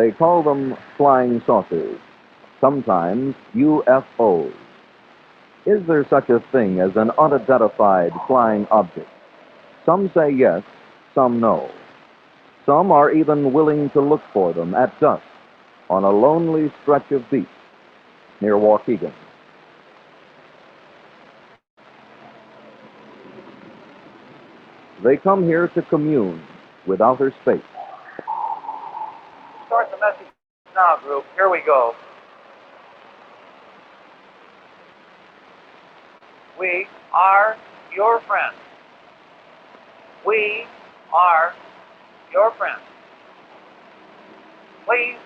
They call them flying saucers, sometimes UFOs. Is there such a thing as an unidentified flying object? Some say yes, some no. Some are even willing to look for them at dusk on a lonely stretch of beach near Waukegan. They come here to commune with outer space. Start the message now, group. Here we go. We are your friends. We are your friends. Please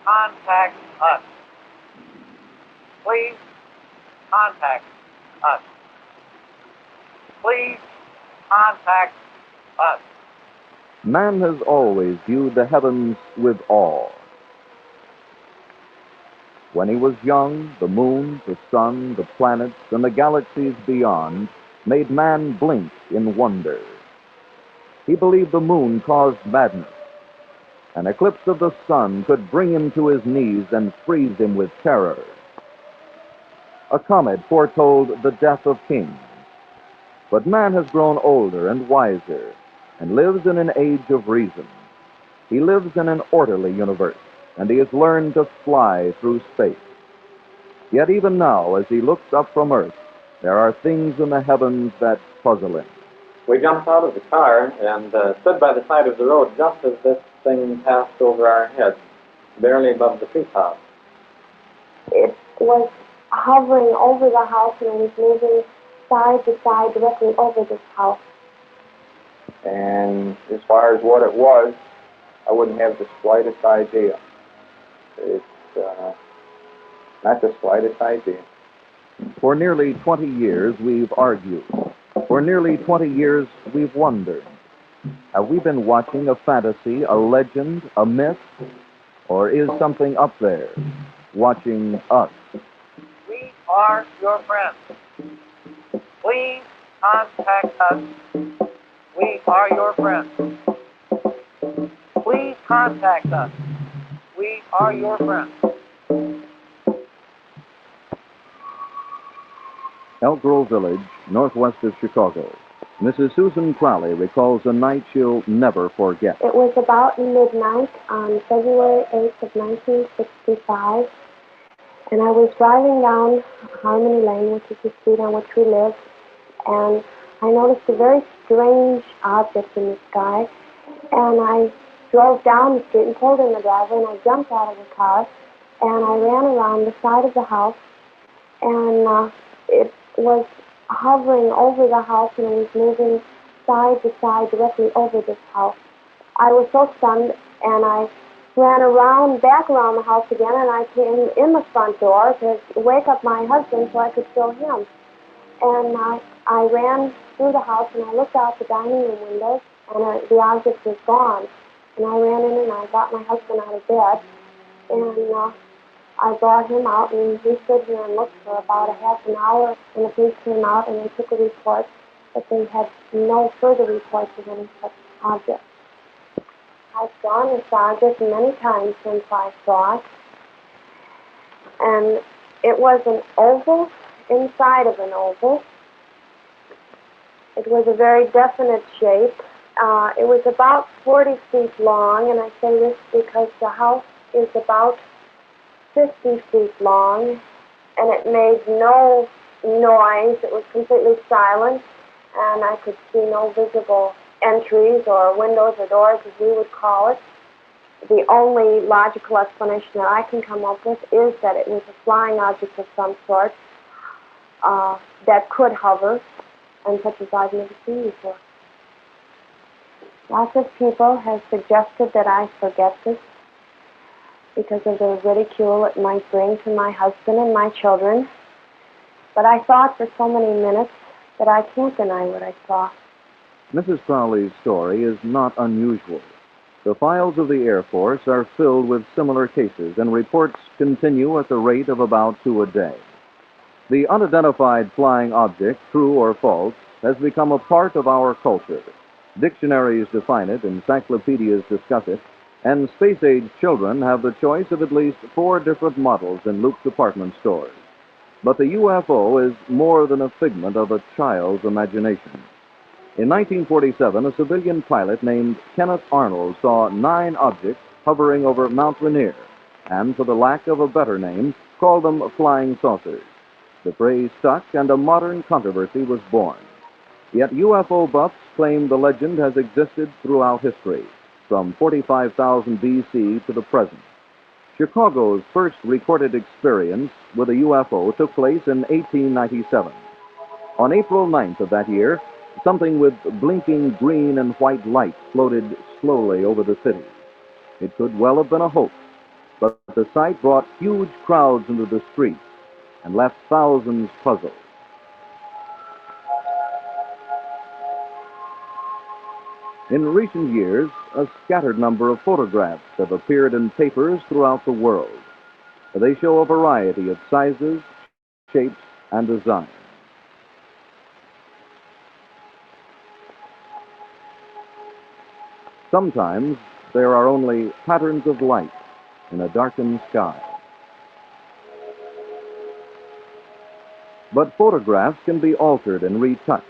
contact us. Please contact us. Please contact us. Man has always viewed the heavens with awe. When he was young, the moon, the sun, the planets, and the galaxies beyond made man blink in wonder. He believed the moon caused madness. An eclipse of the sun could bring him to his knees and freeze him with terror. A comet foretold the death of kings. But man has grown older and wiser and lives in an age of reason. He lives in an orderly universe, and he has learned to fly through space. Yet even now, as he looks up from Earth, there are things in the heavens that puzzle him. We jumped out of the car and stood by the side of the road just as this thing passed over our heads, barely above the treetops. It was hovering over the house and it was moving side to side directly over this house. And as far as what it was, I wouldn't have the slightest idea. It's not the slightest idea. For nearly 20 years, we've argued. For nearly 20 years, we've wondered. Have we been watching a fantasy, a legend, a myth? Or is something up there watching us? We are your friends. Please contact us. We are your friends. Please contact us. We are your friends. Elk Grove Village, northwest of Chicago. Mrs. Susan Crowley recalls a night she'll never forget. It was about midnight on February 8th of 1965, and I was driving down Harmony Lane, which is the street on which we live, and I noticed a very strange object in the sky, and I drove down the street and pulled in the driveway, and I jumped out of the car, and I ran around the side of the house, and it was hovering over the house, and it was moving side to side directly over this house. I was so stunned, and I ran back around the house again, and I came in the front door to wake up my husband so I could show him. And I ran through the house, and I looked out the dining room windows, and the object was gone. And I ran in, and I got my husband out of bed, and I brought him out, and we stood here and looked for about a half an hour, and the police came out, and they took a report, but they had no further reports of any such object. I've gone this object many times since I saw it, and it was an oval inside of an oval. It was a very definite shape. It was about 40 feet long, and I say this because the house is about 50 feet long, and it made no noise. It was completely silent, and I could see no visible entries or windows or doors, as we would call it. The only logical explanation that I can come up with is that it was a flying object of some sort that could hover, and such as I've never seen before. Lots of people have suggested that I forget this because of the ridicule it might bring to my husband and my children. But I thought for so many minutes that I can't deny what I saw. Mrs. Crowley's story is not unusual. The files of the Air Force are filled with similar cases, and reports continue at the rate of about 2 a day. The unidentified flying object, true or false, has become a part of our culture. Dictionaries define it, encyclopedias discuss it, and space-age children have the choice of at least 4 different models in Luke's department stores. But the UFO is more than a figment of a child's imagination. In 1947, a civilian pilot named Kenneth Arnold saw 9 objects hovering over Mount Rainier, and for the lack of a better name, called them flying saucers. The phrase stuck, and a modern controversy was born. Yet UFO buffs claim the legend has existed throughout history, from 45,000 BC to the present. Chicago's first recorded experience with a UFO took place in 1897. On April 9th of that year, something with blinking green and white lights floated slowly over the city. It could well have been a hoax, but the sight brought huge crowds into the streets and left thousands puzzled. In recent years, a scattered number of photographs have appeared in papers throughout the world. They show a variety of sizes, shapes, and designs. Sometimes there are only patterns of light in a darkened sky. But photographs can be altered and retouched,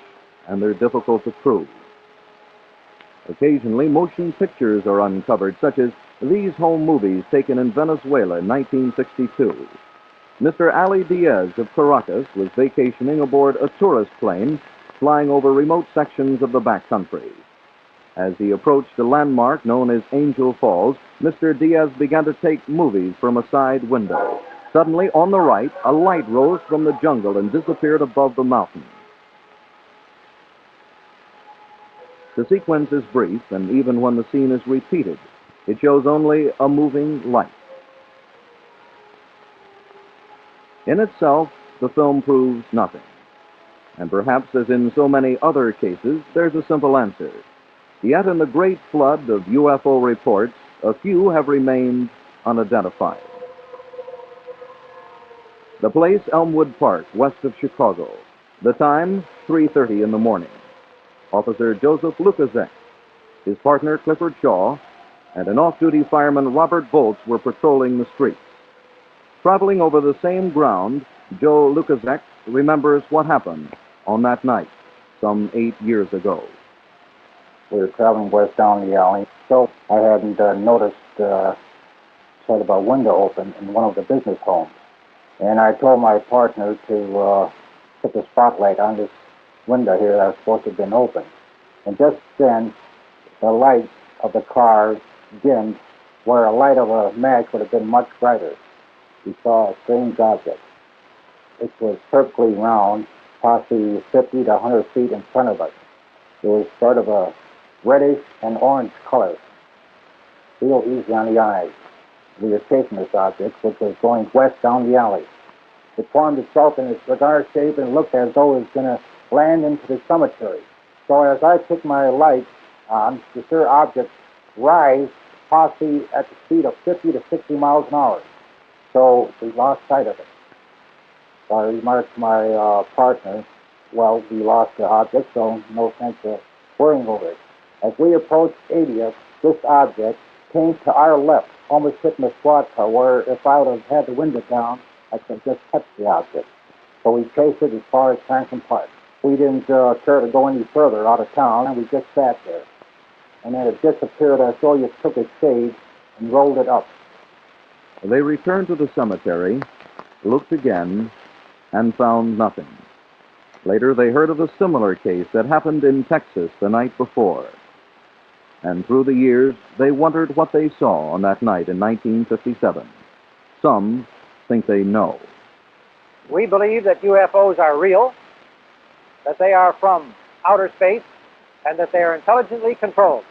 and they're difficult to prove. Occasionally, motion pictures are uncovered, such as these home movies taken in Venezuela in 1962. Mr. Ali Diaz of Caracas was vacationing aboard a tourist plane flying over remote sections of the backcountry. As he approached a landmark known as Angel Falls, Mr. Diaz began to take movies from a side window. Suddenly, on the right, a light rose from the jungle and disappeared above the mountain. The sequence is brief, and even when the scene is repeated, it shows only a moving light. In itself, the film proves nothing. And perhaps, as in so many other cases, there's a simple answer. Yet in the great flood of UFO reports, a few have remained unidentified. The place, Elmwood Park, west of Chicago. The time, 3:30 in the morning. Officer Joseph Lukaszek, his partner Clifford Shaw, and an off-duty fireman Robert Bolts were patrolling the streets. Traveling over the same ground, Joe Lukaszek remembers what happened on that night, some 8 years ago. We were traveling west down the alley, so I hadn't noticed sort of a window open in one of the business homes. And I told my partner to put the spotlight on this window here that was supposed to have been open. And just then, the light of the car dimmed where a light of a match would have been much brighter. We saw a strange object. It was perfectly round, possibly 50 to 100 feet in front of us. It was sort of a reddish and orange color. Real easy on the eyes. We were chasing this object, which was going west down the alley. It formed itself in a cigar shape and looked as though it was going to land into the cemetery. So as I took my light on, the sure object rise possibly at the speed of 50 to 60 miles an hour. So we lost sight of it. So I remarked to my partner, well, we lost the object, so no sense of worrying over it. As we approached 80th, this object came to our left, almost hitting the squad car, where if I would have had the window down, I could have just touched the object. So we chased it as far as Franklin Park. We didn't care to go any further out of town, and we just sat there. And then it disappeared as though you took a shade and rolled it up. They returned to the cemetery, looked again, and found nothing. Later, they heard of a similar case that happened in Texas the night before. And through the years, they wondered what they saw on that night in 1957. Some think they know. We believe that UFOs are real, that they are from outer space, and that they are intelligently controlled.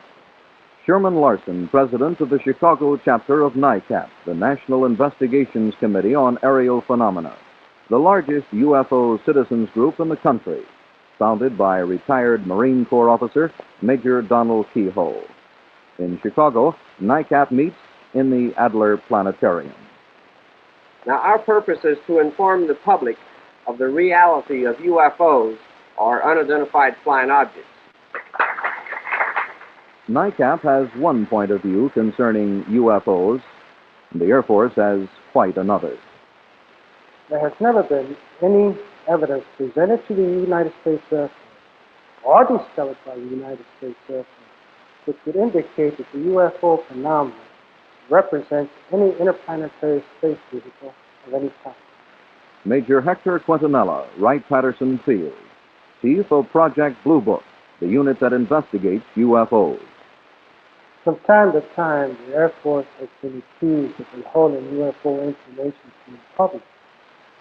Sherman Larson, president of the Chicago chapter of NICAP, the National Investigations Committee on Aerial Phenomena, the largest UFO citizens group in the country, founded by retired Marine Corps officer Major Donald Keyhole. In Chicago, NICAP meets in the Adler Planetarium. Now, our purpose is to inform the public of the reality of UFOs, or unidentified flying objects. NICAP has one point of view concerning UFOs, and the Air Force has quite another. There has never been any evidence presented to the United States Air Force or discovered by the United States Air Force which would indicate that the UFO phenomenon represents any interplanetary space vehicle of any type. Major Hector Quintanilla, Wright-Patterson Field, Chief of Project Blue Book, the unit that investigates UFOs. From time to time, the Air Force has been accused of withholding UFO information from the public,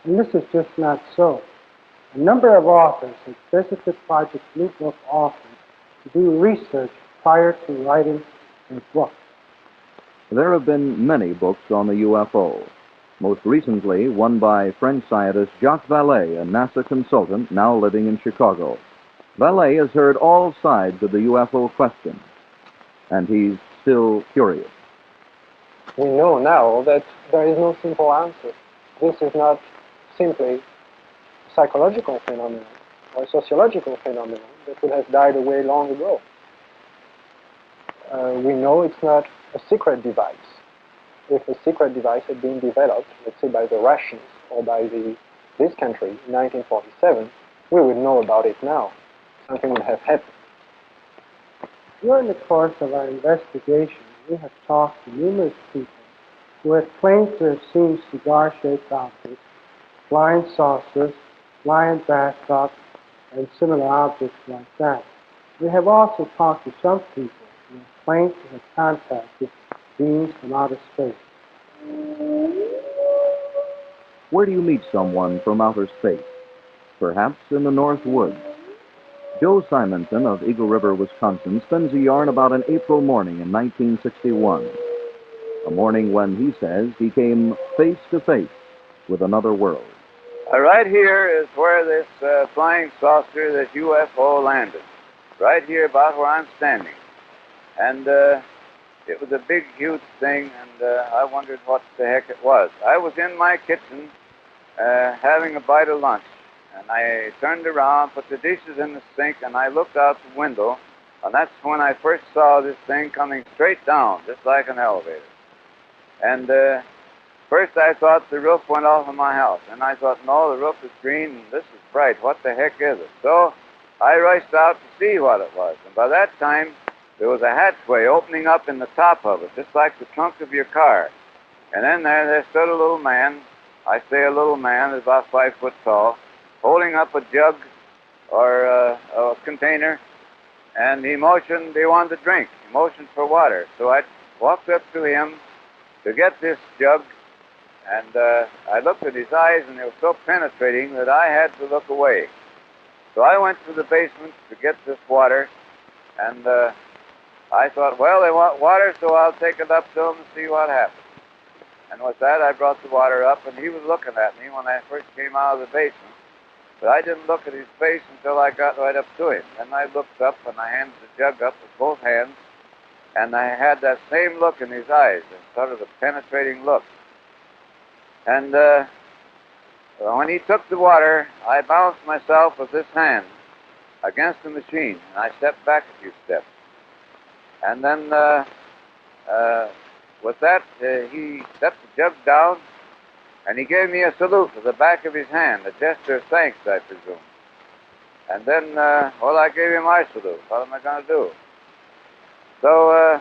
and this is just not so. A number of authors have visited Project Blue Book office to do research prior to writing their book. There have been many books on the UFO. Most recently, one by French scientist Jacques Vallée, a NASA consultant now living in Chicago. Vallée has heard all sides of the UFO question, and he's still curious. We know now that there is no simple answer. This is not simply a psychological phenomenon or a sociological phenomenon that would have died away long ago. We know it's not a secret device. If a secret device had been developed, let's say by the Russians or by this country in 1947, we would know about it now. Something would have happened. During the course of our investigation, we have talked to numerous people who have claimed to have seen cigar-shaped objects, flying saucers, flying bathtubs, and similar objects like that. We have also talked to some people who have claimed to have contacted beings from outer space. Where do you meet someone from outer space? Perhaps in the North Woods. Joe Simonson of Eagle River, Wisconsin, spins a yarn about an April morning in 1961. A morning when, he says, he came face to face with another world. Right here is where this flying saucer, this UFO landed. Right here about where I'm standing. And it was a big, huge thing, and I wondered what the heck it was. I was in my kitchen having a bite of lunch, and I turned around, put the dishes in the sink, and I looked out the window, and that's when I first saw this thing coming straight down, just like an elevator. And first I thought the roof went off of my house, and I thought, no, the roof is green, and this is bright. What the heck is it? So I rushed out to see what it was, and by that time, there was a hatchway opening up in the top of it, just like the trunk of your car. And in there stood a little man. I say a little man, about 5 foot tall, holding up a jug or a container, and he motioned, he wanted to drink. He motioned for water. So I walked up to him to get this jug, and I looked at his eyes, and they were so penetrating that I had to look away. So I went to the basement to get this water, and I thought, well, they want water, so I'll take it up to them and see what happens. And with that, I brought the water up, and he was looking at me when I first came out of the basement. But I didn't look at his face until I got right up to him. Then I looked up, and I handed the jug up with both hands, and I had that same look in his eyes, sort of a penetrating look. And when he took the water, I balanced myself with this hand against the machine, and I stepped back a few steps. And then with that, he stepped the jug down, and he gave me a salute with the back of his hand, a gesture of thanks, I presume. And then, well, I gave him my salute. What am I going to do? So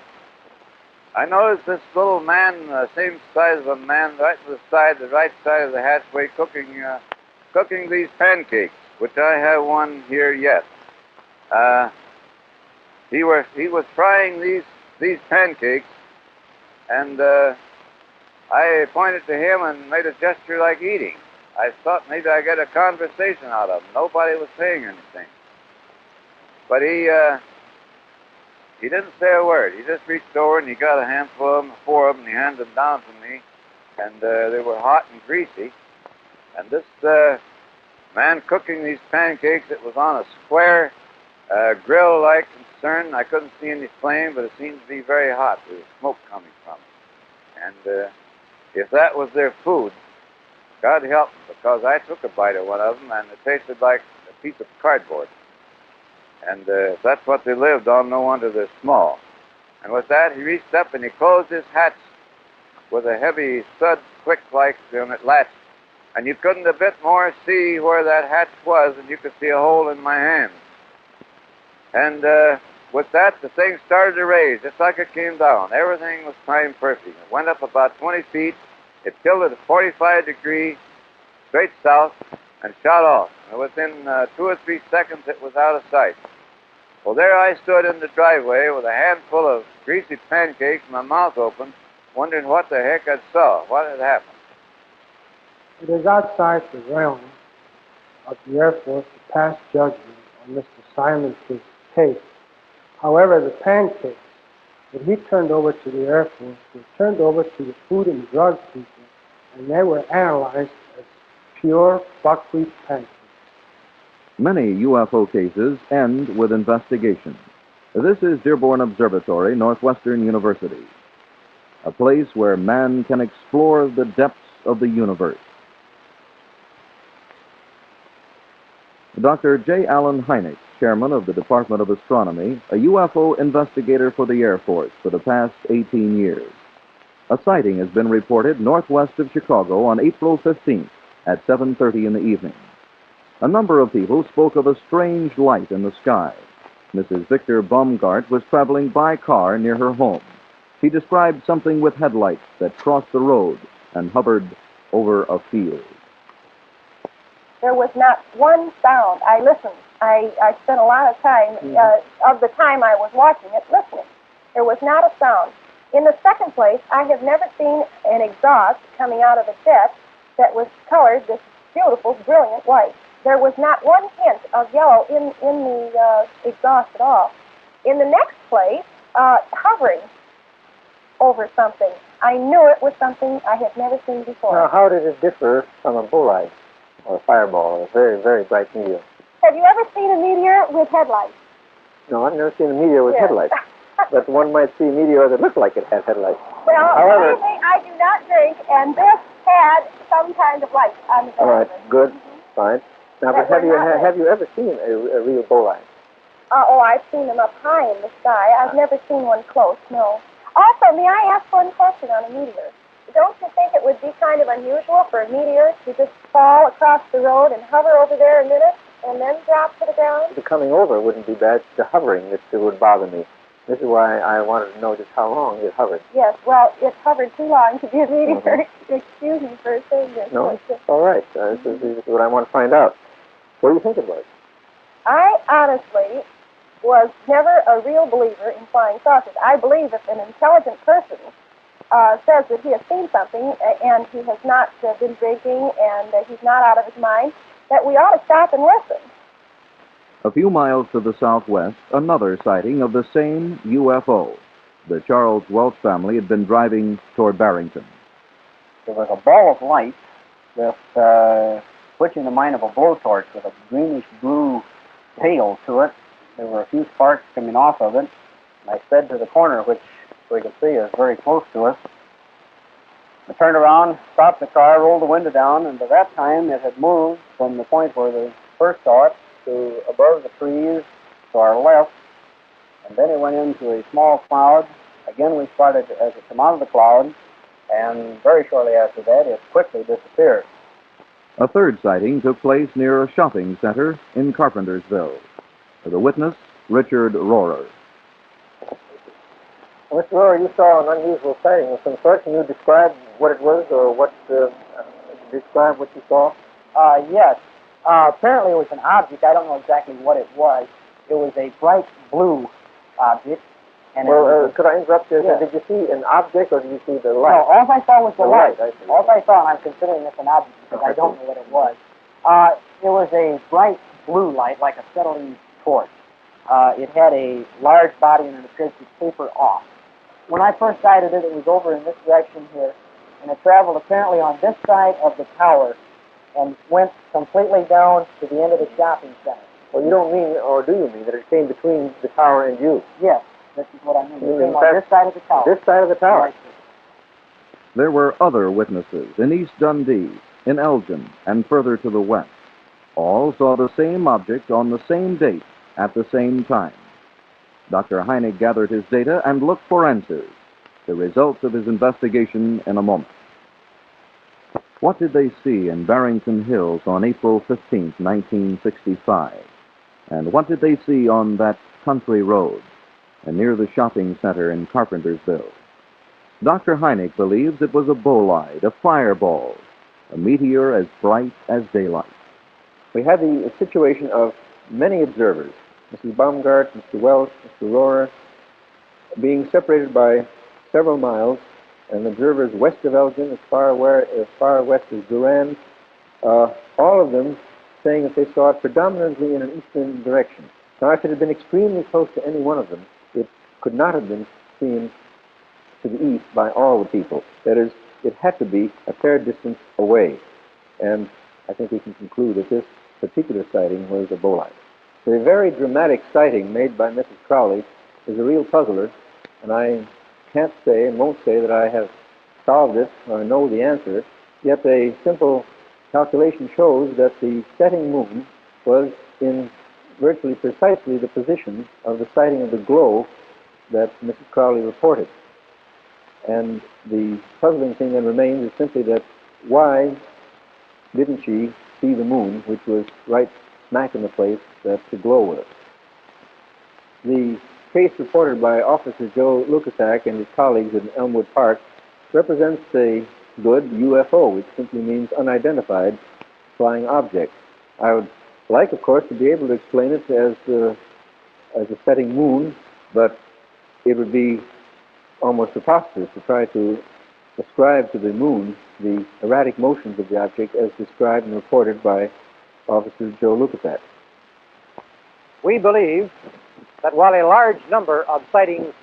I noticed this little man, same size of a man, right to the right side of the hatchway, cooking these pancakes, which I have one here yet. He was frying these pancakes, and I pointed to him and made a gesture like eating. I thought maybe I'd get a conversation out of him. Nobody was saying anything. But he didn't say a word. He just reached over and he got a handful of them, 4 of them, and he handed them down to me. And they were hot and greasy. And this man cooking these pancakes, it was on a square grill-like concern. I couldn't see any flame, but it seemed to be very hot. There was smoke coming from it. And if that was their food, God help them, because I took a bite of one of them, and it tasted like a piece of cardboard. And if that's what they lived on, no wonder they're small. And with that, he reached up and he closed his hatch with a heavy stud click like and it latched. And you couldn't a bit more see where that hatch was than you could see a hole in my hand. And with that, the thing started to raise just like it came down. Everything was timed perfect. It went up about 20 feet. It tilted at 45 degrees straight south and shot off. And within 2 or 3 seconds, it was out of sight. Well, there I stood in the driveway with a handful of greasy pancakes, my mouth open, wondering what the heck I saw, what had happened. It is outside the realm of the Air Force to pass judgment on Mr. Simons' case. However, the pancakes that he turned over to the Air Force were turned over to the Food and Drug people, and they were analyzed as pure buckwheat pancakes. Many UFO cases end with investigation. This is Dearborn Observatory, Northwestern University, a place where man can explore the depths of the universe. Dr. J. Allen Hynek, chairman of the Department of Astronomy, a UFO investigator for the Air Force for the past 18 years. A sighting has been reported northwest of Chicago on April 15th at 7:30 in the evening. A number of people spoke of a strange light in the sky. Mrs. Victor Baumgart was traveling by car near her home. She described something with headlights that crossed the road and hovered over a field. There was not one sound. I listened. I spent a lot of time, of the time I was watching it, listening. There was not a sound. In the second place, I have never seen an exhaust coming out of a jet that was colored this beautiful, brilliant white. There was not one hint of yellow in the exhaust at all. In the next place, hovering over something. I knew it was something I had never seen before. Now, how did it differ from a bullseye or a fireball or a very, very bright meteor? Have you ever seen a meteor with headlights? No, I've never seen a meteor with Yes. headlights. But one might see a meteor that looked like it had headlights. Well, However, believe me, I do not drink, and this had some kind of light on the back all right, of it. good, fine. Now, That but were not have you ever seen a real bullseye? Oh, I've seen them up high in the sky. I've never seen one close, no. Also, may I ask one question on a meteor? Don't you think it would be kind of unusual for a meteor to just fall across the road and hover over there a minute and then drop to the ground? The coming over wouldn't be bad. The hovering that would bother me. This is why I wanted to know just how long it hovered. Yes, well, it hovered too long to be a meteor. Excuse me for saying this. No, it's all right. This is what I want to find out. What do you think it was? I honestly was never a real believer in flying saucers. I believe if an intelligent person says that he has seen something and he has not been drinking and he's not out of his mind, that we ought to stop and listen. A few miles to the southwest, another sighting of the same UFO. The Charles Welch family had been driving toward Barrington. There was a ball of light with, which in the mind of a blowtorch with a greenish-blue tail to it. There were a few sparks coming off of it. And I sped to the corner, which we could see is very close to us. I turned around, stopped the car, rolled the window down, and by that time it had moved from the point where they first saw it to above the trees to our left, and then it went into a small cloud. Again, we spotted it as it came out of the cloud, and very shortly after that, it quickly disappeared. A third sighting took place near a shopping center in Carpentersville. The witness, Richard Rohrer. Mr. Rohrer, you saw an unusual sighting of some sort. Can you describe what it was or describe what you saw? Yes. Apparently it was an object. I don't know exactly what it was. It was a bright blue object. And Could I interrupt you? Yes. Did you see an object or did you see the light? No, all I saw was the light. I see. All I saw, and I'm considering this an object because I don't know what it was. It was a bright blue light, like a acetylene torch. It had a large body and it appeared to taper off. When I first sighted it, it was over in this direction here, and it traveled apparently on this side of the tower and went completely down to the end of the shopping center. Well, you don't mean, or do you mean, that it came between the tower and you? Yes, this is what I mean. You It mean came on this side of the tower. This side of the tower? Right. There were other witnesses in East Dundee, in Elgin, and further to the west. All saw the same object on the same date at the same time. Dr. Heinig gathered his data and looked for answers. The results of his investigation in a moment. What did they see in Barrington Hills on April 15, 1965? And what did they see on that country road and near the shopping center in Carpentersville? Dr. Heinig believes it was a bolide, a fireball, a meteor as bright as daylight. We had the situation of many observers, Mrs. Baumgart, Mr. Welch, Mr. Rohrer, being separated by several miles, and observers west of Elgin, as far west as Durand, all of them saying that they saw it predominantly in an eastern direction. Now, if it had been extremely close to any one of them, it could not have been seen to the east by all the people. That is, it had to be a fair distance away. And I think we can conclude that this particular sighting was a bolide. The very dramatic sighting made by Mrs. Crowley is a real puzzler, and I can't say and won't say that I have solved it or know the answer, yet a simple calculation shows that the setting moon was in virtually precisely the position of the sighting of the glow that Mrs. Crowley reported. And the puzzling thing that remains is simply that why didn't she see the moon, which was right smack in the place that the glow was? The case reported by Officer Joe Lukasak and his colleagues in Elmwood Park represents a good UFO, which simply means unidentified flying object. I would like, of course, to be able to explain it as a setting moon, but it would be almost preposterous to try to ascribe to the moon the erratic motions of the object as described and reported by Officer Joe Lukasak. We believe that while a large number of sightings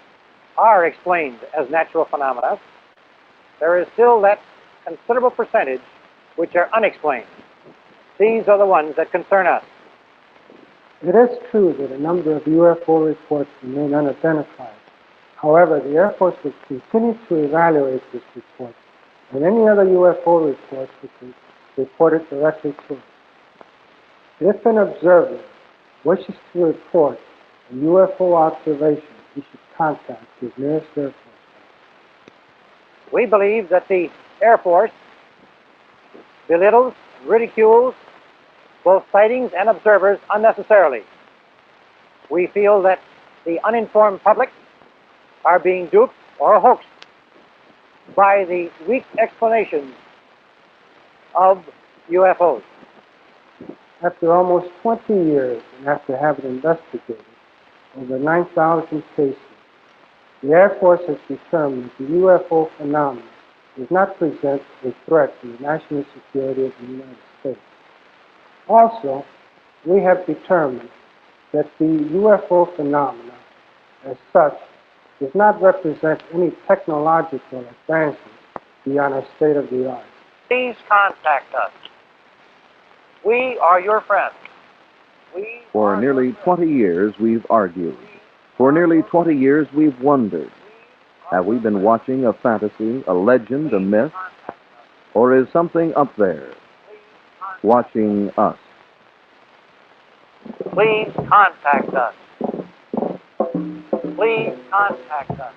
are explained as natural phenomena, there is still that considerable percentage which are unexplained. These are the ones that concern us. It is true that a number of UFO reports remain unidentified. However, the Air Force will continue to evaluate this report and any other UFO reports which are reported directly to us. If an observer wishes to report a UFO observation, he should contact his nearest Air Force base. We believe that the Air Force belittles and ridicules both sightings and observers unnecessarily. We feel that the uninformed public are being duped or hoaxed by the weak explanations of UFOs. After almost 20 years and after having investigated over 9,000 cases, the Air Force has determined that the UFO phenomenon does not present a threat to the national security of the United States. Also, we have determined that the UFO phenomena as such does not represent any technological advances beyond a state of the art. Please contact us. We are your friends. For nearly 20 years, we've argued. For nearly 20 years, we've wondered. Have we been watching a fantasy, a legend, a myth? Or is something up there watching us? Please contact us. Please contact us.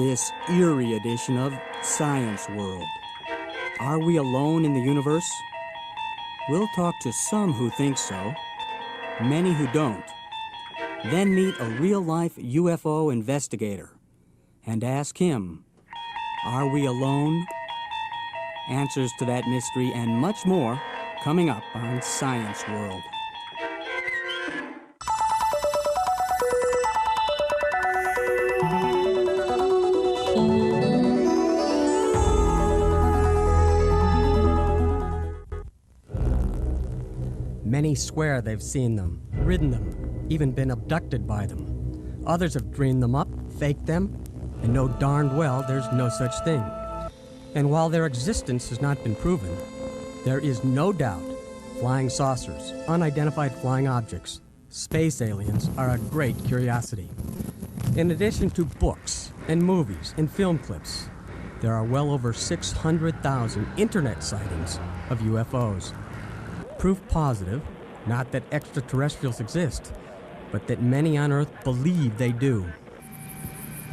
this eerie edition of Science World. Are we alone in the universe? We'll talk to some who think so, many who don't. Then meet a real-life UFO investigator and ask him, are we alone? Answers to that mystery and much more coming up on Science World. Many swear they've seen them, ridden them, even been abducted by them. Others have dreamed them up, faked them, and know darned well there's no such thing. And while their existence has not been proven, there is no doubt flying saucers, unidentified flying objects, space aliens are a great curiosity. In addition to books and movies and film clips, there are well over 600,000 internet sightings of UFOs. Proof positive, not that extraterrestrials exist, but that many on Earth believe they do.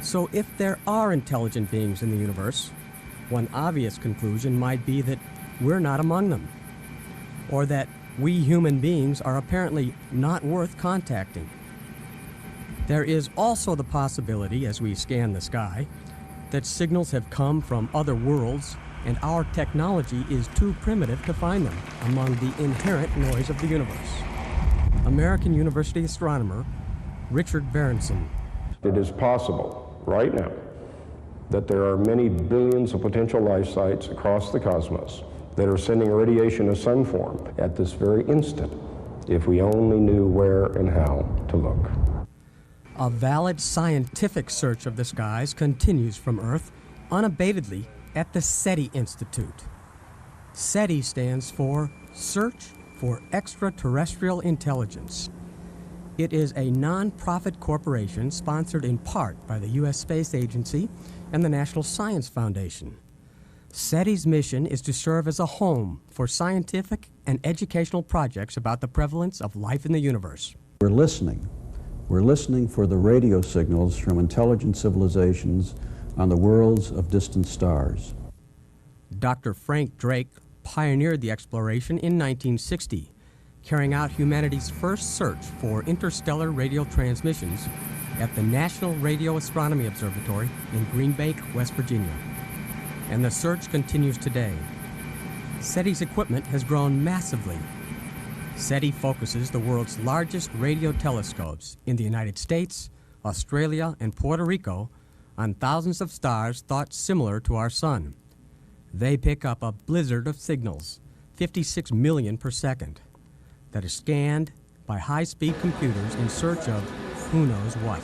So if there are intelligent beings in the universe, one obvious conclusion might be that we're not among them, or that we human beings are apparently not worth contacting. There is also the possibility, as we scan the sky, that signals have come from other worlds and our technology is too primitive to find them among the inherent noise of the universe. American University astronomer Richard Berenson. It is possible right now that there are many billions of potential life sites across the cosmos that are sending radiation of some form at this very instant, if we only knew where and how to look. A valid scientific search of the skies continues from Earth unabatedly at the SETI Institute. SETI stands for Search for Extraterrestrial Intelligence. It is a non-profit corporation sponsored in part by the U.S. Space Agency and the National Science Foundation. SETI's mission is to serve as a home for scientific and educational projects about the prevalence of life in the universe. We're listening. We're listening for the radio signals from intelligent civilizations on the worlds of distant stars. Dr. Frank Drake pioneered the exploration in 1960, carrying out humanity's first search for interstellar radio transmissions at the National Radio Astronomy Observatory in Green Bay, West Virginia. And the search continues today. SETI's equipment has grown massively. SETI focuses the world's largest radio telescopes in the United States, Australia, and Puerto Rico on thousands of stars thought similar to our sun. They pick up a blizzard of signals, 56 million per second, that is scanned by high-speed computers in search of who knows what.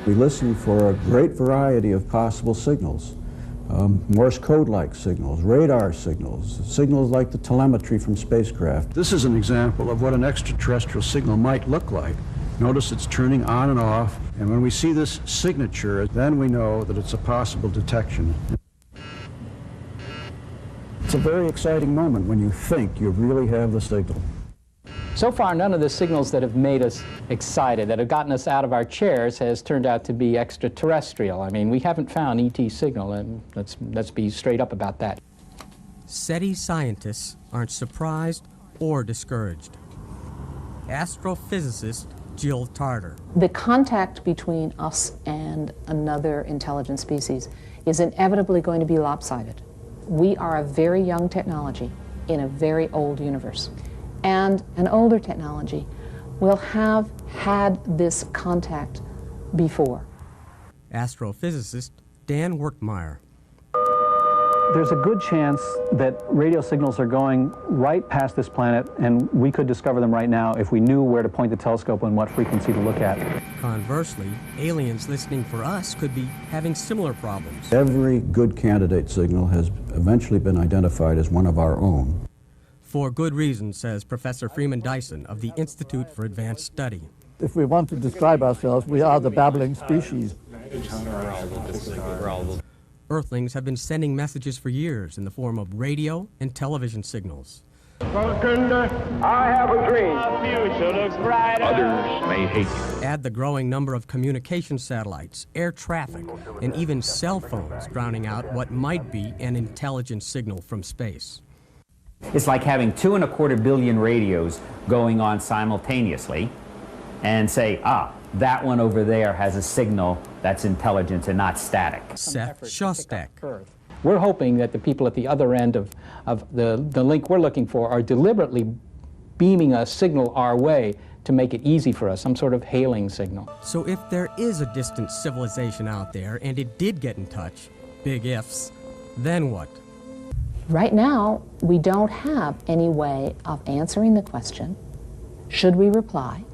We listen for a great variety of possible signals. Morse code-like signals, radar signals, signals like the telemetry from spacecraft. This is an example of what an extraterrestrial signal might look like. Notice it's turning on and off, and when we see this signature, then we know that it's a possible detection. It's a very exciting moment when you think you really have the signal. So far, none of the signals that have made us excited, that have gotten us out of our chairs, has turned out to be extraterrestrial. I mean, we haven't found ET signal, and let's be straight up about that. SETI scientists aren't surprised or discouraged. Astrophysicist Jill Tarter. The contact between us and another intelligent species is inevitably going to be lopsided. We are a very young technology in a very old universe. And an older technology will have had this contact before. Astrophysicist Dan Wertmeyer. There's a good chance that radio signals are going right past this planet, and we could discover them right now if we knew where to point the telescope and what frequency to look at. Conversely, aliens listening for us could be having similar problems. Every good candidate signal has eventually been identified as one of our own. For good reason, says Professor Freeman Dyson of the Institute for Advanced Study. If we want to describe ourselves, we are the babbling species. Earthlings have been sending messages for years in the form of radio and television signals. I have a dream. The future looks brighter. Others may hate you. Add the growing number of communication satellites, air traffic, and even cell phones drowning out what might be an intelligent signal from space. It's like having 2.25 billion radios going on simultaneously and say, that one over there has a signal that's intelligent and not static. Seth Shostak. We're hoping that the people at the other end of the link we're looking for are deliberately beaming a signal our way to make it easy for us, some sort of hailing signal. So if there is a distant civilization out there and it did get in touch, big ifs, then what? Right now, we don't have any way of answering the question, should we reply?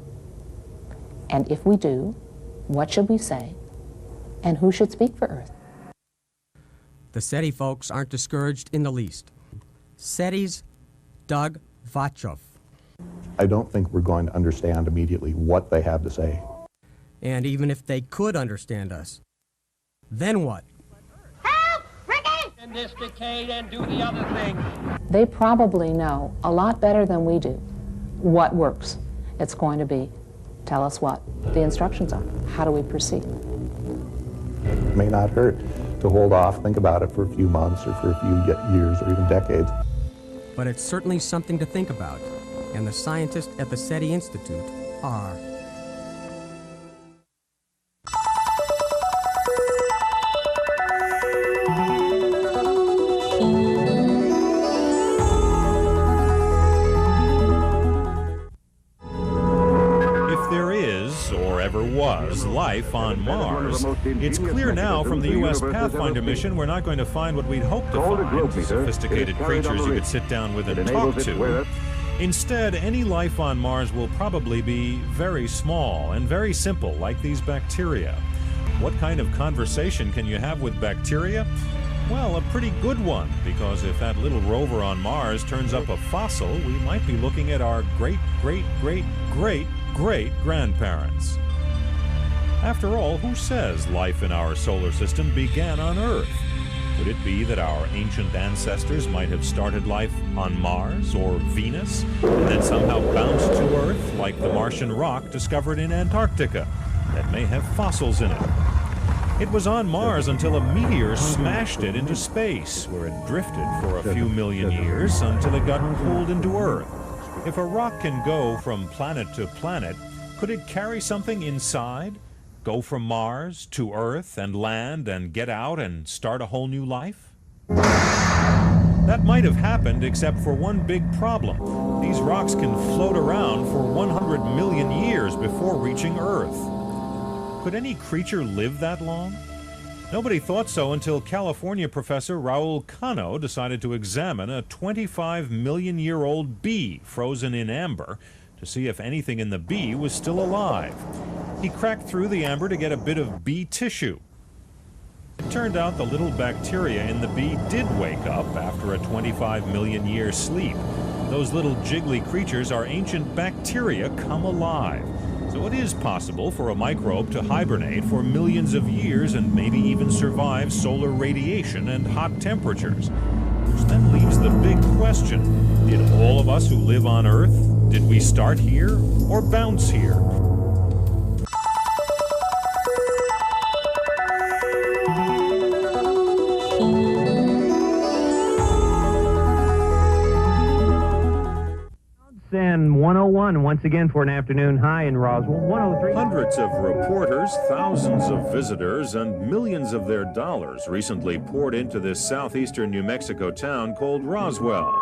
And if we do, what should we say? And who should speak for Earth? The SETI folks aren't discouraged in the least. SETI's Doug Vatchoff. I don't think we're going to understand immediately what they have to say. And even if they could understand us, then what? Help! Ricky! In this decade and do the other thing. They probably know a lot better than we do what works. It's going to be, tell us what the instructions are. How do we proceed? It may not hurt to hold off, think about it for a few months or for a few years or even decades. But it's certainly something to think about, and the scientists at the SETI Institute are. Was life on Mars. It's clear now from the U.S. Pathfinder mission we're not going to find what we'd hoped to find, sophisticated creatures you could sit down with and talk to. Instead, any life on Mars will probably be very small and very simple, like these bacteria. What kind of conversation can you have with bacteria? Well, a pretty good one, because if that little rover on Mars turns up a fossil, we might be looking at our great-great-great-great-great-grandparents. After all, who says life in our solar system began on Earth? Could it be that our ancient ancestors might have started life on Mars or Venus, and then somehow bounced to Earth like the Martian rock discovered in Antarctica that may have fossils in it? It was on Mars until a meteor smashed it into space, where it drifted for a few million years until it got pulled into Earth. If a rock can go from planet to planet, could it carry something inside? Go from Mars to Earth and land and get out and start a whole new life? That might have happened, except for one big problem. These rocks can float around for 100 million years before reaching Earth. Could any creature live that long? Nobody thought so until California professor Raul Cano decided to examine a 25-million-year-old bee frozen in amber to see if anything in the bee was still alive. He cracked through the amber to get a bit of bee tissue. It turned out the little bacteria in the bee did wake up after a 25-million-year sleep. Those little jiggly creatures are ancient bacteria come alive. So it is possible for a microbe to hibernate for millions of years and maybe even survive solar radiation and hot temperatures. Which then leaves the big question, did all of us who live on Earth, did we start here or bounce here? And 101 once again for an afternoon high in Roswell. 103. Hundreds of reporters, thousands of visitors, and millions of their dollars recently poured into this southeastern New Mexico town called Roswell.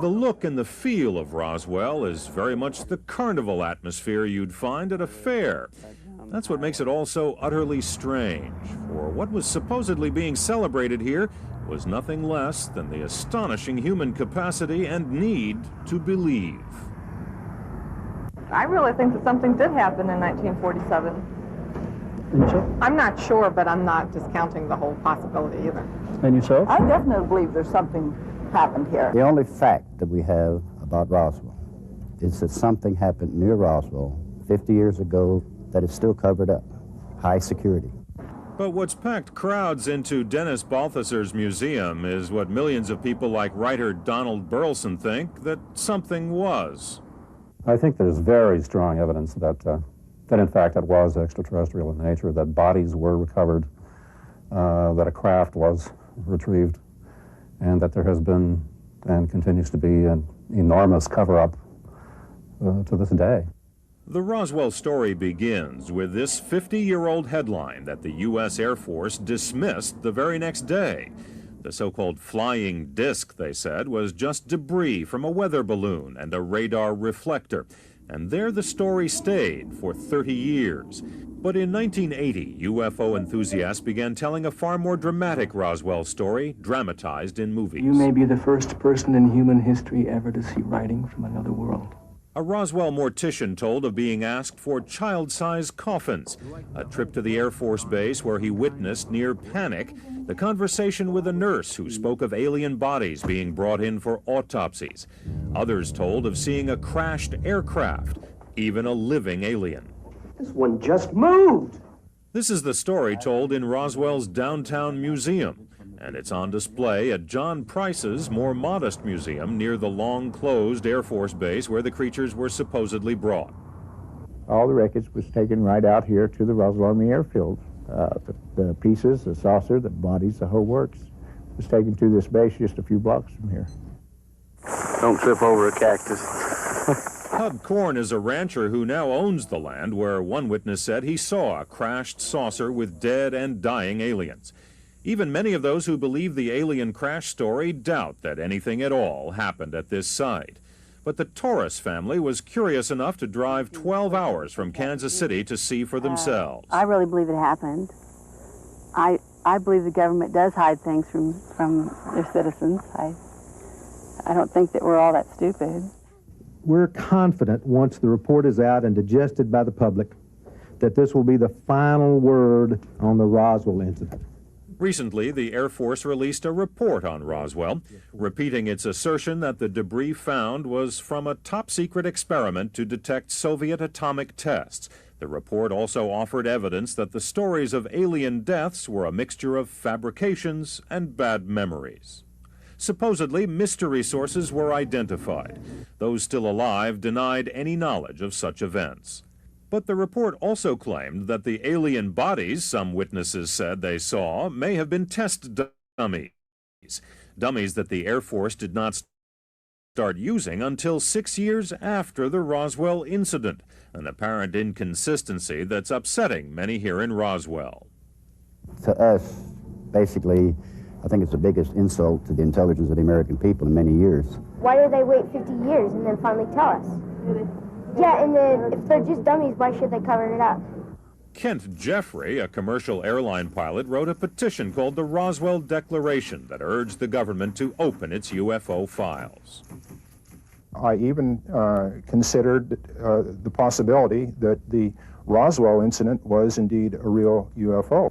The look and the feel of Roswell is very much the carnival atmosphere you'd find at a fair. That's what makes it all so utterly strange, for what was supposedly being celebrated here was nothing less than the astonishing human capacity and need to believe. I really think that something did happen in 1947. And yourself? I'm not sure, but I'm not discounting the whole possibility either. And yourself? I definitely believe there's something happened here. The only fact that we have about Roswell is that something happened near Roswell 50 years ago that is still covered up. High security. But what's packed crowds into Dennis Balthasar's museum is what millions of people like writer Donald Burleson think that something was. I think there's very strong evidence that that in fact it was extraterrestrial in nature, that bodies were recovered, that a craft was retrieved, and that there has been and continues to be an enormous cover-up to this day. The Roswell story begins with this 50-year-old headline that the U.S. Air Force dismissed the very next day. The so-called flying disc, they said, was just debris from a weather balloon and a radar reflector. And there the story stayed for 30 years. But in 1980, UFO enthusiasts began telling a far more dramatic Roswell story, dramatized in movies. You may be the first person in human history ever to see writing from another world. A Roswell mortician told of being asked for child-sized coffins, a trip to the Air Force Base where he witnessed near panic the conversation with a nurse who spoke of alien bodies being brought in for autopsies. Others told of seeing a crashed aircraft, even a living alien. This one just moved. This is the story told in Roswell's downtown museum, and it's on display at John Price's more modest museum near the long-closed Air Force Base where the creatures were supposedly brought. All the wreckage was taken right out here to the Roswell Army Airfield. The pieces, the saucer, the bodies, the whole works was taken to this base just a few blocks from here. Don't trip over a cactus. Hud Korn is a rancher who now owns the land where one witness said he saw a crashed saucer with dead and dying aliens. Even many of those who believe the alien crash story doubt that anything at all happened at this site. But the Torres family was curious enough to drive 12 hours from Kansas City to see for themselves. I really believe it happened. I believe the government does hide things from their citizens. I don't think that we're all that stupid. We're confident once the report is out and digested by the public that this will be the final word on the Roswell incident. Recently, the Air Force released a report on Roswell, repeating its assertion that the debris found was from a top-secret experiment to detect Soviet atomic tests. The report also offered evidence that the stories of alien deaths were a mixture of fabrications and bad memories. Supposedly, mystery sources were identified. Those still alive denied any knowledge of such events. But the report also claimed that the alien bodies some witnesses said they saw may have been test dummies. Dummies that the Air Force did not start using until 6 years after the Roswell incident, an apparent inconsistency that's upsetting many here in Roswell. To us, basically, I think it's the biggest insult to the intelligence of the American people in many years. Why did they wait 50 years and then finally tell us? Yeah, and then if they're just dummies, why should they cover it up? Kent Jeffrey, a commercial airline pilot, wrote a petition called the Roswell Declaration that urged the government to open its UFO files. I even considered the possibility that the Roswell incident was indeed a real UFO.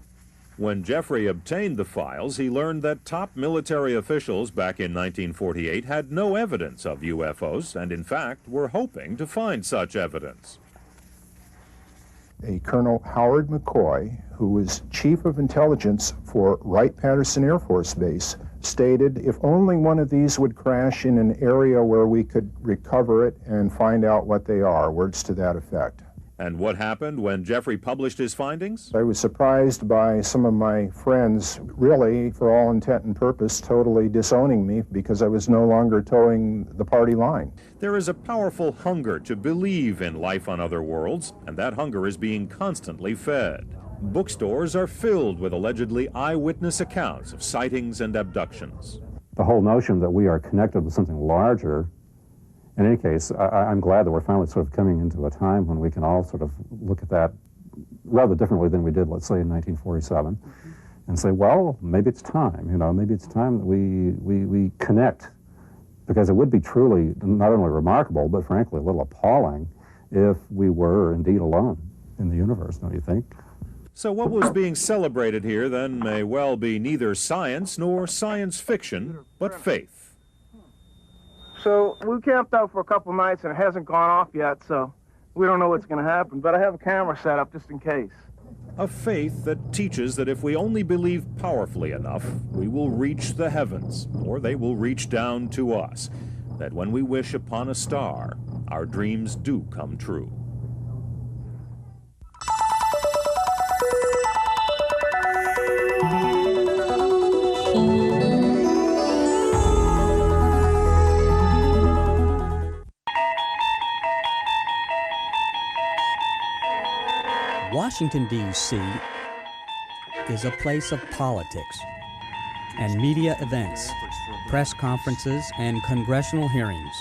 When Jeffrey obtained the files, he learned that top military officials back in 1948 had no evidence of UFOs and, in fact, were hoping to find such evidence. A Colonel Howard McCoy, who was Chief of Intelligence for Wright-Patterson Air Force Base, stated if only one of these would crash in an area where we could recover it and find out what they are, words to that effect. And what happened when Jeffrey published his findings? I was surprised by some of my friends, really, for all intent and purpose, totally disowning me because I was no longer towing the party line. There is a powerful hunger to believe in life on other worlds, and that hunger is being constantly fed. Bookstores are filled with allegedly eyewitness accounts of sightings and abductions. The whole notion that we are connected with something larger, in any case, I'm glad that we're finally sort of coming into a time when we can all sort of look at that rather differently than we did, let's say, in 1947, and say, well, maybe it's time, maybe it's time that we connect, because it would be truly not only remarkable, but frankly a little appalling if we were indeed alone in the universe, don't you think? So what was being celebrated here then may well be neither science nor science fiction, but faith. So we camped out for a couple nights and it hasn't gone off yet, so we don't know what's going to happen, but I have a camera set up just in case. A faith that teaches that if we only believe powerfully enough, we will reach the heavens, or they will reach down to us. That when we wish upon a star, our dreams do come true. Washington, D.C. is a place of politics and media events, press conferences, and congressional hearings.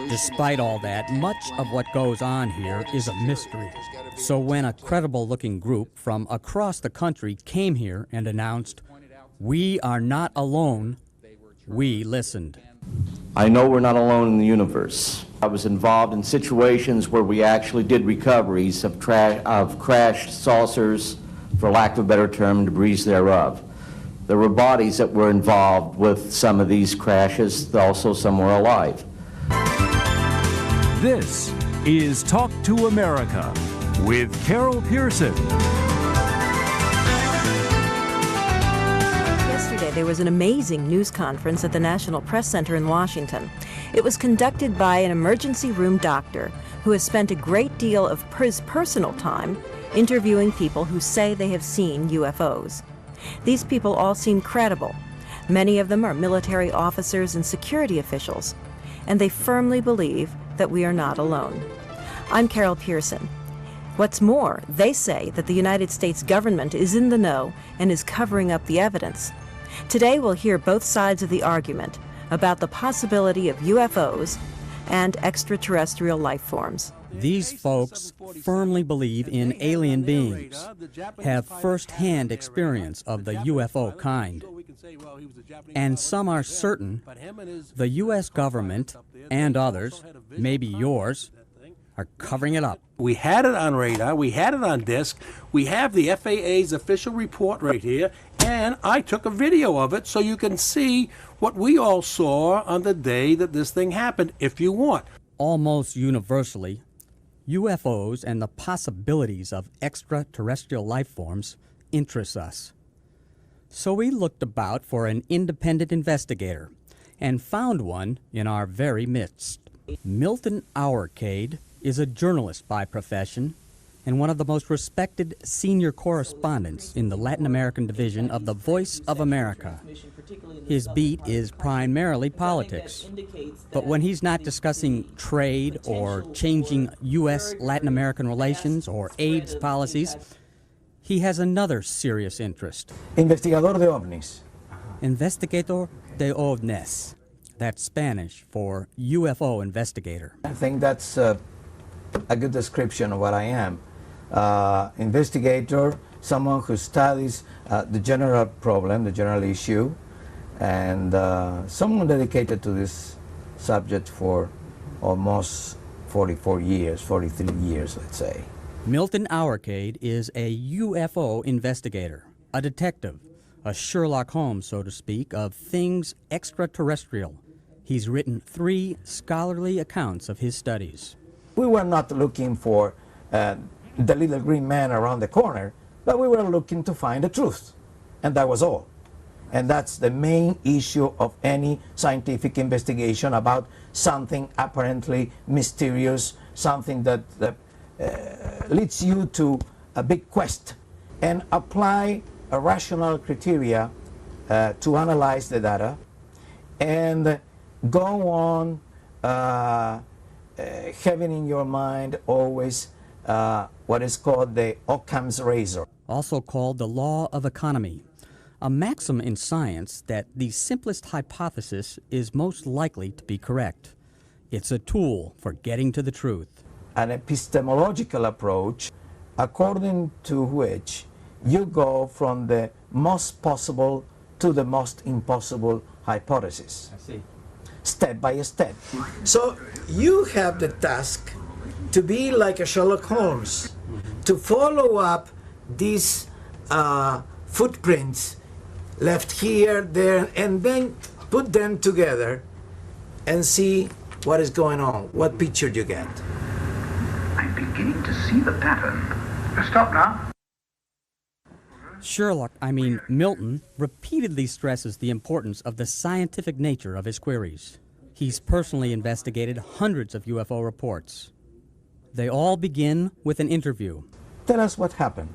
Despite all that, much of what goes on here is a mystery. So when a credible-looking group from across the country came here and announced, "We are not alone," we listened. I know we're not alone in the universe. I was involved in situations where we actually did recoveries of crashed saucers, for lack of a better term, debris thereof. There were bodies that were involved with some of these crashes, also some were alive. This is Talk to America with Carol Pearson. Yesterday, there was an amazing news conference at the National Press Center in Washington. It was conducted by an emergency room doctor who has spent a great deal of his personal time interviewing people who say they have seen UFOs. These people all seem credible. Many of them are military officers and security officials, and they firmly believe that we are not alone. I'm Carol Pearson. What's more, they say that the United States government is in the know and is covering up the evidence. Today we'll hear both sides of the argument about the possibility of UFOs and extraterrestrial life forms. These folks firmly believe in alien beings, have first-hand experience of the UFO kind, and some are certain the U.S. government and others, maybe yours, are covering it up. We had it on radar, we had it on disc, we have the FAA's official report right here, and I took a video of it so you can see what we all saw on the day that this thing happened, if you want. Almost universally, UFOs and the possibilities of extraterrestrial life forms interest us. So we looked about for an independent investigator and found one in our very midst. Milton Auercade is a journalist by profession and one of the most respected senior correspondents in the Latin American division of the Voice of America. His beat is primarily politics, but when he's not discussing trade or changing U.S.-Latin American relations or AIDS policies, he has another serious interest. Investigador de ovnis. Investigador de ovnis. That's Spanish for UFO investigator. I think that's a good description of what I am. Investigator, someone who studies the general problem, the general issue, and someone dedicated to this subject for almost 44 years, 43 years, let's say. Milton Auercade is a UFO investigator, a detective, a Sherlock Holmes, so to speak, of things extraterrestrial. He's written 3 scholarly accounts of his studies. We were not looking for the little green man around the corner, but we were looking to find the truth, and that was all. And that's the main issue of any scientific investigation about something apparently mysterious, something that leads you to a big quest, and apply a rational criteria to analyze the data, and go on having in your mind always what is called the Occam's razor. Also called the law of economy, a maxim in science that the simplest hypothesis is most likely to be correct. It's a tool for getting to the truth. An epistemological approach according to which you go from the most possible to the most impossible hypothesis. I see. Step by step. So you have the task to be like a Sherlock Holmes, to follow up these footprints left here, there, and then put them together and see what is going on, what picture you get. I'm beginning to see the pattern. Stop now. Milton repeatedly stresses the importance of the scientific nature of his queries. He's personally investigated hundreds of UFO reports. They all begin with an interview. Tell us what happened.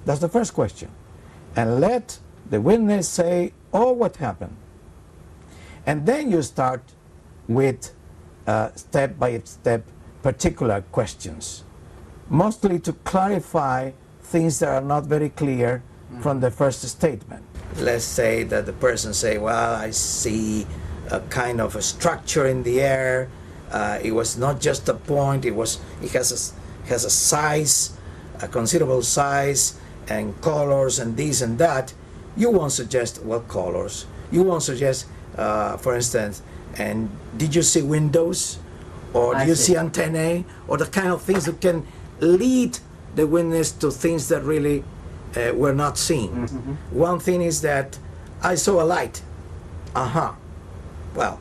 That's the first question. And let the witness say, oh, what happened? And then you start with step-by-step particular questions. mostly to clarify things that are not very clear from the first statement. Let's say that the person say, well, I see a kind of a structure in the air. It was not just a point, it has a size, a considerable size, and colors and this and that. You won't suggest, well, colors. You won't suggest, for instance, and did you see windows? Or do you see antennae? Or the kind of things that can lead the witness to things that really were not seen. One thing is that I saw a light. Well,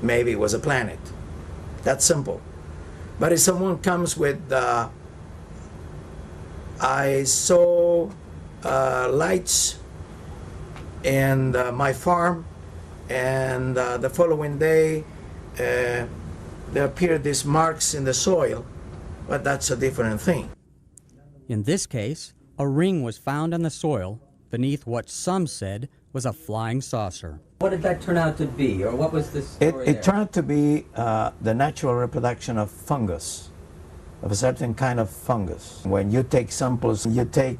maybe it was a planet. That's simple. But if someone comes with, I saw lights in my farm, and the following day there appeared these marks in the soil, but that's a different thing. In this case, a ring was found on the soil beneath what some said was a flying saucer. What did that turn out to be, or what was the story It turned out to be the natural reproduction of fungus, of a certain kind of fungus. When you take samples, you take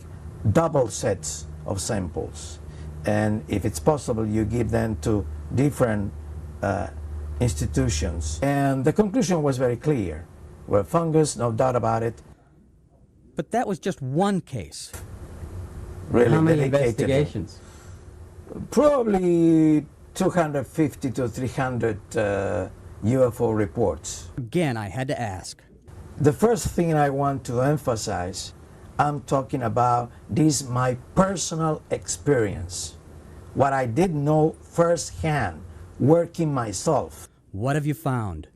double sets of samples, and if it's possible, you give them to different institutions. And the conclusion was very clear. Well, fungus, no doubt about it. But that was just one case. Really How many dedicated. investigations? Probably 250 to 300 UFO reports. Again, I had to ask. The first thing I want to emphasize, I'm talking about this my personal experience. What I did know firsthand, working myself. What have you found?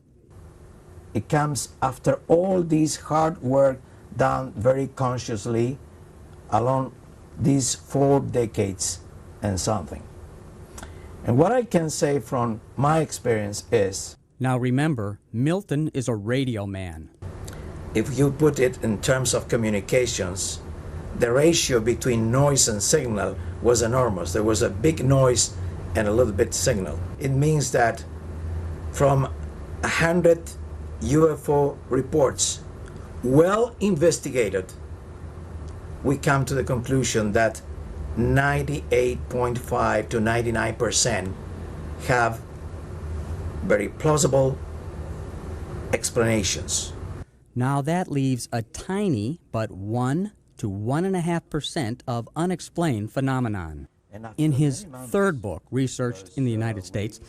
It comes after all this hard work done very consciously along these 4 decades and something. And what I can say from my experience is... Now remember, Milton is a radio man. If you put it in terms of communications, the ratio between noise and signal was enormous. There was a big noise and a little bit signal. It means that from 100 UFO reports, well investigated, we come to the conclusion that 98.5 to 99% have very plausible explanations. Now that leaves a tiny but 1 to 1.5% of unexplained phenomenon. In his third book, researched in the United States,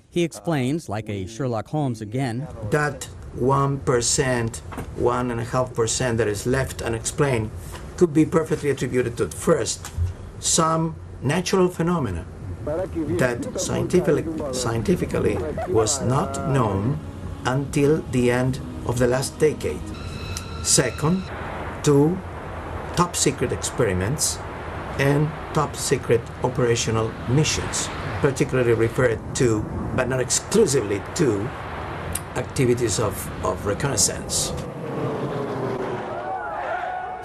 he explains, like a Sherlock Holmes again, that 1%, 1.5% that is left unexplained could be perfectly attributed to, first, some natural phenomena that scientifically was not known until the end of the last decade. Second, 2 top secret experiments and top secret operational missions, particularly referred to, but not exclusively to, activities of reconnaissance.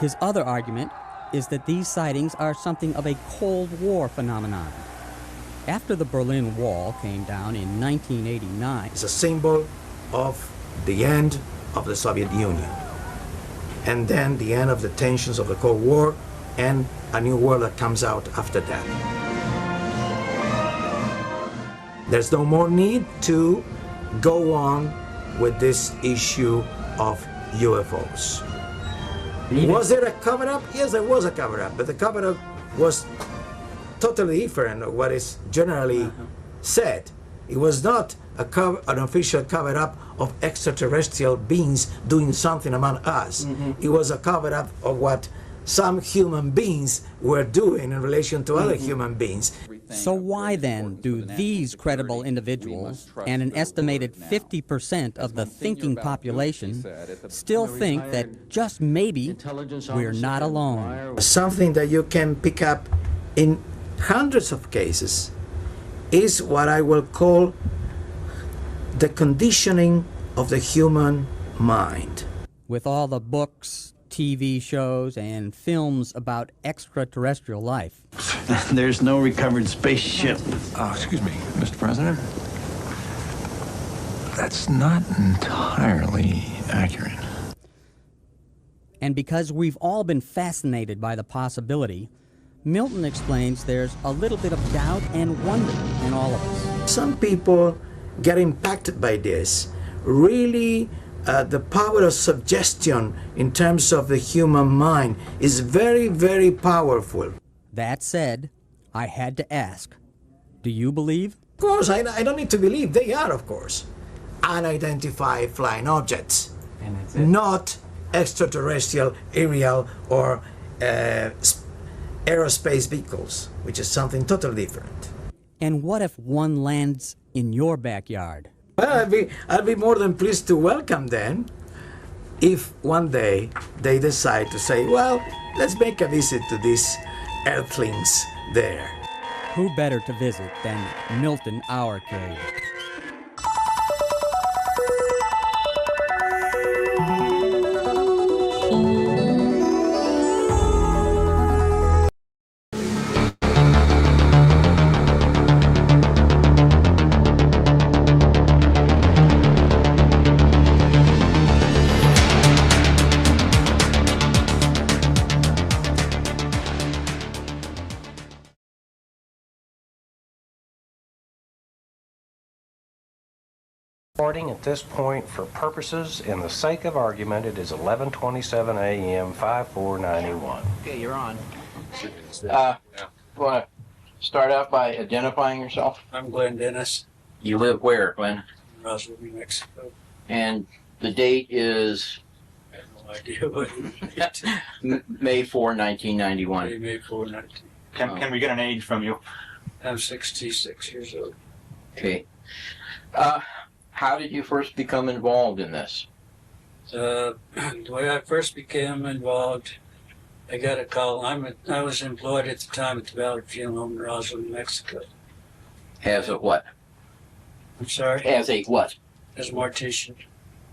His other argument is that these sightings are something of a Cold War phenomenon. After the Berlin Wall came down in 1989, it's a symbol of the end of the Soviet Union, and then the end of the tensions of the Cold War, and a new world that comes out after that. There's no more need to go on with this issue of UFOs. Was there a cover-up? Yes, there was a cover-up, but the cover-up was totally different of what is generally said. It was not an official cover-up of extraterrestrial beings doing something among us. It was a cover-up of what some human beings were doing in relation to other human beings. So why then do these credible individuals and an estimated 50% of the thinking population still think that just maybe we're not alone? Something that you can pick up in hundreds of cases is what I will call the conditioning of the human mind. With all the books, TV shows, and films about extraterrestrial life. There's no recovered spaceship. Excuse me, Mr. President. That's not entirely accurate. And because we've all been fascinated by the possibility, Milton explains there's a little bit of doubt and wonder in all of us. Some people get impacted by this. Really, the power of suggestion in terms of the human mind is very, very powerful. That said, I had to ask, do you believe? Of course, I don't need to believe. They are, of course, unidentified flying objects, not extraterrestrial, aerial, or aerospace vehicles, which is something totally different. And what if one lands in your backyard? Well, I'd be more than pleased to welcome them if one day they decide to say, well, let's make a visit to these earthlings there. Who better to visit than Milton Our Cave? Recording at this point for purposes and the sake of argument, it is 11:27 a.m. 5491. Okay, you're on. Want to start out by identifying yourself? I'm Glenn Dennis. You live where, Glenn? Roswell, New Mexico. And the date is? I have no idea what May 4, 1991. May 4, 19. Can we get an age from you? I'm 66 years old. Okay. How did you first become involved in this? The way I first became involved, I got a call. I was employed at the time at the Valley Funeral Home in Roswell, New Mexico. As a what? I'm sorry? As a what? As a mortician.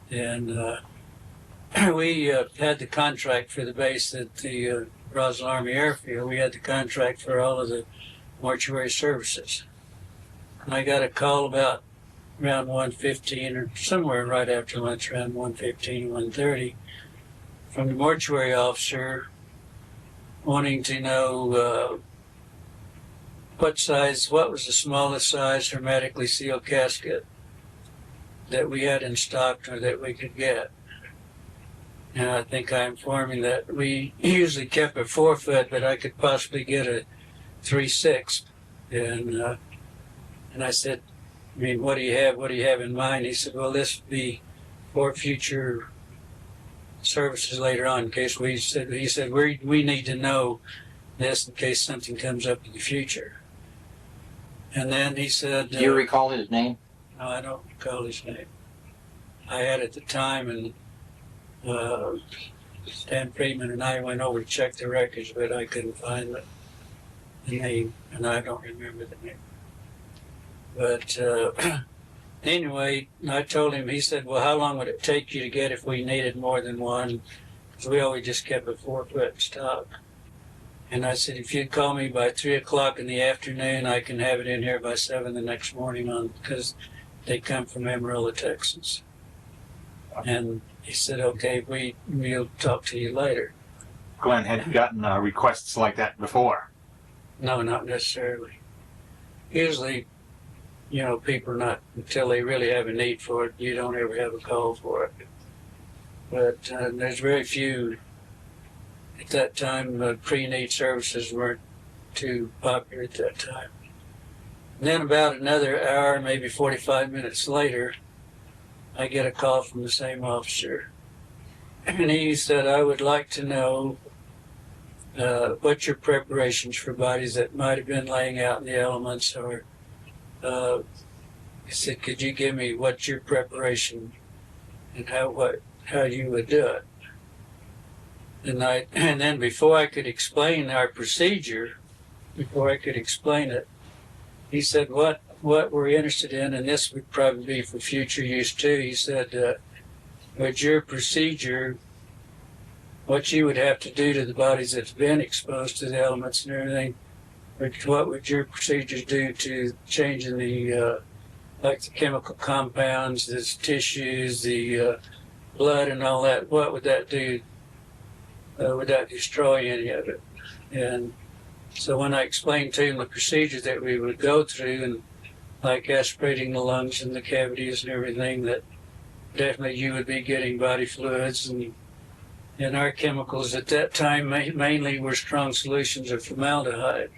And we had the contract for the base at the Roswell Army Airfield. We had the contract for all of the mortuary services. And I got a call about around 1:15 or somewhere right after lunch, around 1:15, 1:30, from the mortuary officer wanting to know what was the smallest size hermetically sealed casket that we had in stock or that we could get. And I think I informed him that we usually kept a 4 foot, but I could possibly get a 3/6. And I said, I mean, what do you have in mind? He said, well, this would be for future services later on in case he said, we need to know this in case something comes up in the future. And then he said... Do you recall his name? No, I don't recall his name. I had at the time, and Stan Friedman and I went over to check the records, but I couldn't find the name, and I don't remember the name. But anyway, I told him, he said, well, how long would it take you to get if we needed more than one? Because we always just kept a 4 foot stock. And I said, if you'd call me by 3 o'clock in the afternoon, I can have it in here by 7 the next morning because they come from Amarillo, Texas. And he said, okay, we'll talk to you later. Glenn, had you gotten requests like that before? No, not necessarily. Usually, you know, people are not, until they really have a need for it, you don't ever have a call for it. But there's very few. At that time, pre-need services weren't too popular at that time. And then about another hour, maybe 45 minutes later, I get a call from the same officer. And he said, I would like to know what your preparations for bodies that might have been laying out in the elements or he said, could you give me what's your preparation and how you would do it? And then before I could explain our procedure, before I could explain it, he said, what we're interested in, and this would probably be for future use too, he said, would your procedure, what you would have to do to the bodies that's been exposed to the elements and everything, what would your procedures do to changing the, like the chemical compounds, the tissues, the blood and all that, what would that do without destroying any of it. And so when I explained to him the procedures that we would go through, and like aspirating the lungs and the cavities and everything, that definitely you would be getting body fluids, and our chemicals at that time mainly were strong solutions of formaldehyde.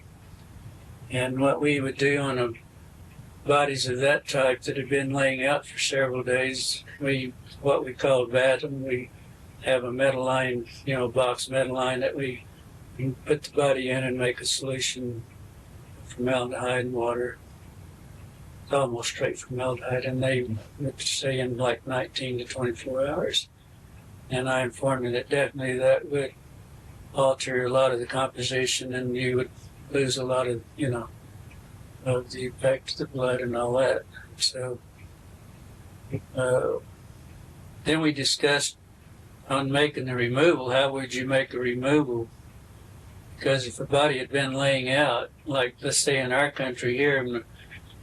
And what we would do on the bodies of that type that had been laying out for several days, what we called batten, we have a metal line, box metal line that we put the body in and make a solution of formaldehyde and water. It's almost straight formaldehyde, and they would say in like 19 to 24 hours. And I informed them that definitely that would alter a lot of the composition, and you would lose a lot of, of the effect of the blood and all that. So then we discussed on making the removal. How would you make a removal? Because if a body had been laying out, like let's say in our country here in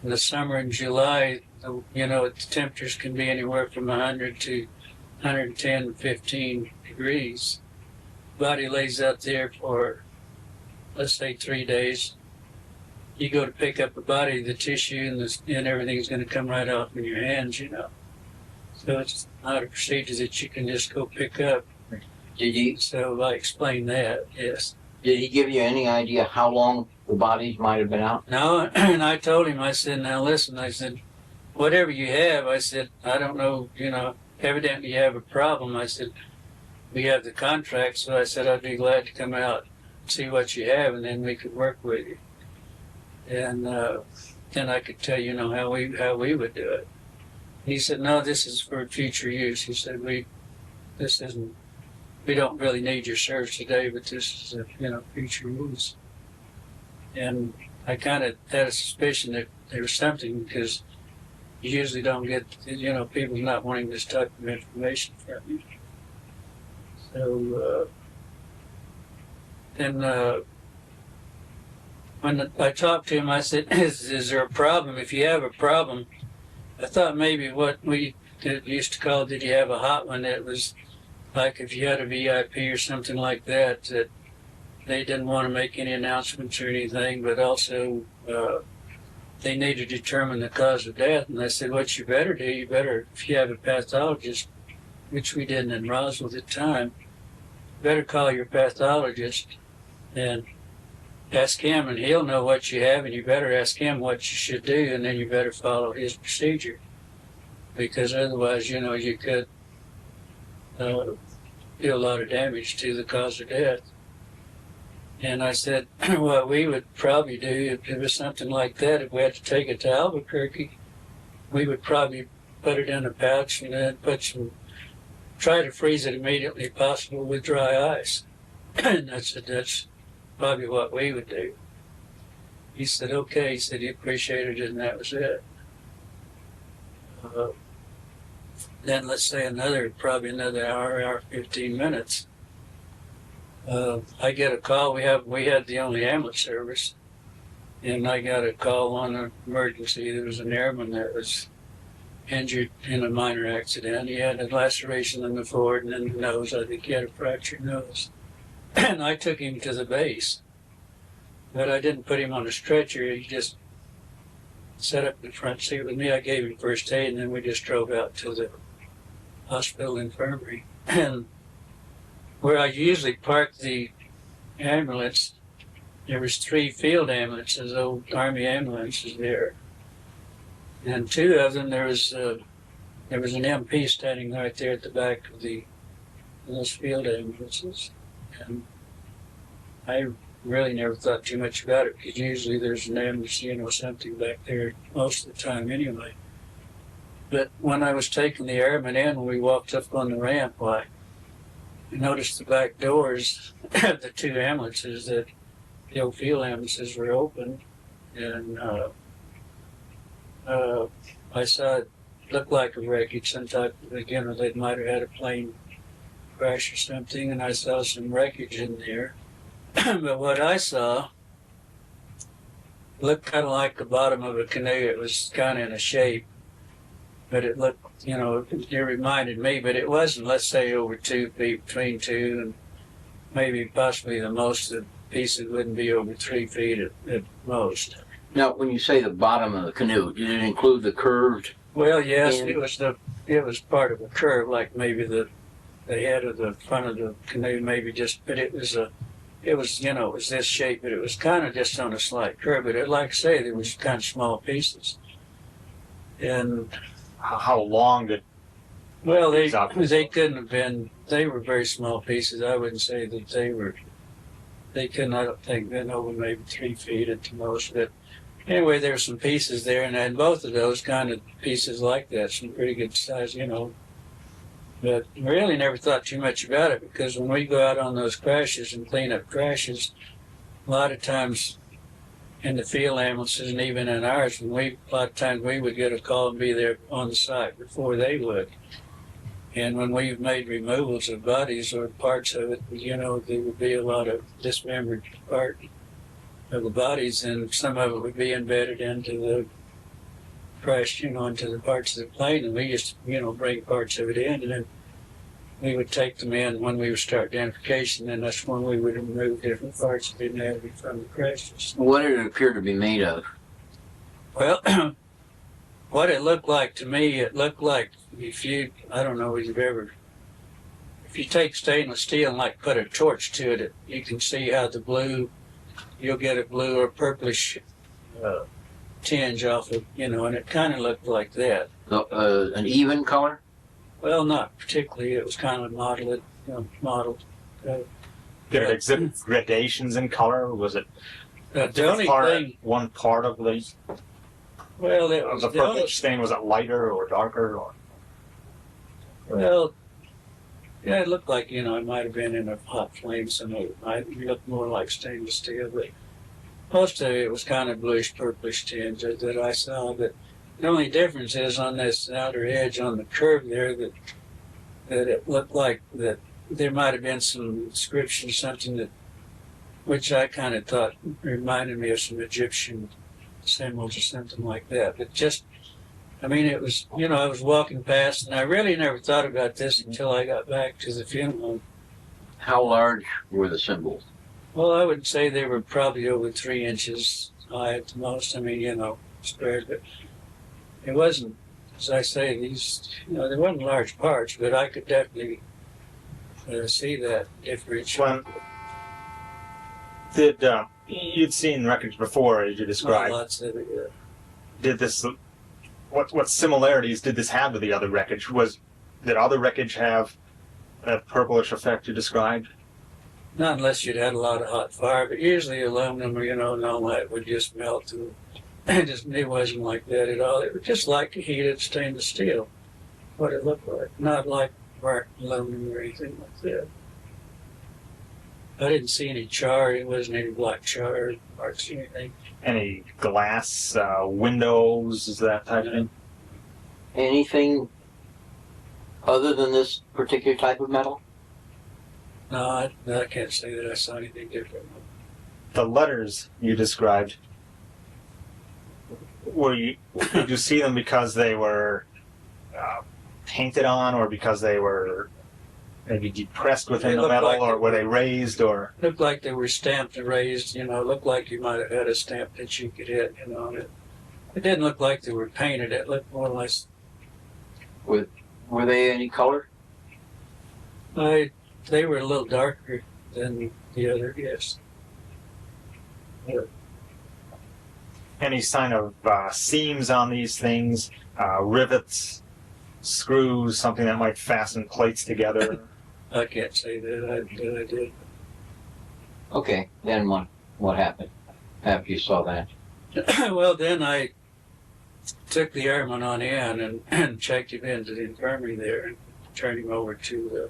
the summer in July, the temperatures can be anywhere from 100 to 110, 15 degrees. Body lays out there for, let's say, 3 days. You go to pick up the body, the tissue and everything's going to come right off in your hands, So it's not a procedure that you can just go pick up. So I explained that, yes. Did he give you any idea how long the bodies might have been out? No, and I told him, I said, now listen, I said, whatever you have, I said, I don't know, evidently you have a problem. I said, we have the contract, so I said, I'd be glad to come out and see what you have, and then we could work with you. And then I could tell you, how we would do it. He said, no, this is for future use. He said, we don't really need your service today, but this is future use. And I kind of had a suspicion that there was something, because you usually don't get, people not wanting this type of information from you. So then when I talked to him, I said, is there a problem? If you have a problem, I thought maybe what we used to call, did you have a hot one, that was like if you had a VIP or something like that, that they didn't want to make any announcements or anything, but also they need to determine the cause of death. And I said, what you better do, if you have a pathologist, which we didn't in Roswell at the time, better call your pathologist and ask him, and he'll know what you have, and you better ask him what you should do, and then you better follow his procedure. Because otherwise, you could do a lot of damage to the cause of death. And I said, what we would probably do, if it was something like that, if we had to take it to Albuquerque, we would probably put it in a pouch and then try to freeze it immediately possible with dry ice. And I said, that's probably what we would do. He said, okay. He said he appreciated it, and that was it. Then let's say probably another hour, 15 minutes. I get a call. We had the only ambulance service, and I got a call on an emergency. There was an airman that was injured in a minor accident. He had a laceration in the forehead and in the nose. I think he had a fractured nose. And I took him to the base, but I didn't put him on a stretcher. He just sat up in the front seat with me. I gave him first aid, and then we just drove out to the hospital infirmary. And where I usually park the ambulance, there was 3 field ambulances, old Army ambulances there. And 2 of them, there was an MP standing right there at the back of those field ambulances. And I really never thought too much about it, because usually there's an ambulance, something back there most of the time anyway. But when I was taking the airman in, when we walked up on the ramp, I noticed the back doors of the 2 ambulances, that the old field ambulances were open. And I saw it looked like a wreckage, some type of, they might have had a plane crash or something, and I saw some wreckage in there. But what I saw looked kind of like the bottom of a canoe. It was kind of in a shape, but it looked, it reminded me, but it wasn't, let's say, over 2 feet, between 2 maybe possibly the most, the pieces wouldn't be over 3 feet at most. Now, when you say the bottom of the canoe, did it include the curved? Well, yes, end? it was part of a curve, like maybe the head of the front of the canoe, maybe just, but it was this shape, but it was kind of just on a slight curve. But like I say, there was kind of small pieces. And how long did? Well, they couldn't have been. They were very small pieces. I wouldn't say that they were. They couldn't. I don't think been over maybe 3 feet at the most. But anyway, there were some pieces there, and both of those kind of pieces like that, some pretty good size, But really never thought too much about it, because when we go out on those crashes and clean up crashes, a lot of times in the field ambulances and even in ours, a lot of times we would get a call and be there on the site before they would. And when we've made removals of bodies or parts of it, there would be a lot of dismembered part of the bodies, and some of it would be embedded into the crash, into the parts of the plane, and we used to, bring parts of it in, and then we would take them in when we would start identification, and that's when we would remove different parts of the anatomy from the crashes. What did it appear to be made of? Well, what it looked like to me, it looked like I don't know if you take stainless steel and like put a torch to it, you can see how you'll get a blue or purplish tinge off of, and it kind of looked like that. An even color? Well, not particularly. It was kind of modeled. Did it exhibit gradations in color? Was it the only thing? One part of the. Well, it was the purple stain. Was it lighter or darker or? Well, yeah, it looked like it might have been in a hot flame. Some of it might look more like stainless steel, but most of it was kind of bluish purplish tinge that I saw. But the only difference is on this outer edge on the curve there that it looked like that there might have been some inscription, something which I kind of thought reminded me of some Egyptian symbols or something like that. But it was, I was walking past, and I really never thought about this until I got back to the funeral. How large were the symbols? Well, I would say they were probably over 3 inches high at the most. Squared, but it wasn't, as I say, there wasn't large parts, but I could definitely see that difference. You'd seen records before, as you described. Lots of it, yeah. Did this? What similarities did this have to the other wreckage? Did other wreckage have that purplish effect you described? Not unless you'd had a lot of hot fire, but usually aluminum or, and all that would just melt. And it wasn't like that at all. It was just like heated stainless steel, what it looked like. Not like burnt aluminum or anything like that. I didn't see any char. It wasn't any black char marks or anything. Any glass windows, that type of thing? Anything other than this particular type of metal? No, I can't say that I saw anything different. The letters you described, did you see them because they were painted on, or because they were maybe depressed within the metal, or were they raised, or? Looked like they were stamped and raised, looked like you might have had a stamp that you could hit, on it. It didn't look like they were painted. It looked more like... Were they any color? They were a little darker than the other, yes. Yeah. Any sign of seams on these things, rivets, screws, something that might fasten plates together? I can't say that I did. Okay, then what happened after you saw that? Well, then I took the airman on in and checked him into the infirmary there and turned him over to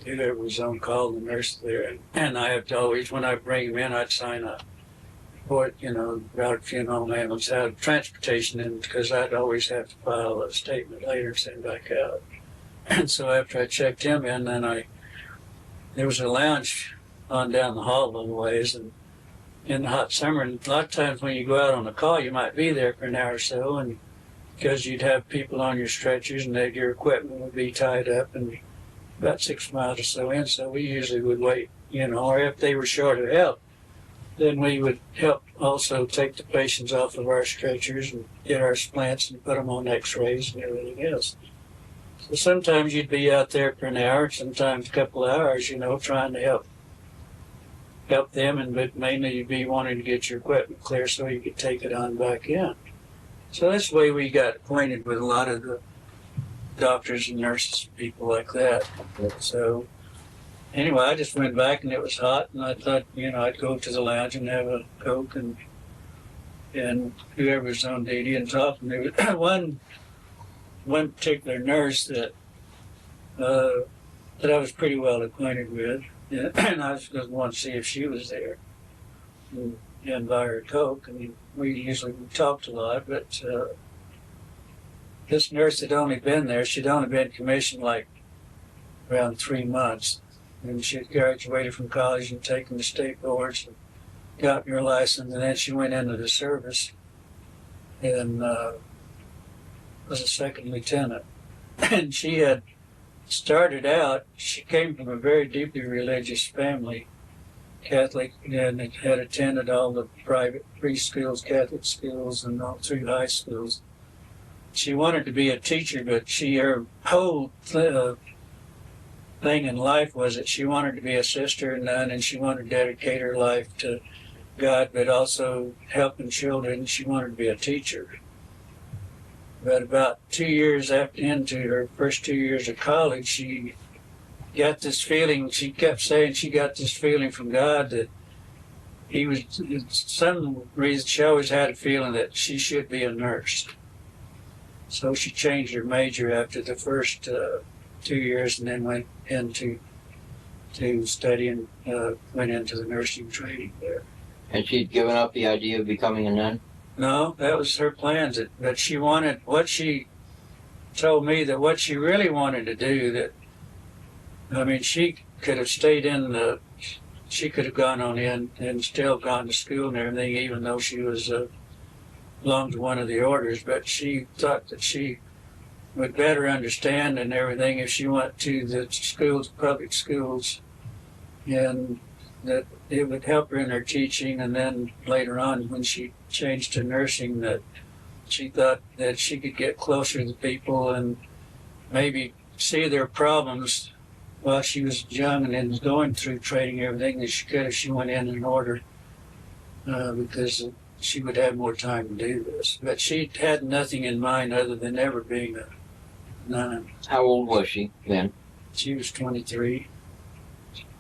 whoever was on call, the nurse there. And I have to always, when I bring him in, I'd sign a report, about funeral ambulance, out of transportation, and because I'd always have to file a statement later and send back out. And so after I checked him in, then there was a lounge on down the hall a little ways, and in the hot summer, and a lot of times when you go out on a call, you might be there for an hour or so, and because you'd have people on your stretchers and your equipment would be tied up, and about 6 miles or so in, so we usually would wait, or if they were short of help, then we would help also take the patients off of our stretchers and get our splants and put them on x-rays and everything else. So sometimes you'd be out there for an hour, sometimes a couple of hours, trying to help them, but mainly you'd be wanting to get your equipment clear so you could take it on back in. So that's the way we got acquainted with a lot of the doctors and nurses, people like that. So anyway, I just went back and it was hot, and I thought, I'd go to the lounge and have a Coke and whoever was on duty and talk. And there was one particular nurse that I was pretty well acquainted with, and I was going to want to see if she was there and buy her a Coke. I mean, we talked a lot, but this nurse had only been there. She'd only been commissioned like around 3 months. And she had graduated from college and taken the state boards and gotten her license. And then she went into the service and was a second lieutenant. And she had started out, she came from a very deeply religious family, Catholic, and had attended all the private preschools, Catholic schools, and all through high schools. She wanted to be a teacher, but her whole thing in life was that she wanted to be a sister and nun, and she wanted to dedicate her life to God, but also helping children. She wanted to be a teacher. But about 2 years into her first 2 years of college, she got this feeling, she kept saying she got this feeling from God that some reason she always had a feeling that she should be a nurse. So she changed her major after the first 2 years and then went into study and went into the nursing training there. And she'd given up the idea of becoming a nun? No, that was her plans. But she wanted, what she told me that what she really wanted to do, she could have stayed she could have gone on in and still gone to school and everything, even though she was belonged to one of the orders, but she thought that she would better understand and everything if she went to the schools, public schools, and that it would help her in her teaching. And then later on, when she changed to nursing, that she thought that she could get closer to people and maybe see their problems while she was young and then going through training and everything that she could if she went in an order, because she would have more time to do this. But she had nothing in mind other than ever being a nun. How old was she then? She was 23.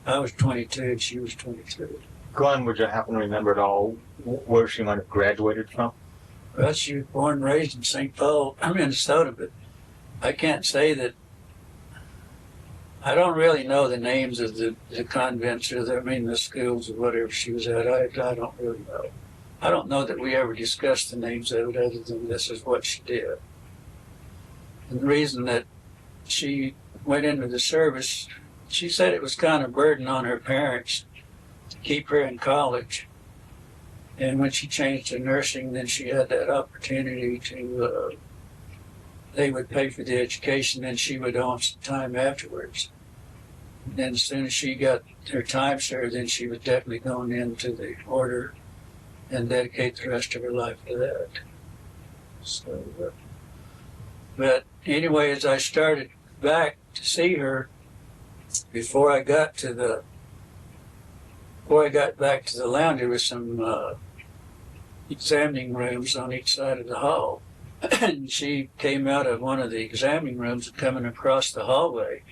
I was 22 and she was 23. Glenn, would you happen to remember at all where she might have graduated from? Well, she was born and raised in St. Paul, Minnesota, but I can't say that. I don't really know the names of the convents or the schools or whatever she was at. I don't really know. I don't know that we ever discussed the names of it other than this is what she did. And the reason that she went into the service, she said it was kind of a burden on her parents to keep her in college. And when she changed to nursing, then she had that opportunity to, they would pay for the education, and she would own some time afterwards. And then as soon as she got her time served, then she was definitely going into the order and dedicate the rest of her life to that. So, but anyway, as I started back to see her, before I got back to the lounge, there was some examining rooms on each side of the hall. And she came out of one of the examining rooms and coming across the hallway.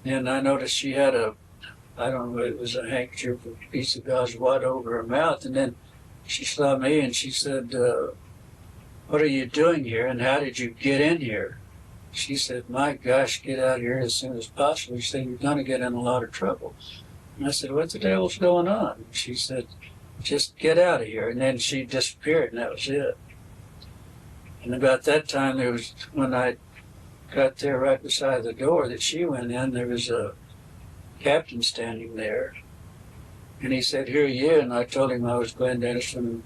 And I noticed she had I don't know, it was a handkerchief, a piece of gauze wad over her mouth. And then she saw me and she said, "What are you doing here and how did you get in here?" She said, "My gosh, get out of here as soon as possible." She said, "You're going to get in a lot of trouble." And I said, "What the devil's going on?" She said, "Just get out of here." And then she disappeared and that was it. And about that time, when I got there right beside the door that she went in, there was a captain standing there. And he said, "Who are you?" And I told him I was Glenn Dennis from the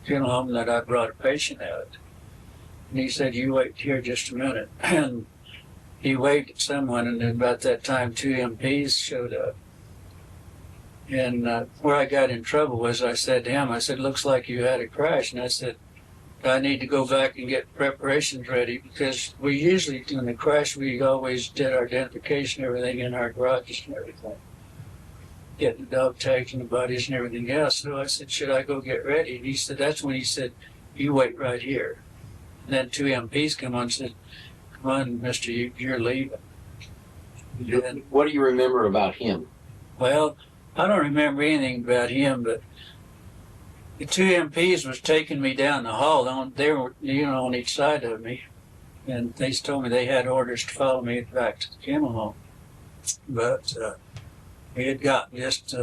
funeral home, that I brought a patient out. And he said, "You wait here just a minute." And he waved at someone, and then about that time, 2 MPs showed up. And where I got in trouble was I said to him, I said, looks like you had a crash. And I said, I need to go back and get preparations ready, because we usually, in the crash, we always did our identification, everything in our garages and everything. Getting the dog tags and the bodies and everything else. So I said, should I go get ready? And he said, that's when he said, you wait right here. And then 2 MPs come on and said, come on, mister, you're leaving. And, what do you remember about him? well, I don't remember anything about him, but the 2 MPs was taking me down the hall. They were, on each side of me. And they told me they had orders to follow me back to the kennel home. But we had gotten just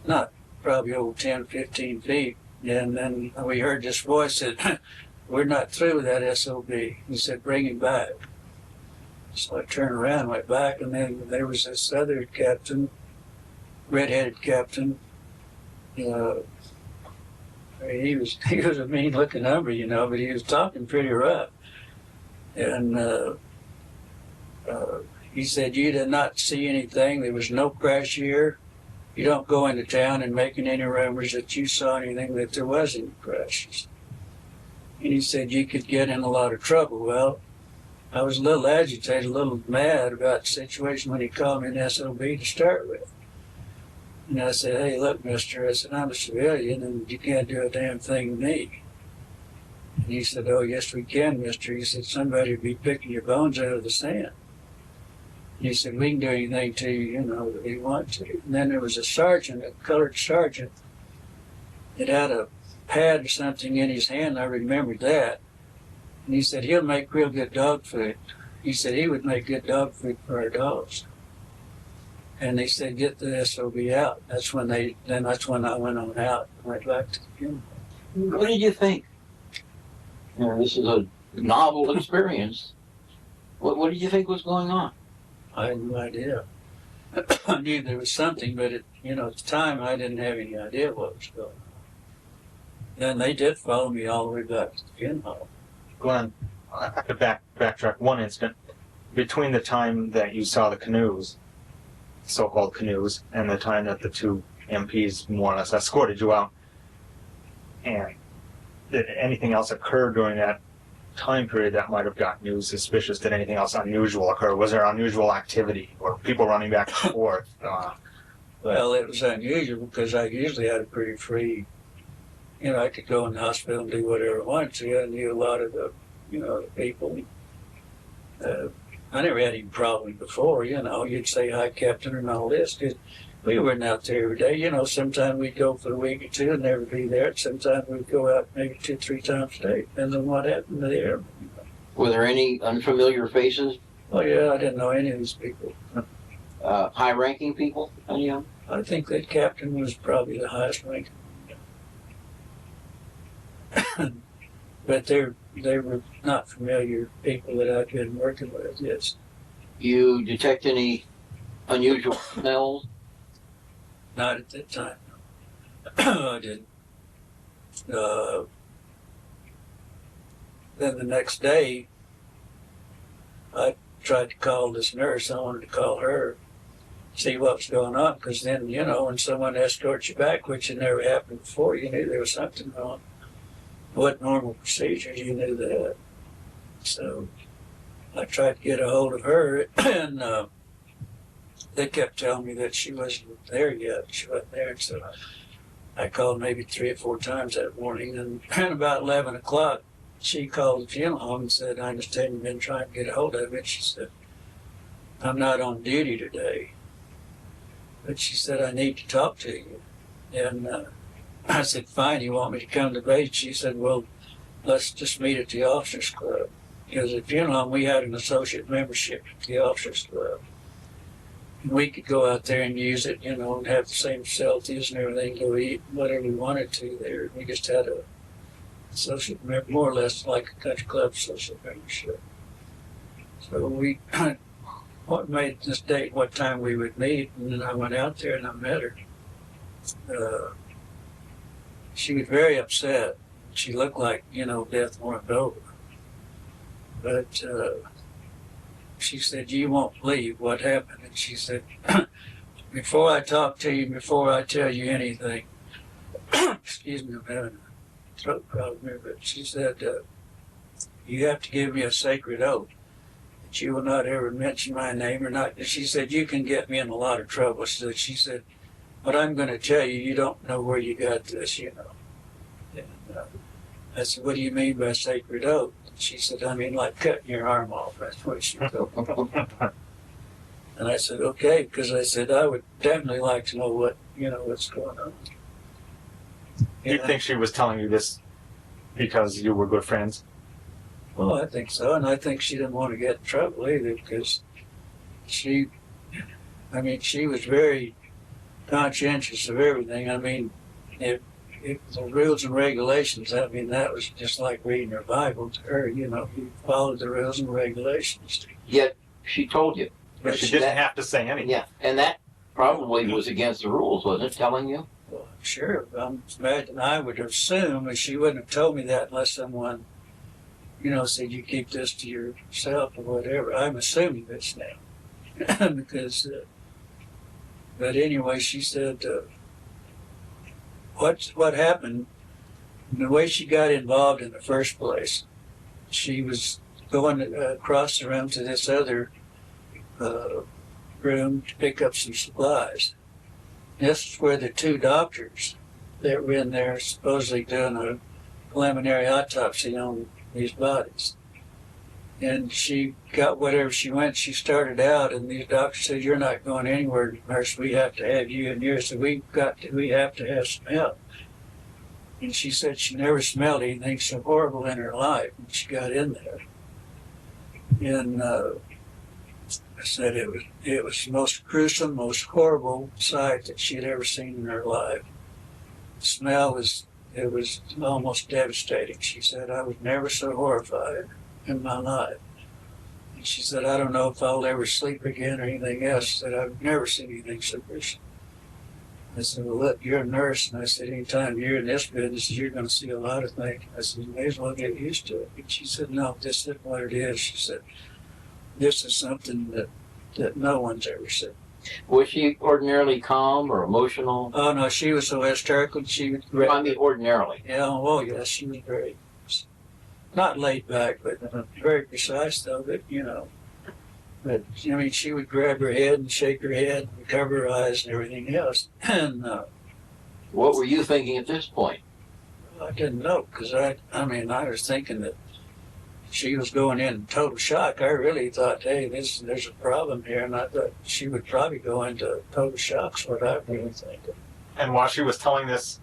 not probably over 10, 15 feet. And then we heard this voice said, we're not through with that SOB. He said, bring him back. So I turned around, went back, and then there was this other captain, red-headed captain. He was a mean-looking number, but he was talking pretty rough. And he said, you did not see anything. There was no crash here. You don't go into town and making any rumors that you saw anything, that there was any crashes. And he said you could get in a lot of trouble. Well, I was a little agitated, a little mad about the situation when he called me an SOB to start with. And I said, hey, look, mister, I said, I'm a civilian and you can't do a damn thing to me. And he said, oh, yes, we can, mister. He said, somebody would be picking your bones out of the sand. And he said, we can do anything to you, that we want to. And then there was a sergeant, a colored sergeant, that had a pad or something in his hand. I remembered that. And he said, he'll make real good dog food. He said he would make good dog food for our dogs. And they said, get the SOB out. That's when I went on out and went back to the funeral. What did you think? This is a novel experience. What did you think was going on? I had no idea. I knew there was something, but at the time I didn't have any idea what was going on. Then they did follow me all the way back to the funeral. Glenn, I have to backtrack one instant. Between the time that you saw the canoes, so-called canoes, and the time that the 2 MPs more or less escorted you out, and did anything else occur during that time period that might have gotten you suspicious? Did anything else unusual occur? Was there unusual activity or people running back and forth? Well, it was unusual because I usually had a pretty free, I could go in the hospital and do whatever I wanted to. I knew a lot of the, the people. I never had any problem before, you'd say hi, Captain, and all this. We weren't out there every day. Sometimes we'd go for a week or two and never be there. Sometimes we'd go out maybe 2, 3 times a day, depending on what happened to the airman. Were there any unfamiliar faces? Oh, yeah, I didn't know any of these people. High-ranking people, any of them? I think that captain was probably the highest ranking. But they were not familiar people that I'd been working with, yes. You detect any unusual smells? Not at that time, no. I didn't. Then the next day, I tried to call this nurse. I wanted to call her, see what was going on, because then, when someone escorts you back, which had never happened before, you knew there was something wrong. What normal procedures, you knew that. So I tried to get a hold of her, and they kept telling me that she wasn't there yet. She wasn't there, so I called maybe 3 or 4 times that morning, and about 11 o'clock, she called the funeral home and said, I understand you've been trying to get a hold of me. She said, I'm not on duty today. But she said, I need to talk to you. And I said, fine, you want me to come to base? She said, well, let's just meet at the officers club. Because at funeral home, we had an associate membership at the officers club. And we could go out there and use it, and have the same facilities and everything, go eat whatever we wanted to there. We just had a associate member, more or less like a country club associate membership. So we made this date, what time we would meet, and then I went out there and I met her. She was very upset. She looked like, death warmed over. But she said, you won't believe what happened. And she said, before I talk to you, before I tell you anything, excuse me, I'm having a throat problem here, but she said, you have to give me a sacred oath that you will not ever mention my name or not. She said, you can get me in a lot of trouble. She said, but I'm going to tell you, you don't know where you got this, you know. And I said, what do you mean by sacred oath? She said, I mean like cutting your arm off. That's what she told me. And I said, okay, because I said, I would definitely like to know what, what's going on. You think she was telling you this because you were good friends? Well, I think so, and I think she didn't want to get in trouble either, because she was very conscientious of everything. I mean, if the rules and regulations, I mean, that was just like reading her Bible to her, you followed the rules and regulations. Yet she told you. But she didn't have to say anything. Yeah, and that probably was against the rules, wasn't it, telling you? Well, sure. I would assume that she wouldn't have told me that unless someone, said you keep this to yourself or whatever. I'm assuming this now. Because, but anyway, she said, what happened, the way she got involved in the first place, she was going across the room to this other room to pick up some supplies. This is where the two doctors that were in there supposedly doing a preliminary autopsy on these bodies. And she got whatever she went. She started out, and these doctors said, "You're not going anywhere, nurse. We have to have you in here. So we have to have some help." And she said she never smelled anything so horrible in her life when she got in there. And I said it was the most gruesome, most horrible sight that she had ever seen in her life. The smell was almost devastating. She said, I was never so horrified in my life. And she said, I don't know if I'll ever sleep again or anything else. She said, I've never seen anything so gruesome. I said, well, look, you're a nurse. And I said, anytime you're in this business, you're going to see a lot of things. I said, you may as well get used to it. And she said, no, this isn't what it is. She said, this is something that no one's ever seen. Was she ordinarily calm or emotional? Oh, no, she was so hysterical. She would... I mean, ordinarily? Yeah, oh, yes, she was very... Not laid back, but very precise, though, but, But, I mean, she would grab her head and shake her head and cover her eyes and everything else. And... what were you thinking at this point? I didn't know, because I was thinking that she was going in total shock. I really thought, hey, there's a problem here, and I thought she would probably go into total shock, is what I really thinking. And while she was telling this,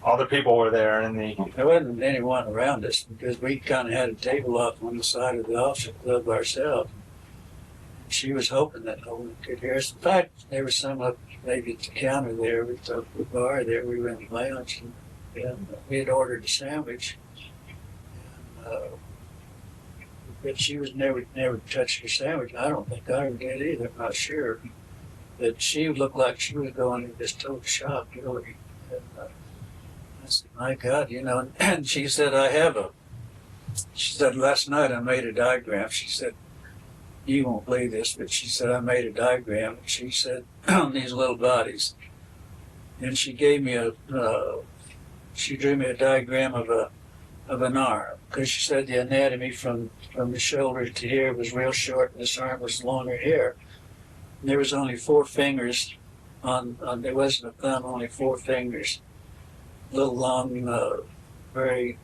other people were there, and there wasn't anyone around us, because we kind of had a table off on the side of the officer club ourselves. She was hoping that no one could hear us. In fact, there was some up maybe at the counter there with the bar there. We were in the lounge, and we had ordered a sandwich. But she was never touched her sandwich. I don't think I ever did either. I'm not sure. But she looked like she was going into this total shock, really. And I said, my God, And she said, she said, last night I made a diagram. She said, you won't believe this, but she said, I made a diagram. And she said, on these little bodies. And she gave me she drew me a diagram of an arm. Because she said the anatomy from the shoulder to here was real short, and this arm was longer here. And there was only 4 fingers there wasn't a thumb, only 4 fingers. Little long, very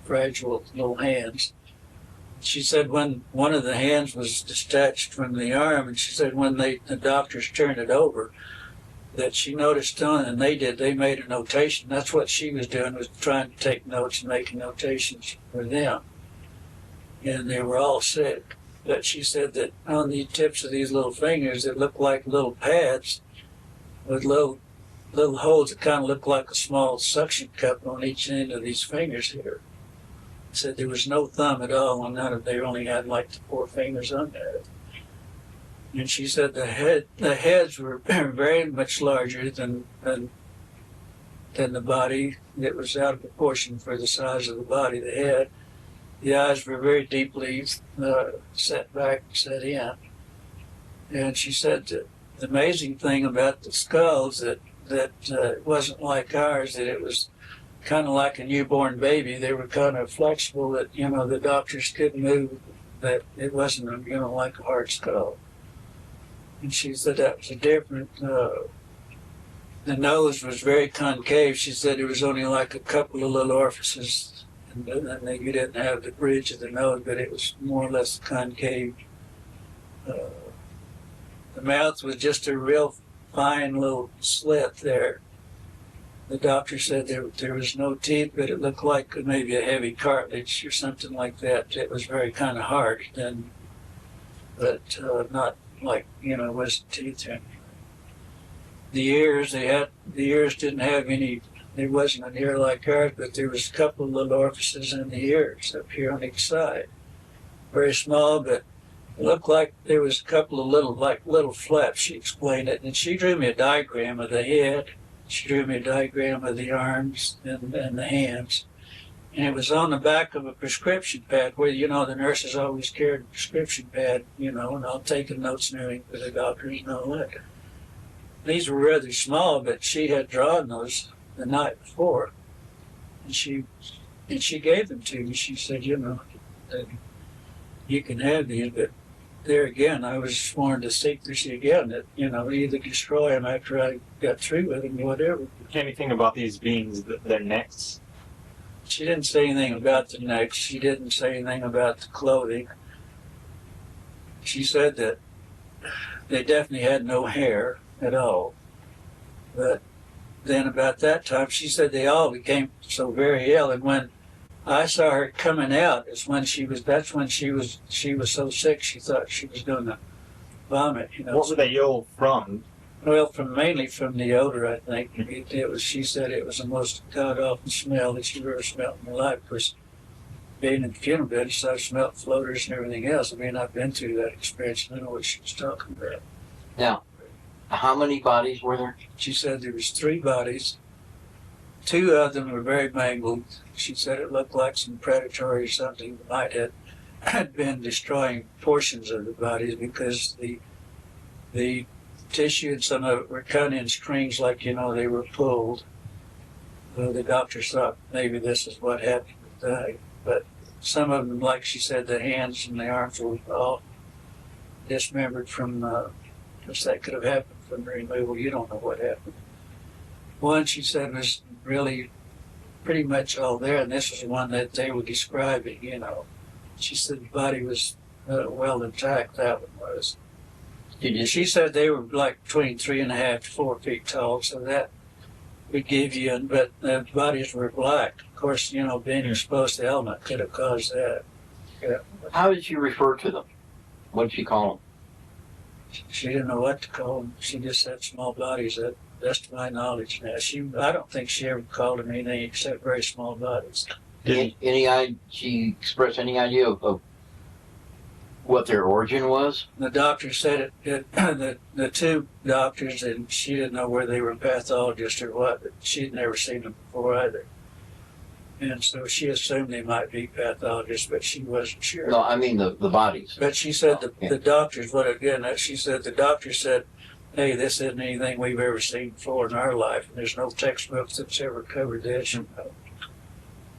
fragile little hands. She said when one of the hands was detached from the arm, and she said when the doctors turned it over, that she noticed on, and they made a notation. That's what she was doing, was trying to take notes and making notations for them. And they were all sick. But she said that on the tips of these little fingers, it looked like little pads with little holes that kind of looked like a small suction cup on each end of these fingers here. Said there was no thumb at all, and they only had like the 4 fingers on there. And she said the heads were very much larger than the body. It was out of proportion for the size of the body, the head. the eyes were very deeply set back, set in. And she said that the amazing thing about the skulls that it wasn't like ours, that it was kind of like a newborn baby. They were kind of flexible, that, you know, the doctors couldn't move, that it wasn't, you know, like a hard skull. And she said that was a different, the nose was very concave. She said there was only like a couple of little orifices, and you didn't have the bridge of the nose, but it was more or less concave. The mouth was just a real fine little slit there. The doctor said there was no teeth, but it looked like maybe a heavy cartilage or something like that. It was very kind of hard, but not like, you know, it wasn't teeth or anything. The ears didn't have any. There wasn't an ear like ours, but there was a couple of little orifices in the ears up here on each side. Very small, but it looked like there was a couple of little flaps. She explained it, and she drew me a diagram of the head. She drew me a diagram of the arms and the hands, and it was on the back of a prescription pad, where, you know, the nurses always carried a prescription pad, you know, and I'll take the notes and everything for the doctors and all that. These were rather small, but she had drawn those the night before, and she gave them to me. She said, you know, you can have these, but there again, I was sworn to secrecy again, that, you know, either destroy them after I got through with them or whatever. Anything about these beings, their necks? She didn't say anything about the necks. She didn't say anything about the clothing. She said that they definitely had no hair at all. But then about that time, she said they all became so very ill, and when I saw her coming out, that's when she was so sick she thought she was going to vomit. You know. What were they ill from? Well, mainly from the odor, I think. She said it was the most god-awful smell that she ever smelled in her life. Of course, being in the funeral business, I've smelled floaters and everything else. I mean, I've been through that experience, and I know what she was talking about. Now, how many bodies were there? She said there was 3 bodies. 2 of them were very mangled. She said it looked like some predatory or something might have had been destroying portions of the bodies, because the tissue and some of it were cut in strings, like, you know, they were pulled. The doctors thought maybe this is what happened with that. But some of them, like she said, the hands and the arms were all dismembered from, because that could have happened from removal. You don't know what happened. One, she said, was really pretty much all there, and this was the one that they were describing, you know. She said the body was well intact, that one was. She said they were like between 3.5 to 4 feet tall, so that would give you, but the bodies were black. Of course, you know, being exposed to element could have caused that. Yeah. How did she refer to them? What did she call them? She didn't know what to call them. She just said small bodies. That's to my knowledge now. I don't think she ever called them anything except very small bodies. She expressed any idea of what their origin was? The doctor said the 2 doctors, and she didn't know whether they were pathologists or what, but she'd never seen them before either. And so she assumed they might be pathologists, but she wasn't sure. No, I mean the bodies. But she said the doctors, she said the doctor said, hey, this isn't anything we've ever seen before in our life, and there's no textbook that's ever covered this. You know.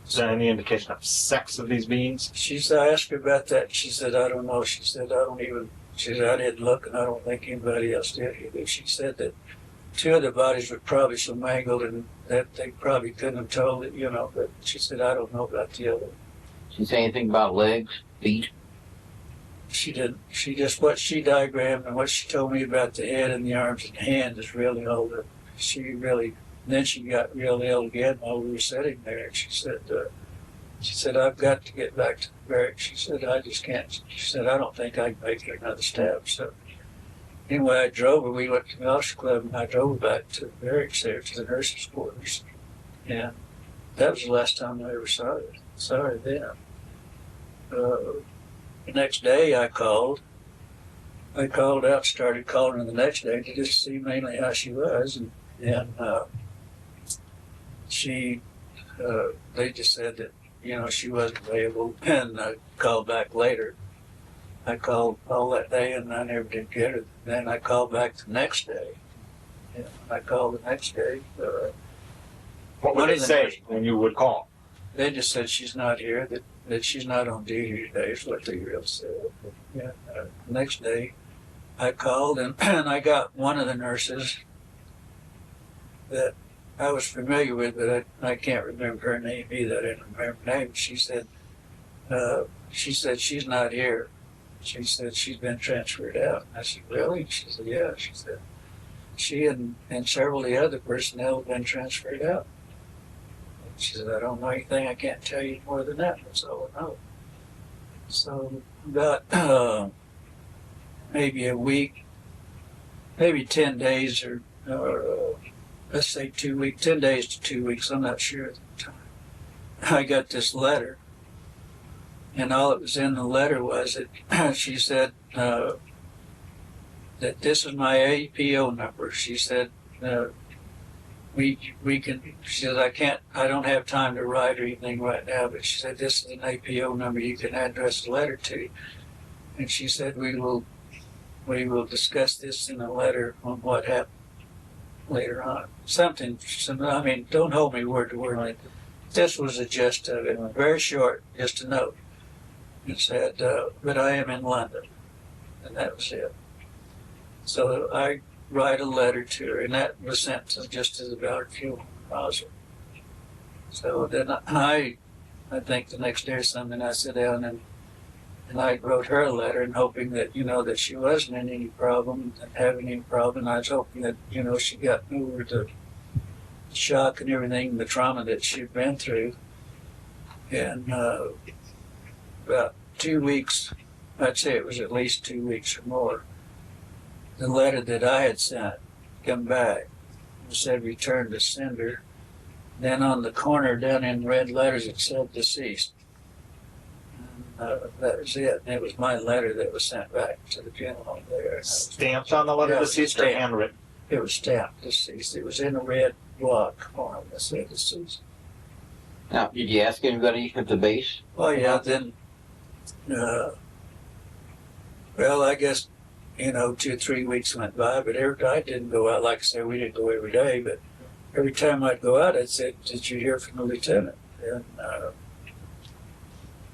Is there any indication of sex of these beings? I asked her about that. She said, I don't know. She said, I didn't look, and I don't think anybody else did either. She said that 2 of the bodies were probably so mangled and that they probably couldn't have told it, you know, but she said, I don't know about the other. Did she say anything about legs, feet? She didn't. She just, what she diagrammed and what she told me about the head and the arms and the hand is really all that then she got real ill again while we were sitting there. She said, I've got to get back to the barracks. She said, I just can't. She said, I don't think I can make it another stab. So anyway, I drove her. We went to the officer club, and I drove her back to the barracks there, to the nurses' quarters. And that was the last time I ever saw her then. The next day I called out, started calling her the next day to just see mainly how she was. And they just said that she wasn't available, and I called back later. I called all that day, and I never did get her. Then I called back the next day. Yeah, I called the next day. What would they say when you would call? They just said she's not here, that she's not on duty today, is what they really said. Yeah. The next day, I called, and I got one of the nurses that I was familiar with, but I can't remember her name either. I didn't remember her name. She said she's not here. She said she's been transferred out. I said, really? She said, yeah. She said she and several of the other personnel have been transferred out. She said, I don't know anything. I can't tell you more than that. That's all I know. So about maybe a week, maybe 10 days or let's say 2 weeks, 10 days to 2 weeks, I'm not sure at the time. I got this letter, and all that was in the letter was that she said that this is my APO number. She said, we can, she said, I don't have time to write or anything right now, but she said, this is an APO number you can address a letter to. And she said, we will discuss this in a letter on what happened later on. I mean, don't hold me word to word. This was the gist of it, very short, just a note. It said, but I am in London, and that was it. So I write a letter to her, and that was sent to just to the Ballard Fuel Roswell. So then I think the next day or something, I sat down and I wrote her a letter, and hoping that, that she wasn't in any problem, and having any problem. I was hoping that, she got over the shock and everything, the trauma that she'd been through. And about 2 weeks, I'd say it was at least 2 weeks or more, the letter that I had sent come back. It said return to sender. Then on the corner down in red letters it said deceased. And, that was it. And it was my letter that was sent back to the funeral home there. Stamped on the letter, deceased, or handwritten? It was stamped deceased. It was in a red block form that said deceased. Now, did you ask anybody at the base? Oh yeah, then, well, I guess, 2 or 3 weeks went by, but I didn't go out. Like I said, we didn't go every day, but every time I'd go out, I'd say, did you hear from the lieutenant? And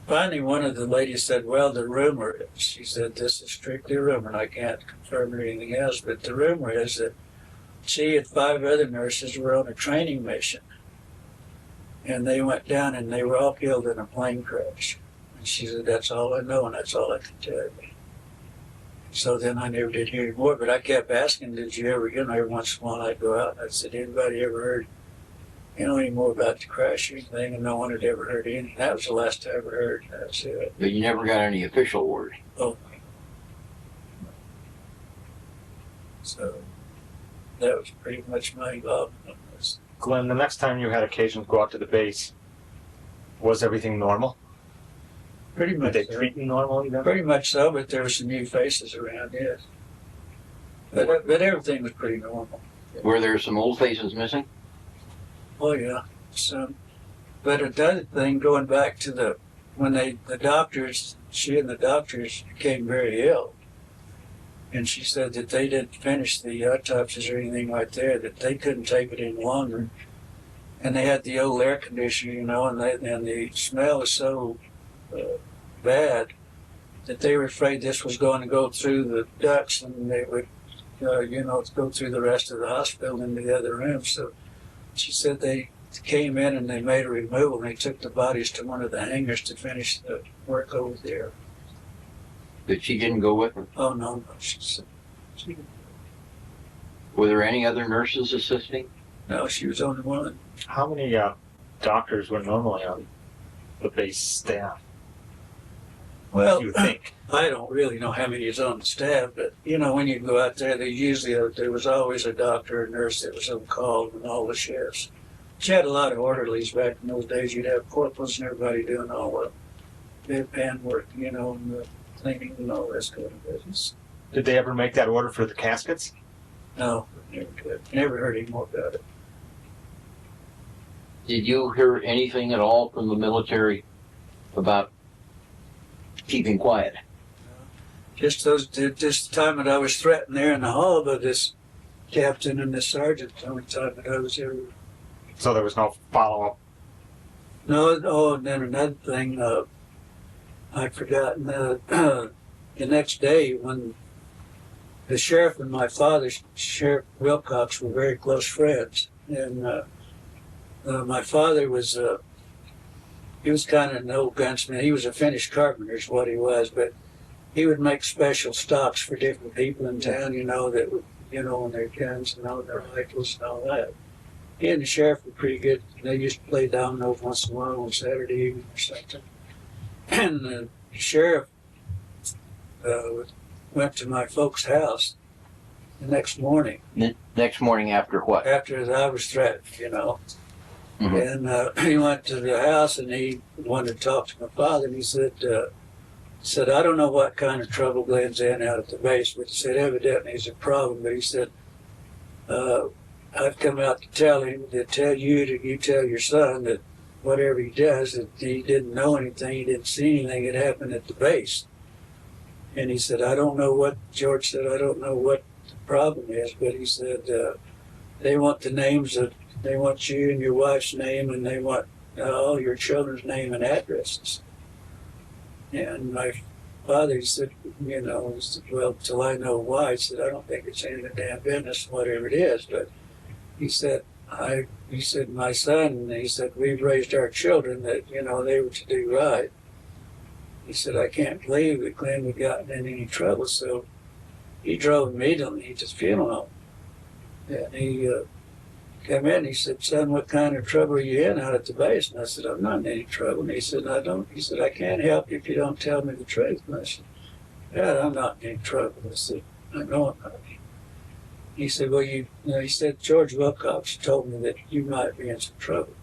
finally, one of the ladies said, well, the rumor is, she said, this is strictly a rumor, and I can't confirm or anything else, but the rumor is that she and 5 other nurses were on a training mission, and they went down and they were all killed in a plane crash. And she said, that's all I know, and that's all I can tell you. So then I never did hear any more, but I kept asking, did you ever, every once in a while I'd go out and I'd say, anybody ever heard, any more about the crash or anything? And no one had ever heard anything. That was the last I ever heard. That's it. But you never got any official word? Oh. So that was pretty much my involvement in this. Glenn, the next time you had occasion to go out to the base, was everything normal? Pretty much. Did they treat you normally then? Pretty much so, but there were some new faces around, yes. But everything was pretty normal. Were there some old faces missing? Oh yeah, some. But another thing, going back to when the doctors, she and the doctors became very ill, and she said that they didn't finish the autopsies or anything right there, that they couldn't take it any longer, and they had the old air conditioner, and the smell was so bad that they were afraid this was going to go through the ducts, and they would, go through the rest of the hospital into the other room. So she said they came in and they made a removal, and they took the bodies to one of the hangars to finish the work over there. But she didn't go with her? Oh, no. She Were there any other nurses assisting? No, she was only one. How many doctors were normally on the base staff? Well, you think? I don't really know how many is on the staff, but when you go out there, there was always a doctor or nurse that was on call and all the shifts. She had a lot of orderlies back in those days. You'd have corporals and everybody doing all the deadpan work, and the cleaning and all that kind of business. Did they ever make that order for the caskets? No, never did. Never heard any more about it. Did you hear anything at all from the military about keeping quiet? Just the time that I was threatened there in the hall by this captain and this sergeant, the only time that I was ever. So there was no follow-up? No, oh, and then another thing, I'd forgotten, the next day when the sheriff and my father, Sheriff Wilcox, were very close friends, and my father was, he was kind of an old gunsmith. He was a finished carpenter is what he was, but he would make special stocks for different people in town, you know, that would, you know, on their guns and all their rifles and all that. He and the sheriff were pretty good. They used to play dominoes once in a while on Saturday evening or something. And the sheriff went to my folks' house the next morning. Next morning after what? After I was threatened, you know. Mm-hmm. And he went to the house and he wanted to talk to my father, and he said, I don't know what kind of trouble Glenn's in out at the base, but he said evidently he's a problem. But he said, I've come out to tell him, to tell you, that you tell your son that whatever he does, that he didn't know anything, he didn't see anything that happened at the base. And he said, I don't know what, George said, I don't know what the problem is, but he said, they want the names of, they want you and your wife's name, and they want all your children's name and addresses. And my father, he said, you know, he said, well, till I know why, he said, I don't think it's any of the damn business, whatever it is. But he said, my son, he said, we've raised our children that, you know, they were to do right. He said, I can't believe that Glenn had gotten in any trouble. So he drove immediately to the funeral. And he came in and he said, son, what kind of trouble are you in out at the base? And I said, I'm not in any trouble. And he said, he said, I can't help you if you don't tell me the truth. And I said, Dad, I'm not in any trouble. I said, I know I'm not. He said, well, he said, George Wilcox told me that you might be in some trouble.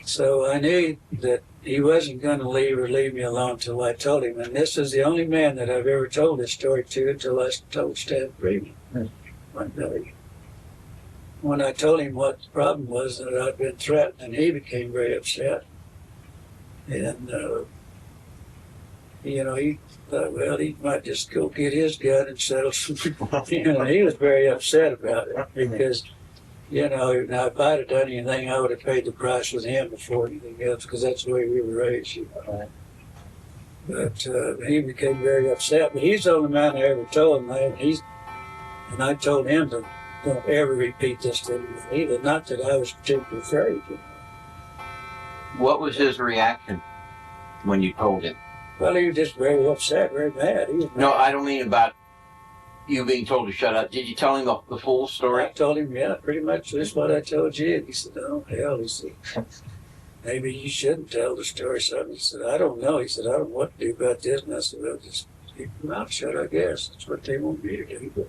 So I knew that he wasn't going to leave me alone until I told him. And this is the only man that I've ever told this story to until I told Stan Freeman one day. When I told him what the problem was, that I'd been threatened, and he became very upset. And, you know, he thought, well, he might just go get his gun and settle some. You know, he was very upset about it because, you know, now if I'd have done anything, I would have paid the price with him before anything else, because that's the way we were raised, you know. But he became very upset. But he's the only man I ever told him that. And I told him to don't ever repeat this to him either. Not that I was particularly afraid, you know. What was his reaction when you told him? Well, he was just very upset, very mad. He was mad. No, I don't mean about you being told to shut up. Did you tell him the full story? I told him, yeah, pretty much this is what I told you. And he said, oh, hell, he said, maybe you shouldn't tell the story. Something. He said, I don't know. He said, I don't know what to do about this. And I said, well, just keep your mouth shut, I guess. That's what they want me to do. But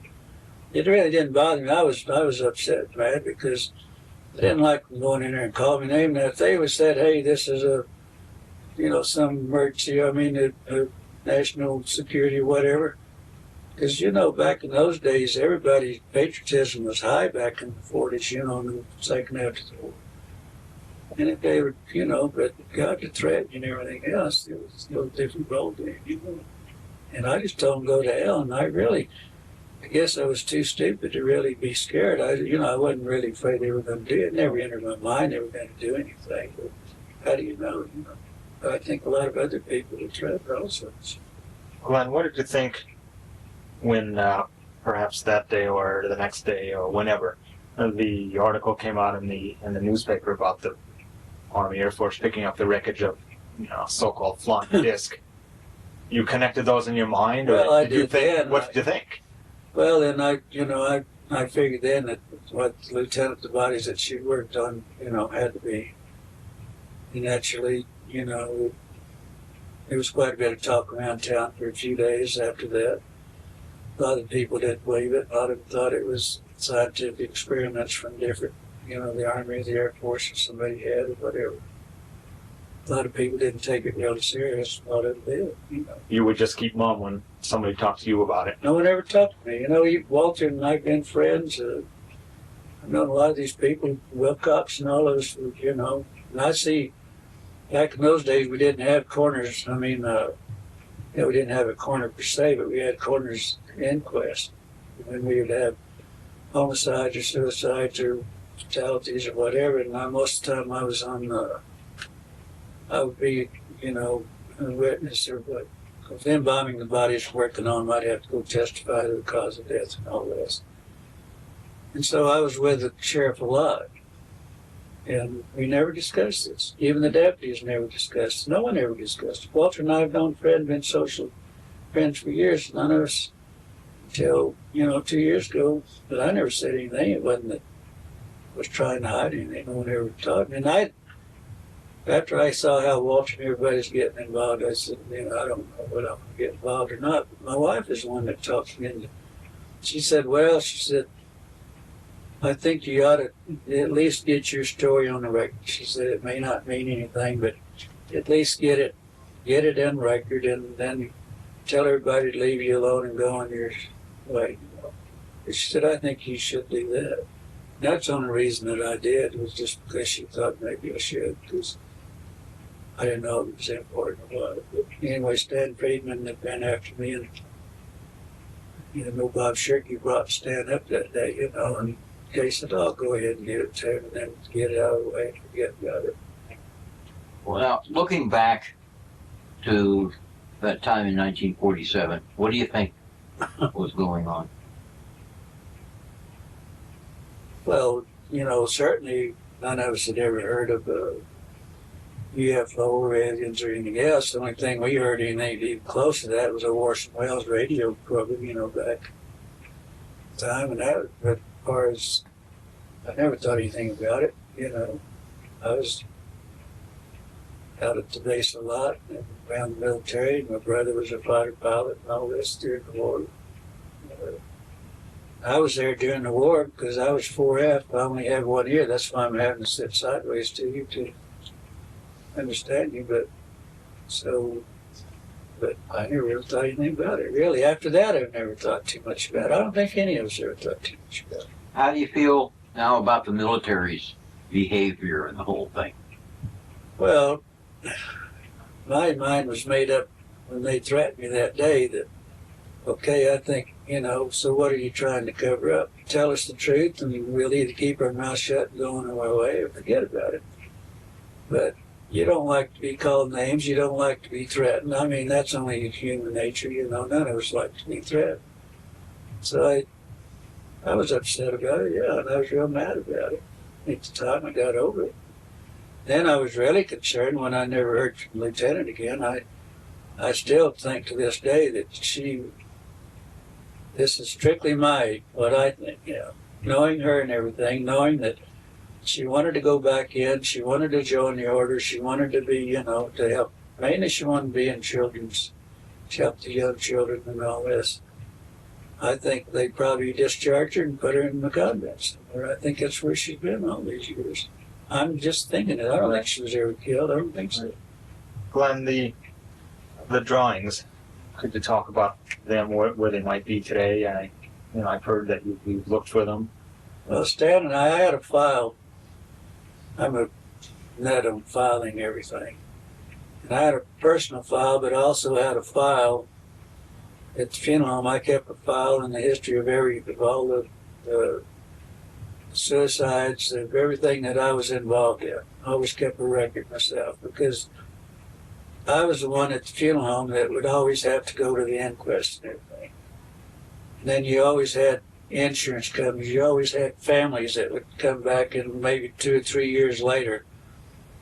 it really didn't bother me. I was upset, mad, because I didn't like them going in there and calling me name. Now, if they would said, hey, this is a, you know, some emergency, I mean, a national security or whatever. Because, you know, back in those days, everybody's patriotism was high back in the 40s, you know, in the second after the war. And if they were, you know, but got the threat and everything else, it was a different role game, you know. And I just told them go to hell, and I guess I was too stupid to really be scared. I wasn't really afraid they were going to do it. It never entered my mind they were going to do anything. But how do you know? You know? I think a lot of other people are threatened also. Glenn, what did you think when perhaps that day or the next day or whenever the article came out in the newspaper about the Army Air Force picking up the wreckage of, you know, so-called flying disc? You connected those in your mind, or well, did you think? What did you think? Well, then I figured then that what Lieutenant the bodies that she worked on, you know, had to be. And actually, you know, there was quite a bit of talk around town for a few days after that. A lot of people didn't believe it. A lot of them thought it was scientific experiments from different, you know, the Army, the Air Force, or somebody had, or whatever. A lot of people didn't take it really serious. A lot of them did, you know. You would just keep mum when somebody talked to you about it? No one ever talked to me. You know, Walter and I have been friends. I've known a lot of these people, Wilcox and all those, you know, and I see, back in those days, we didn't have coroners. I mean, you know, we didn't have a coroner per se, but we had coroners inquest. And we would have homicides or suicides or fatalities or whatever. And most of the time I was on, I would be, you know, a witness or what. If them bombing the bodies working on, I'd have to go testify to the cause of death and all this. And so I was with the sheriff a lot. And we never discussed this. Even the deputies never discussed it. No one ever discussed it. Walter and I have known Fred and been social friends for years. None of us, until, you know, 2 years ago, but I never said anything. It wasn't that I was trying to hide anything. No one ever talked. And after I saw how Walter and everybody's getting involved, I said, you know, I don't know whether I'm going to get involved or not. But my wife is the one that talks me into it. She said, I think you ought to at least get your story on the record. She said it may not mean anything, but at least get it in record, and then tell everybody to leave you alone and go on your way. She said, I think you should do that. That's the only reason that I did, was just because she thought maybe I should, because I didn't know if it was important or what. But anyway, Stan Friedman had been after me, and you know, Bob Shirky brought Stan up that day, you know, and they said, I'll go ahead and give it to him and then get it out of the way and forget about it. Well, looking back to that time in 1947, what do you think was going on? Well, you know, certainly none of us had ever heard of UFO or aliens or anything else. The only thing we heard anything even close to that was a Orson Welles radio program, you know, back at the time. And that, but as far as, I never thought anything about it, you know. I was out at the base a lot and around the military, and my brother was a fighter pilot and all this during the war. I was there during the war because I was 4F. I only have 1 ear. That's why I'm having to sit sideways to you to understand you. But I never really thought anything about it. Really, after that, I've never thought too much about it. I don't think any of us ever thought too much about it. How do you feel now about the military's behavior and the whole thing? Well, my mind was made up when they threatened me that day that, okay, I think, you know, so what are you trying to cover up? Tell us the truth and we'll either keep our mouth shut and go on our way or forget about it. But you don't like to be called names. You don't like to be threatened. I mean, that's only human nature, you know. None of us like to be threatened. So I was upset about it, yeah, and I was real mad about it. At the time, I got over it. Then I was really concerned when I never heard from the lieutenant again. I still think to this day that this is strictly what I think, you know, knowing her and everything, knowing that she wanted to go back in, she wanted to join the order, she wanted to be, you know, to help. Mainly she wanted to be in children's, to help the young children and all this. I think they probably discharged her and put her in the convent somewhere. I think that's where she's been all these years. I'm just thinking it. I don't think she was ever killed. I don't think so. Glenn, the drawings, could you talk about them, where they might be today? I've heard that you've looked for them. Well, Stan and I had a file. I'm a nut on filing everything. And I had a personal file, but I also had a file at the funeral home. I kept a file in the history of all the suicides, of everything that I was involved in. I always kept a record myself because I was the one at the funeral home that would always have to go to the inquest and everything. And then you always had insurance companies. You always had families that would come back in maybe 2 or 3 years later.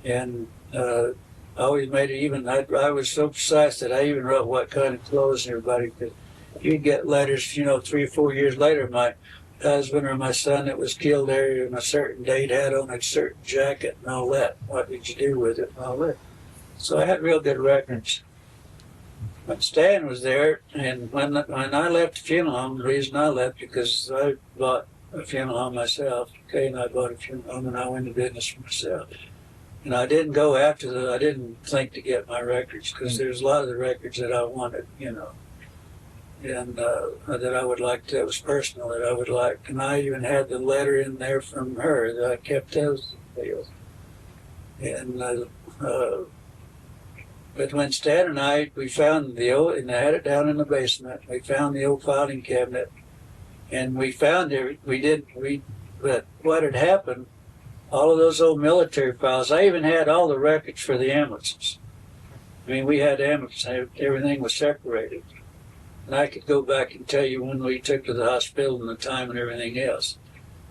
And I always made it even, I was so precise that I even wrote what kind of clothes and everybody could. You'd get letters, you know, 3 or 4 years later, my husband or my son that was killed there on a certain date had on a certain jacket and all that. What did you do with it and all that? So I had real good records. But Stan was there, and when I left the funeral home, the reason I left because I bought a funeral home myself. Kay and I bought a funeral home, and I went into business for myself. And I didn't go after I didn't think to get my records because there's a lot of the records that I wanted, you know. and that I would like to, that was personal, that I would like, and I even had the letter in there from her that I kept those deals. And but when Stan and I, we found the old, and I had it down in the basement, we found the old filing cabinet, and we found it, but what had happened, all of those old military files, I even had all the records for the ambulances. I mean, we had ambulances, everything was separated. And I could go back and tell you when we took to the hospital and the time and everything else.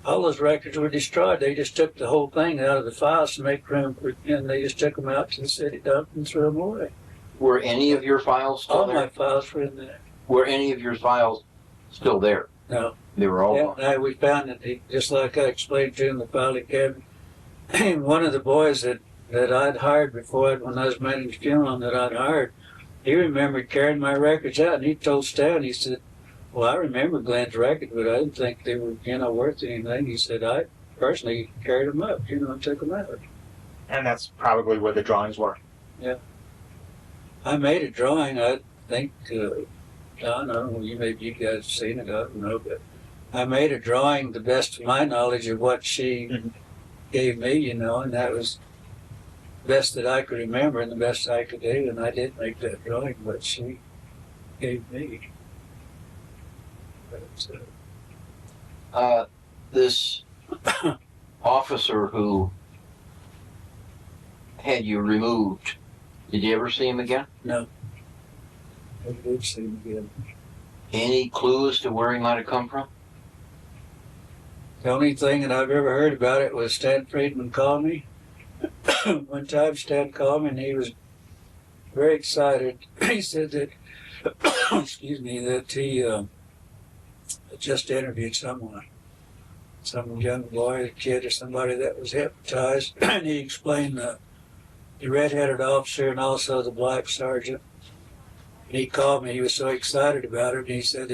All those records were destroyed. They just took the whole thing out of the files to make room for, and they just took them out to the city dump and threw them away. Were any of your files still there? All my files were in there. Were any of your files still there? No. They were all gone. We found it, just like I explained to you in the filing cabinet. One of the boys that I'd hired before, when I was managing the funeral that I'd hired, he remembered carrying my records out, and he told Stan, he said, well, I remember Glenn's records, but I didn't think they were, worth anything. He said, I personally carried them up, and took them out. And that's probably where the drawings were. Yeah. I made a drawing, I think, I don't know, maybe you guys have seen it, I don't know, but I made a drawing to the best of my knowledge of what she gave me, and that was the best that I could remember and the best I could do, and I did make that drawing, what she gave me. But, this officer who had you removed, did you ever see him again? No. I did see him again. Any clues to where he might have come from? The only thing that I've ever heard about it was Stan Friedman called me. One time Stan called me and he was very excited. He said that, excuse me, that he just interviewed someone. Some young boy, a kid or somebody that was hypnotized. And he explained the red-headed officer and also the black sergeant. And he called me, he was so excited about it, and he said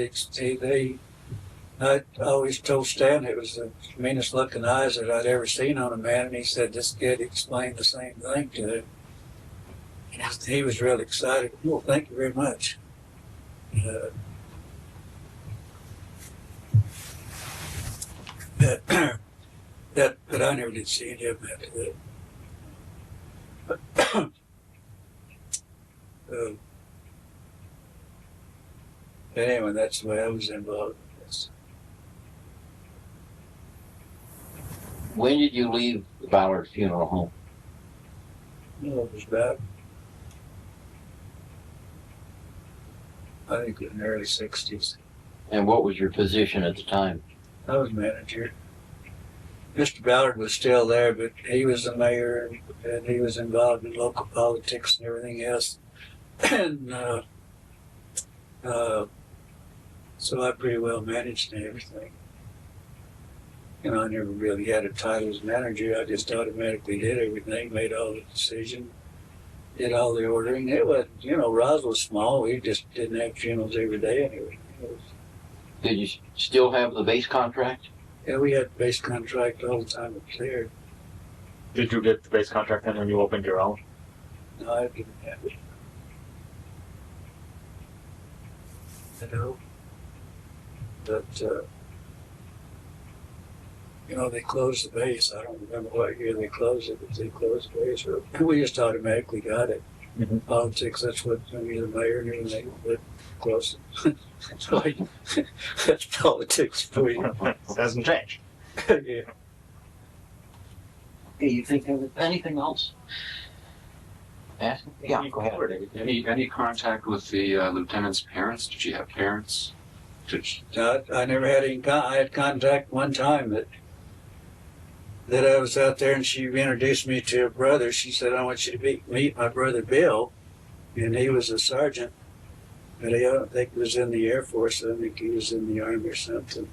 I always told Stan it was the meanest looking eyes that I'd ever seen on a man, and he said this kid explained the same thing to him. And he was really excited. Well, thank you very much. But I never did see him after that. But anyway, that's the way I was involved in this. When did you leave the Ballard Funeral Home? It was about, I think, in the early 60s. And what was your position at the time? I was manager. Mr. Ballard was still there, but he was the mayor, and he was involved in local politics and everything else. And so I pretty well managed everything. I never really had a title as manager. I just automatically did everything, made all the decisions, did all the ordering. It was, Roswell was small. We just didn't have funerals every day anyway. Did you still have the base contract? Yeah, we had base contract all the time it cleared. Did you get the base contract then when you opened your own? No, I didn't have it. But, they closed the base. I don't remember what year they closed it, but they closed the base. We just automatically got it. Mm-hmm. Politics, that's what, the mayor and everything, but close it. That's politics for you. It doesn't change. Yeah. Do you think of anything else? Yeah, go ahead. Any contact with the lieutenant's parents? Did you have parents? I never had any. I had contact one time that I was out there, and she introduced me to her brother. She said, "I want you to meet my brother Bill," and he was a sergeant, but I don't think he was in the Air Force. I think he was in the Army or something.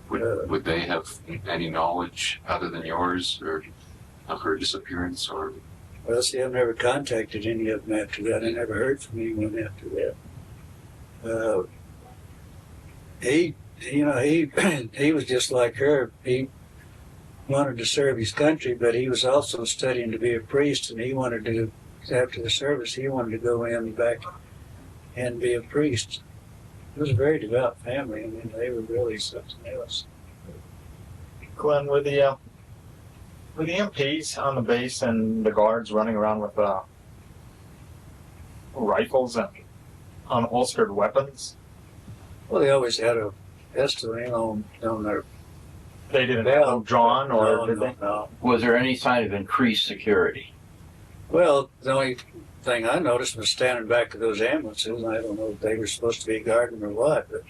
Would they have any knowledge other than yours, or of her disappearance, or? Well, see, I've never contacted any of them after that. I never heard from anyone after that. He was just like her. He wanted to serve his country, but he was also studying to be a priest, and he wanted to, after the service, he wanted to go in back and be a priest. It was a very devout family. I mean, they were really something else. Glenn, with the MPs on the base and the guards running around with rifles and unholstered weapons. Well, they always had a pistol, you know, on their. They didn't have them drawn, or did they? No. Was there any sign of increased security? Well, the only thing I noticed was standing back of those ambulances. I don't know if they were supposed to be guarding or what, but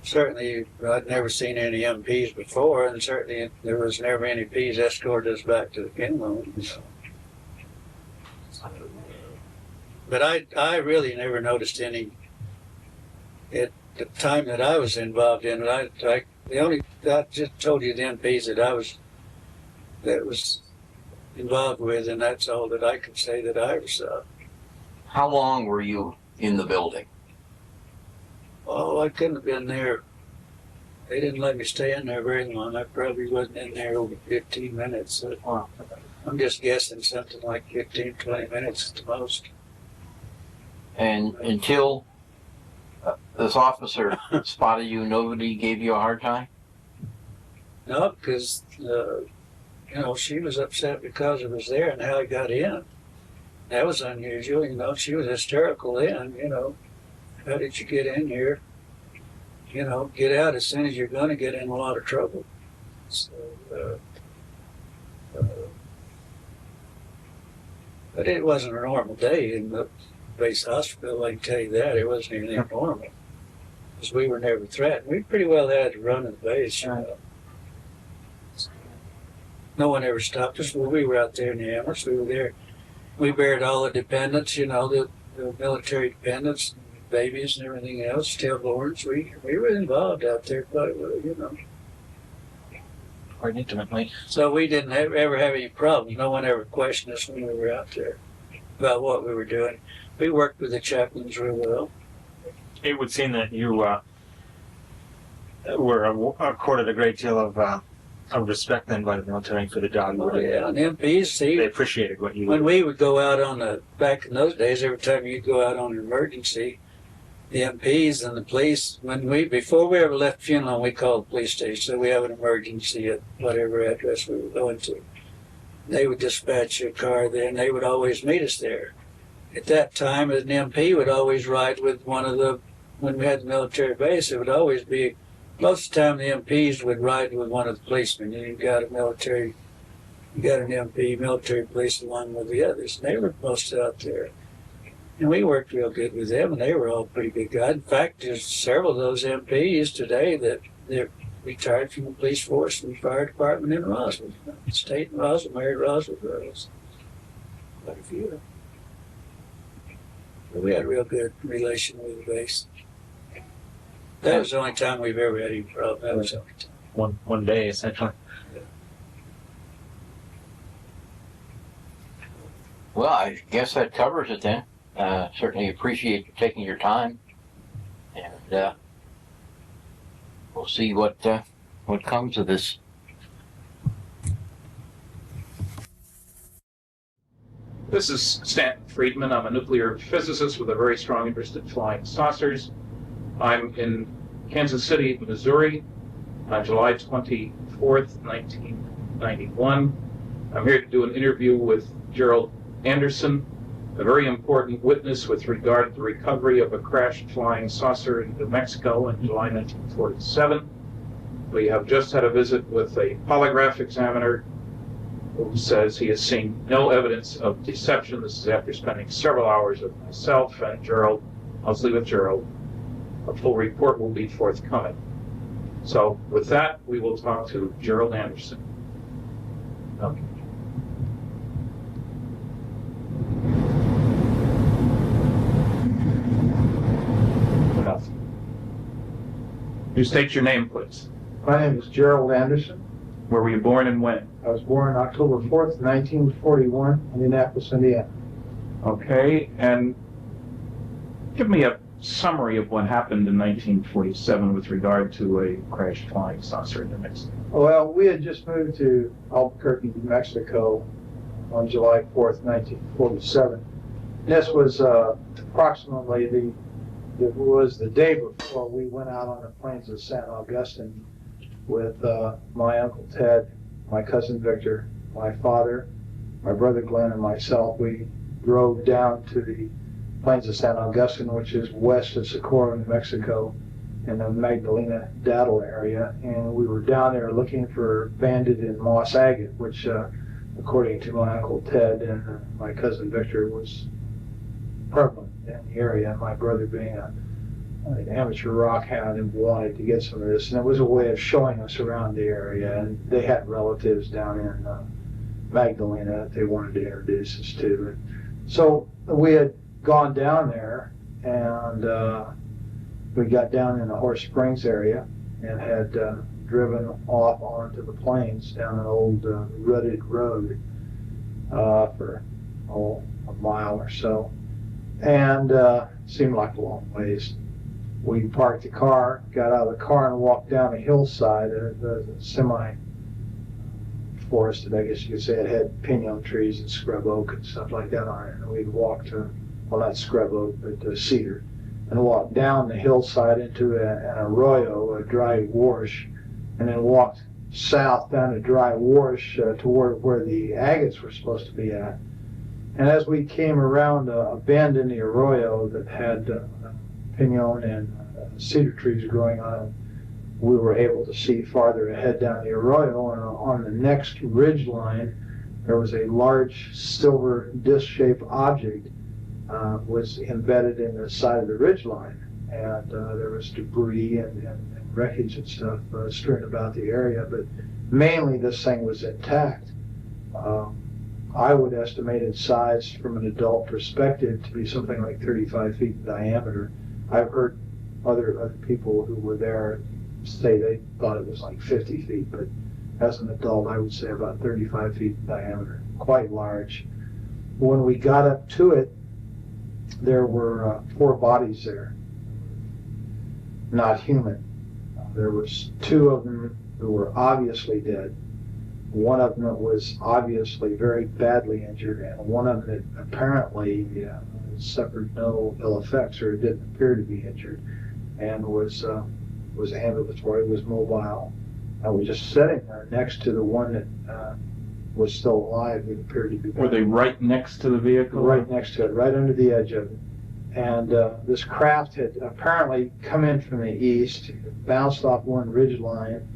certainly I'd never seen any MPs before, and certainly there was never any MPs escorted us back to the funeral. So. But I really never noticed any at the time that I was involved in it. I just told you the MPs that was involved with, and that's all that I can say that I was. How long were you in the building? Oh, I couldn't have been there. They didn't let me stay in there very long. I probably wasn't in there over 15 minutes. So I'm just guessing something like 15, 20 minutes at the most. And until this officer spotted you, nobody gave you a hard time? No, because, you know, she was upset because it was there and how it got in. That was unusual, you know. She was hysterical then, you know. How did you get in here? You know, get out as soon as you're going to get in a lot of trouble. So, but it wasn't a normal day in the base hospital, I can tell you that. It wasn't anything normal. Because we were never threatened. We pretty well had to run in the base, you know. No one ever stopped us. Well, we were out there in the ambulance. We were there. We buried all the dependents, you know, the military dependents, babies and everything else, stillborns. We were involved out there quite well, you know. Quite intimately. So we didn't ever have any problems. No one ever questioned us when we were out there about what we were doing. We worked with the chaplains real well. It would seem that you were accorded a great deal of respect then by the military for the job. Oh, yeah, and MPs, see, they appreciated what you when we would go out on back in those days, every time you'd go out on an emergency, the MPs and the police, before we ever left funeral, we called the police station, so we have an emergency at whatever address we were going to. They would dispatch a car there, and they would always meet us there. At that time, an MP would always ride with when we had the military base, it would always be, most of the time the MPs would ride with one of the policemen. You got an MP, military police along with the others, and they were posted out there. And we worked real good with them, and they were all pretty good guys. In fact, there's several of those MPs today that they're retired from the police force and the fire department in Roswell. State in Roswell, married Roswell girls. Quite a few of them. But we had a real good relation with the base. That was the only time we've ever had any problem. That was the only time. One day, essentially. Well, I guess that covers it then. Certainly appreciate you taking your time, and we'll see what comes of this. This is Stanton Friedman. I'm a nuclear physicist with a very strong interest in flying saucers. I'm in Kansas City, Missouri, on July 24th, 1991. I'm here to do an interview with Gerald Anderson, a very important witness with regard to the recovery of a crashed flying saucer in New Mexico in July 1947. We have just had a visit with a polygraph examiner who says he has seen no evidence of deception. This is after spending several hours with myself and Gerald, mostly with Gerald. A full report will be forthcoming. So with that, we will talk to Gerald Anderson. Okay. You state your name, please. My name is Gerald Anderson. Where were you born and when? I was born October 4th, 1941, in Indianapolis, Indiana. Okay, and give me a summary of what happened in 1947 with regard to a crashed flying saucer in New Mexico. Well, we had just moved to Albuquerque, New Mexico on July 4th, 1947. This was approximately the It was the day before we went out on the plains of San Augustine with my Uncle Ted, my cousin Victor, my father, my brother Glenn, and myself. We drove down to the plains of San Augustine, which is west of Socorro, New Mexico, in the Magdalena Daddle area, and we were down there looking for banded and moss agate, which, according to my Uncle Ted and my cousin Victor, was prevalent in the area. My brother, being an amateur rock hound, and wanted to get some of this, and it was a way of showing us around the area. And they had relatives down in Magdalena that they wanted to introduce us to. And so we had gone down there, and we got down in the Horse Springs area and had driven off onto the plains down an old rutted road for a mile or so, and seemed like a long ways. We parked the car, got out of the car, and walked down a hillside, the semi-forested, I guess you could say. It had pinon trees and scrub oak and stuff like that on it. And we'd walked well, not scrub oak, but cedar, and walked down the hillside into an arroyo, a dry wash, and then walked south down a dry wash toward where the agates were supposed to be at. And as we came around a bend in the arroyo that had pinon and cedar trees growing on it, we were able to see farther ahead down the arroyo, and on the next ridge line there was a large silver disc-shaped object was embedded in the side of the ridge line, and there was debris and wreckage and stuff strewn about the area, but mainly this thing was intact. I would estimate its size from an adult perspective to be something like 35 feet in diameter. I've heard other people who were there say they thought it was like 50 feet, but as an adult I would say about 35 feet in diameter, quite large. When we got up to it, there were 4 bodies there, not human. There was 2 of them who were obviously dead. One of them was obviously very badly injured, and one of them that apparently suffered no ill effects, or didn't appear to be injured, and was ambulatory, was mobile, and was just sitting there next to the one that was still alive and appeared to be dead. Were they right next to the vehicle? Right next to it, right under the edge of it. And this craft had apparently come in from the east, bounced off one ridge line,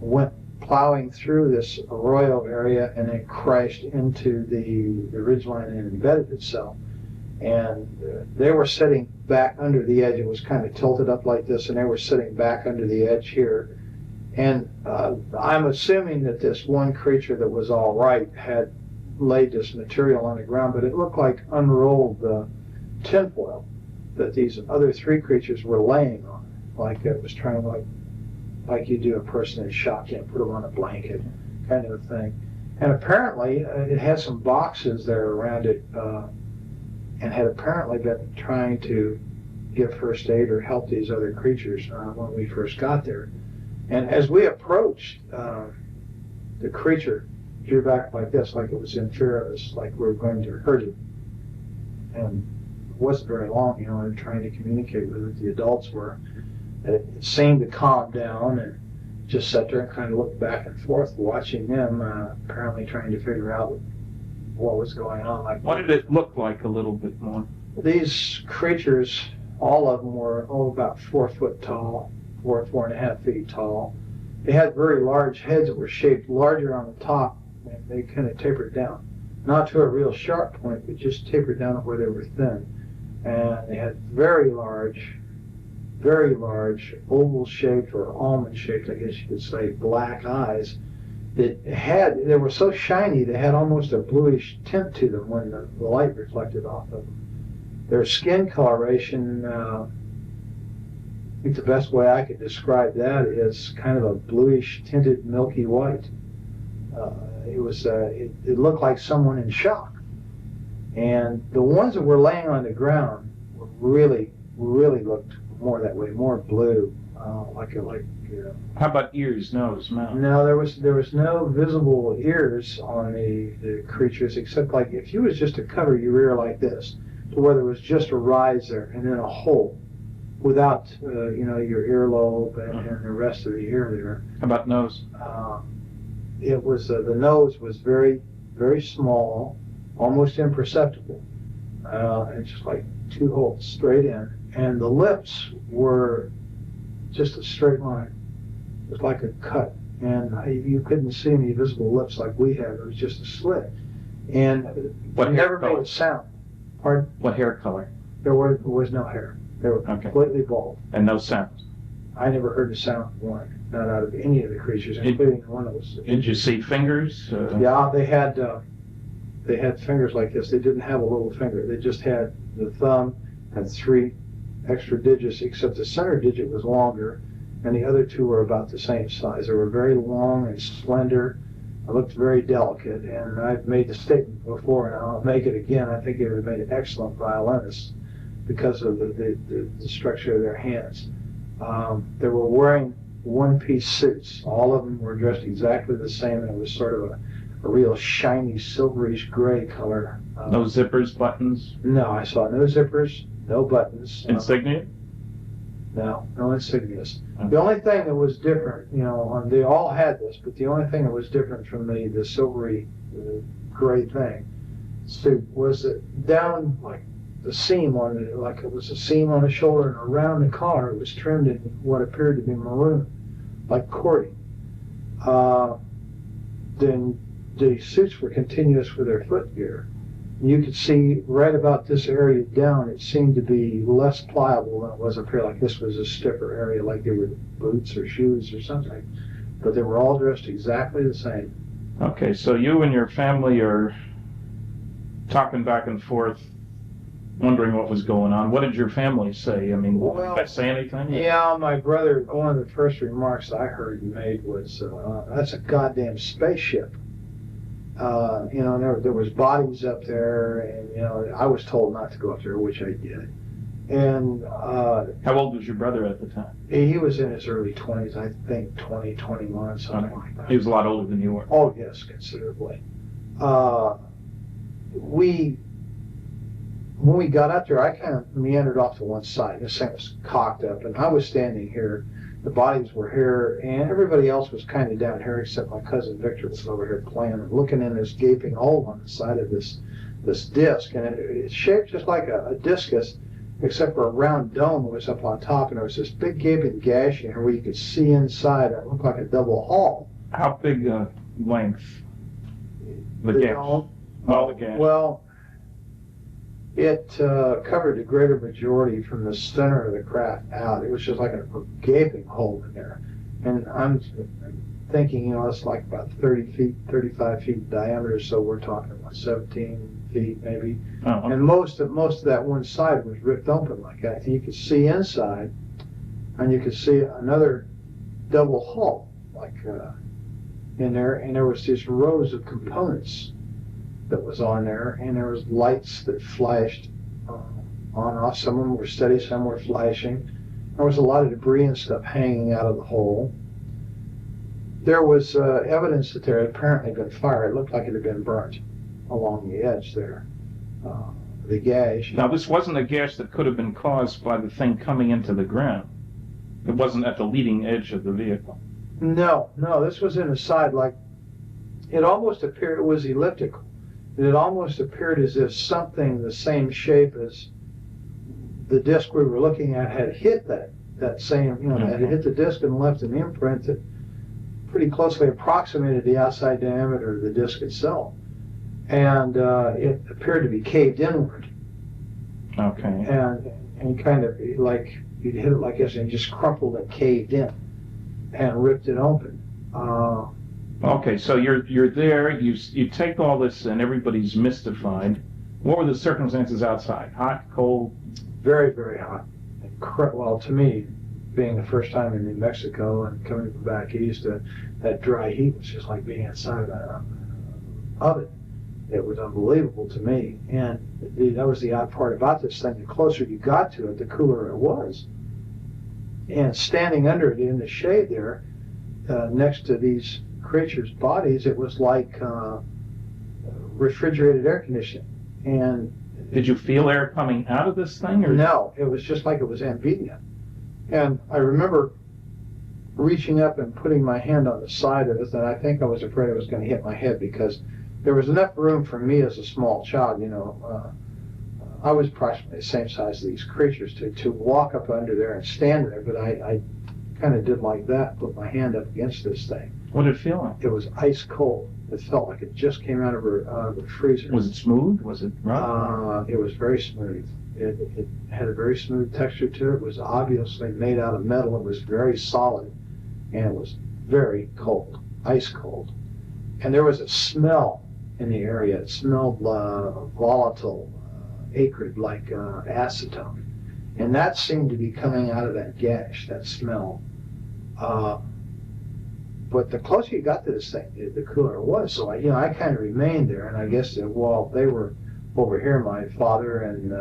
went plowing through this arroyo area, and then crashed into the ridge line and embedded itself. And they were sitting back under the edge. It was kind of tilted up like this, and they were sitting back under the edge here. And I'm assuming that this one creature that was all right had laid this material on the ground, but it looked like unrolled tinfoil that these other 3 creatures were laying on, like it was trying, like you do a person in shock, and put them on a blanket, kind of a thing. And apparently it had some boxes there around it, and had apparently been trying to give first aid or help these other creatures when we first got there. And as we approached, the creature drew back like this, like it was in fear of us, like we were going to hurt it. And it wasn't very long, you know, and trying to communicate with it, the adults were. It seemed to calm down and just sat there and kind of looked back and forth, watching them, apparently trying to figure out what was going on. Like, what did it look like a little bit more? These creatures, all of them were about 4 foot tall, 4.5 feet tall. They had very large heads that were shaped larger on the top, and they kind of tapered down. Not to a real sharp point, but just tapered down where they were thin. And they had very large, oval-shaped or almond-shaped, I guess you could say, black eyes they were so shiny they had almost a bluish tint to them when the light reflected off of them. Their skin coloration, I think the best way I could describe that is kind of a bluish tinted milky white. It looked like someone in shock. And the ones that were laying on the ground really looked more that way, more blue, How about ears, nose, mouth? No, there was no visible ears on the creatures, except like if you was just to cover your ear like this, to where there was just a rise there and then a hole, without, your earlobe and the rest of the ear there. How about nose? It was, the nose was very, very small, almost imperceptible. And just like 2 holes straight in. And the lips were just a straight line. It was like a cut. And you couldn't see any visible lips like we have. It was just a slit. And What it hair never color? made a sound. Pardon? What hair color? There was no hair. They were completely bald. And no sound? I never heard a sound of one, not out of any of the creatures, including the one that was... Did you see fingers? Yeah, they had fingers like this. They didn't have a little finger. They just had the thumb, had 3 extra digits, except the center digit was longer, and the other 2 were about the same size. They were very long and slender. It looked very delicate, and I've made the statement before, and I'll make it again. I think they would have made excellent violinists because of the structure of their hands. They were wearing one-piece suits. All of them were dressed exactly the same, and it was sort of a real shiny, silverish gray color. No zippers, buttons? No, I saw no zippers, no buttons. Insignia? No insignias. The only thing that was different, they all had this, but the only thing that was different from the silvery gray thing suit was that down like the seam on it, like it was a seam on the shoulder, and around the collar it was trimmed in what appeared to be maroon, like cording. Then the suits were continuous with their footgear. You could see right about this area down, it seemed to be less pliable than it was up here, like this was a stiffer area, like they were boots or shoes or something. But they were all dressed exactly the same. Okay, so you and your family are talking back and forth, wondering what was going on. What did your family say? I mean, did they say anything? Yeah, my brother, one of the first remarks I heard he made was, that's a goddamn spaceship. There was bodies up there, and, I was told not to go up there, which I did. And how old was your brother at the time? He was in his early 20s, I think 20, 21, something like that. He was a lot older than you were. Oh, yes, considerably. When we got up there, I kind of meandered off to one side. This thing was cocked up, and I was standing here. The bodies were here, and everybody else was kind of down here, except my cousin Victor was over here playing and looking in this gaping hole on the side of this disc, and it's shaped just like a discus, except for a round dome was up on top, and there was this big gaping gash in here where you could see inside. It looked like a double hall. How big length? The gash? Dome? Oh, the gash. Well, it covered the greater majority from the center of the craft out. It was just like a gaping hole in there. And I'm thinking, it's like about 30 feet, 35 feet in diameter, so we're talking about 17 feet maybe. Oh. And most of that one side was ripped open like that. And you could see inside, and you could see another double hull, like in there, and there was these rows of components that was on there, and there was lights that flashed on and off. Some of them were steady, some were flashing. There was a lot of debris and stuff hanging out of the hole. There was evidence that there had apparently been fire. It looked like it had been burnt along the edge there, the gash. Now, this wasn't a gash that could have been caused by the thing coming into the ground. It wasn't at the leading edge of the vehicle. No, this was in the side, like it almost appeared it was elliptical. It almost appeared as if something the same shape as the disc we were looking at had hit that same, had hit the disc and left an imprint that pretty closely approximated the outside diameter of the disc itself. And it appeared to be caved inward. Okay. And kind of like you'd hit it like this and just crumpled and caved in and ripped it open. Okay, so you're there, you take all this and everybody's mystified. What were the circumstances outside? Hot, cold? Very, very hot. Well, to me, being the first time in New Mexico and coming from back east, that dry heat was just like being inside an oven. It was unbelievable to me. And that was the odd part about this thing. The closer you got to it, the cooler it was. And standing under it in the shade there, next to these creatures' bodies, it was like refrigerated air conditioning. And did you feel air coming out of this thing? Or? No, it was just like it was ambient. And I remember reaching up and putting my hand on the side of it, and I think I was afraid I was going to hit my head because there was enough room for me as a small child, you know. I was approximately the same size as these creatures to walk up under there and stand there, but I kind of did like that, put my hand up against this thing. What did it feel like? It was ice cold. It felt like it just came out of a freezer. Was it smooth? Was it rough? It was very smooth. It had a very smooth texture to it. It was obviously made out of metal. It was very solid, and it was very cold, ice cold. And there was a smell in the area. It smelled volatile, acrid, like acetone. And that seemed to be coming out of that gash, that smell. But the closer you got to this thing, the cooler it was. So I kind of remained there, and I guess that while they were over here, my father and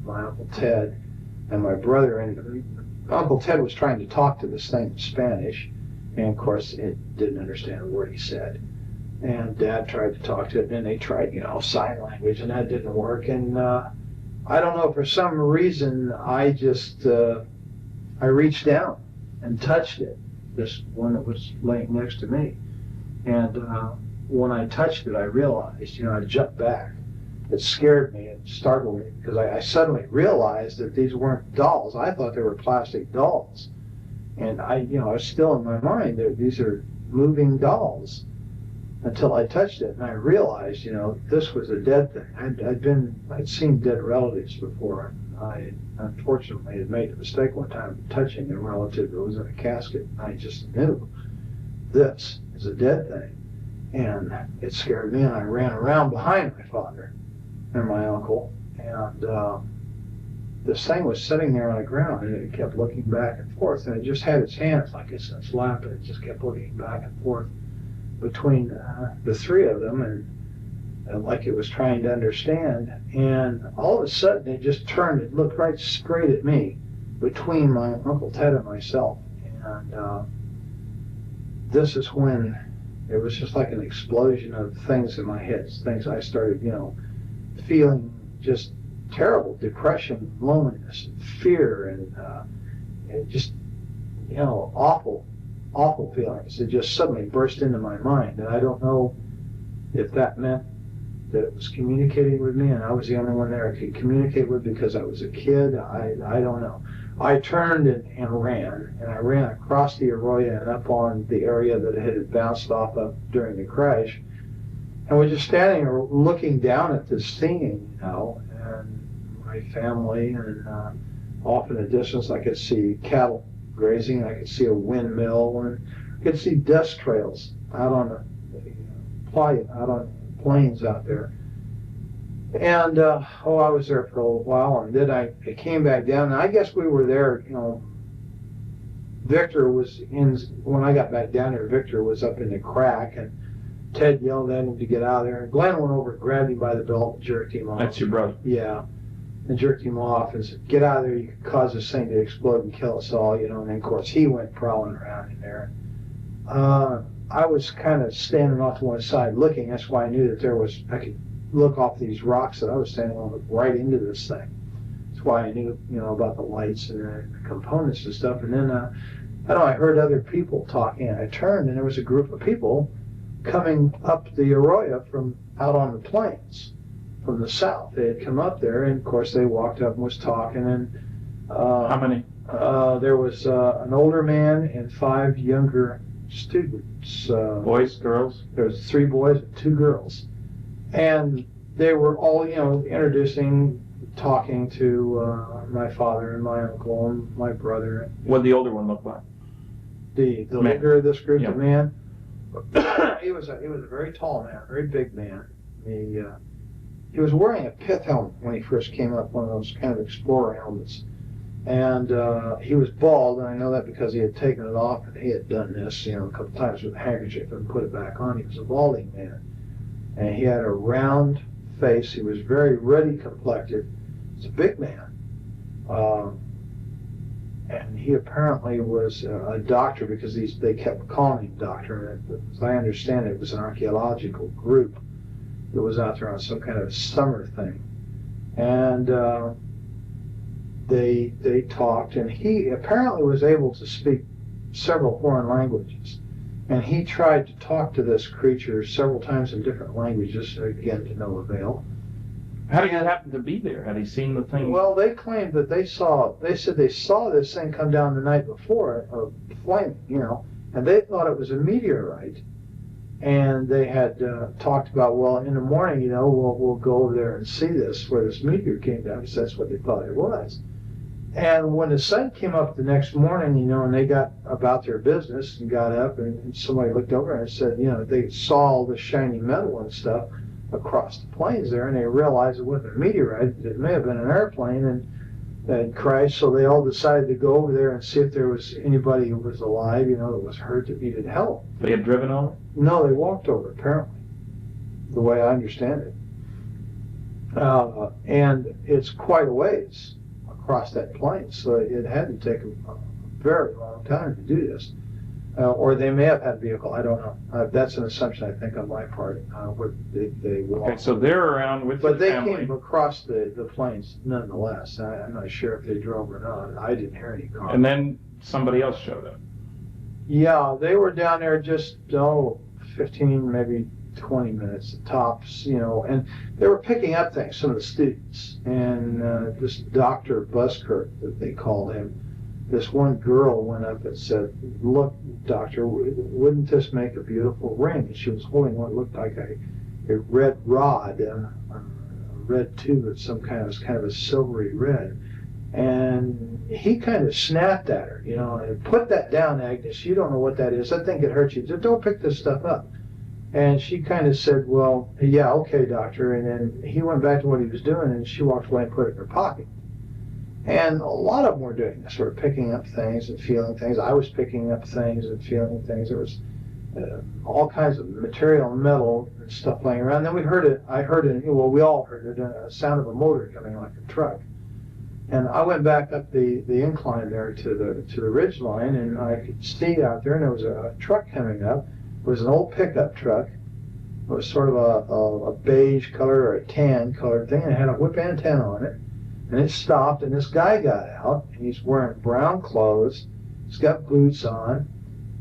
my Uncle Ted and my brother, and Uncle Ted was trying to talk to this thing in Spanish, and of course it didn't understand a word he said. And Dad tried to talk to it, and then they tried, sign language, and that didn't work. And I don't know, for some reason, I just, I reached down and touched it, this one that was laying next to me. And when I touched it, I realized, I jumped back. It scared me, it startled me, because I suddenly realized that these weren't dolls. I thought they were plastic dolls. And I was still in my mind, these are moving dolls. Until I touched it, and I realized, this was a dead thing. I'd seen dead relatives before. I unfortunately had made the mistake one time of touching a relative that was in a casket, and I just knew this is a dead thing. And it scared me, and I ran around behind my father and my uncle, and this thing was sitting there on the ground, and it kept looking back and forth, and it just had its hands like it's in its lap, and it just kept looking back and forth between the three of them, and like it was trying to understand. And all of a sudden it just turned, it looked right straight at me, between my Uncle Ted and myself. And this is when it was just like an explosion of things in my head, things I started, feeling just terrible depression, loneliness, and fear, and just, awful feelings. It just suddenly burst into my mind, and I don't know if that meant that it was communicating with me and I was the only one there I could communicate with because I was a kid. I don't know. I turned and ran, and I ran across the arroyo and up on the area that it had bounced off of during the crash, and was just standing there looking down at this scene, and my family, and off in the distance I could see cattle grazing, and I could see a windmill, and I could see dust trails out on the plains out there. And I was there for a little while, and then I came back down, and I guess we were there, Victor was in, when I got back down there, Victor was up in the crack, and Ted yelled at him to get out of there, and Glenn went over and grabbed him by the belt and jerked him off. That's your brother? Yeah. And jerked him off and said, get out of there, you could cause this thing to explode and kill us all, and then of course he went prowling around in there. I was kind of standing off to one side looking, that's why I knew that I could look off these rocks that I was standing on, look right into this thing. That's why I knew, about the lights and the components and stuff. And then, I heard other people talking, and I turned, and there was a group of people coming up the arroyo from out on the plains. From the south. They had come up there, and of course they walked up and was talking. And how many? There was an older man and 5 younger students. Boys, girls? There was 3 boys and 2 girls, and they were all, introducing, talking to my father and my uncle and my brother. What did the older one look like? The leader of this group, the man. He was a very tall man, very big man. He was wearing a pith helmet when he first came up, one of those kind of explorer helmets. And he was bald, and I know that because he had taken it off, and he had done this, a couple times with a handkerchief and put it back on. He was a balding man. And he had a round face. He was very ruddy complected. He's a big man. And he apparently was a doctor, because they kept calling him doctor. And as I understand it was an archaeological group that was out there on some kind of summer thing. And they talked, and he apparently was able to speak several foreign languages. And he tried to talk to this creature several times in different languages, again to no avail. How did he happen to be there? Had he seen the thing? Well, they claimed that they said they saw this thing come down the night before, flaming, you know, and they thought it was a meteorite. And they had talked about, well, in the morning, you know, we'll go over there and see this, where this meteor came down, because that's what they thought it was. And when the sun came up the next morning, you know, and they got about their business and got up, and somebody looked over and said, you know, they saw all the shiny metal and stuff across the plains there, and they realized it wasn't a meteorite. It may have been an airplane, and that crashed. So they all decided to go over there and see if there was anybody who was alive, you know, that was hurt, that needed help. They had driven over? No, they walked over, apparently, the way I understand it. And it's quite a ways across that plain, so it had to take a very long time to do this. Or they may have had a vehicle, I don't know. That's an assumption, I think, on my part. Where they walked. Okay, so they're around with the family. But they came across the plains nonetheless. I'm not sure if they drove or not. I didn't hear any cars. And then somebody else showed up. Yeah, they were down there just, 15, maybe 20 minutes tops, you know, and they were picking up things, some of the students. And this Dr. Buskirk, that they called him, this one girl went up and said, look, doctor, wouldn't this make a beautiful ring? And she was holding what looked like a red rod, a red tube of some kind. It was kind of a silvery red. And he kind of snapped at her, you know, and put that down, Agnes. You don't know what that is. I think it hurts you. Just don't pick this stuff up. And she kind of said, well, yeah, okay, doctor. And then he went back to what he was doing, and she walked away and put it in her pocket. And a lot of them were doing this, sort of picking up things and feeling things. I was picking up things and feeling things. There was all kinds of material, metal, and stuff laying around. Then we heard it, well, we all heard it, a sound of a motor coming like a truck. And I went back up the incline there to the ridge line, and I could see out there, and there was a truck coming up. It was an old pickup truck. It was sort of a beige color or a tan colored thing, and it had a whip antenna on it. And it stopped, and this guy got out, and he's wearing brown clothes, he's got boots on,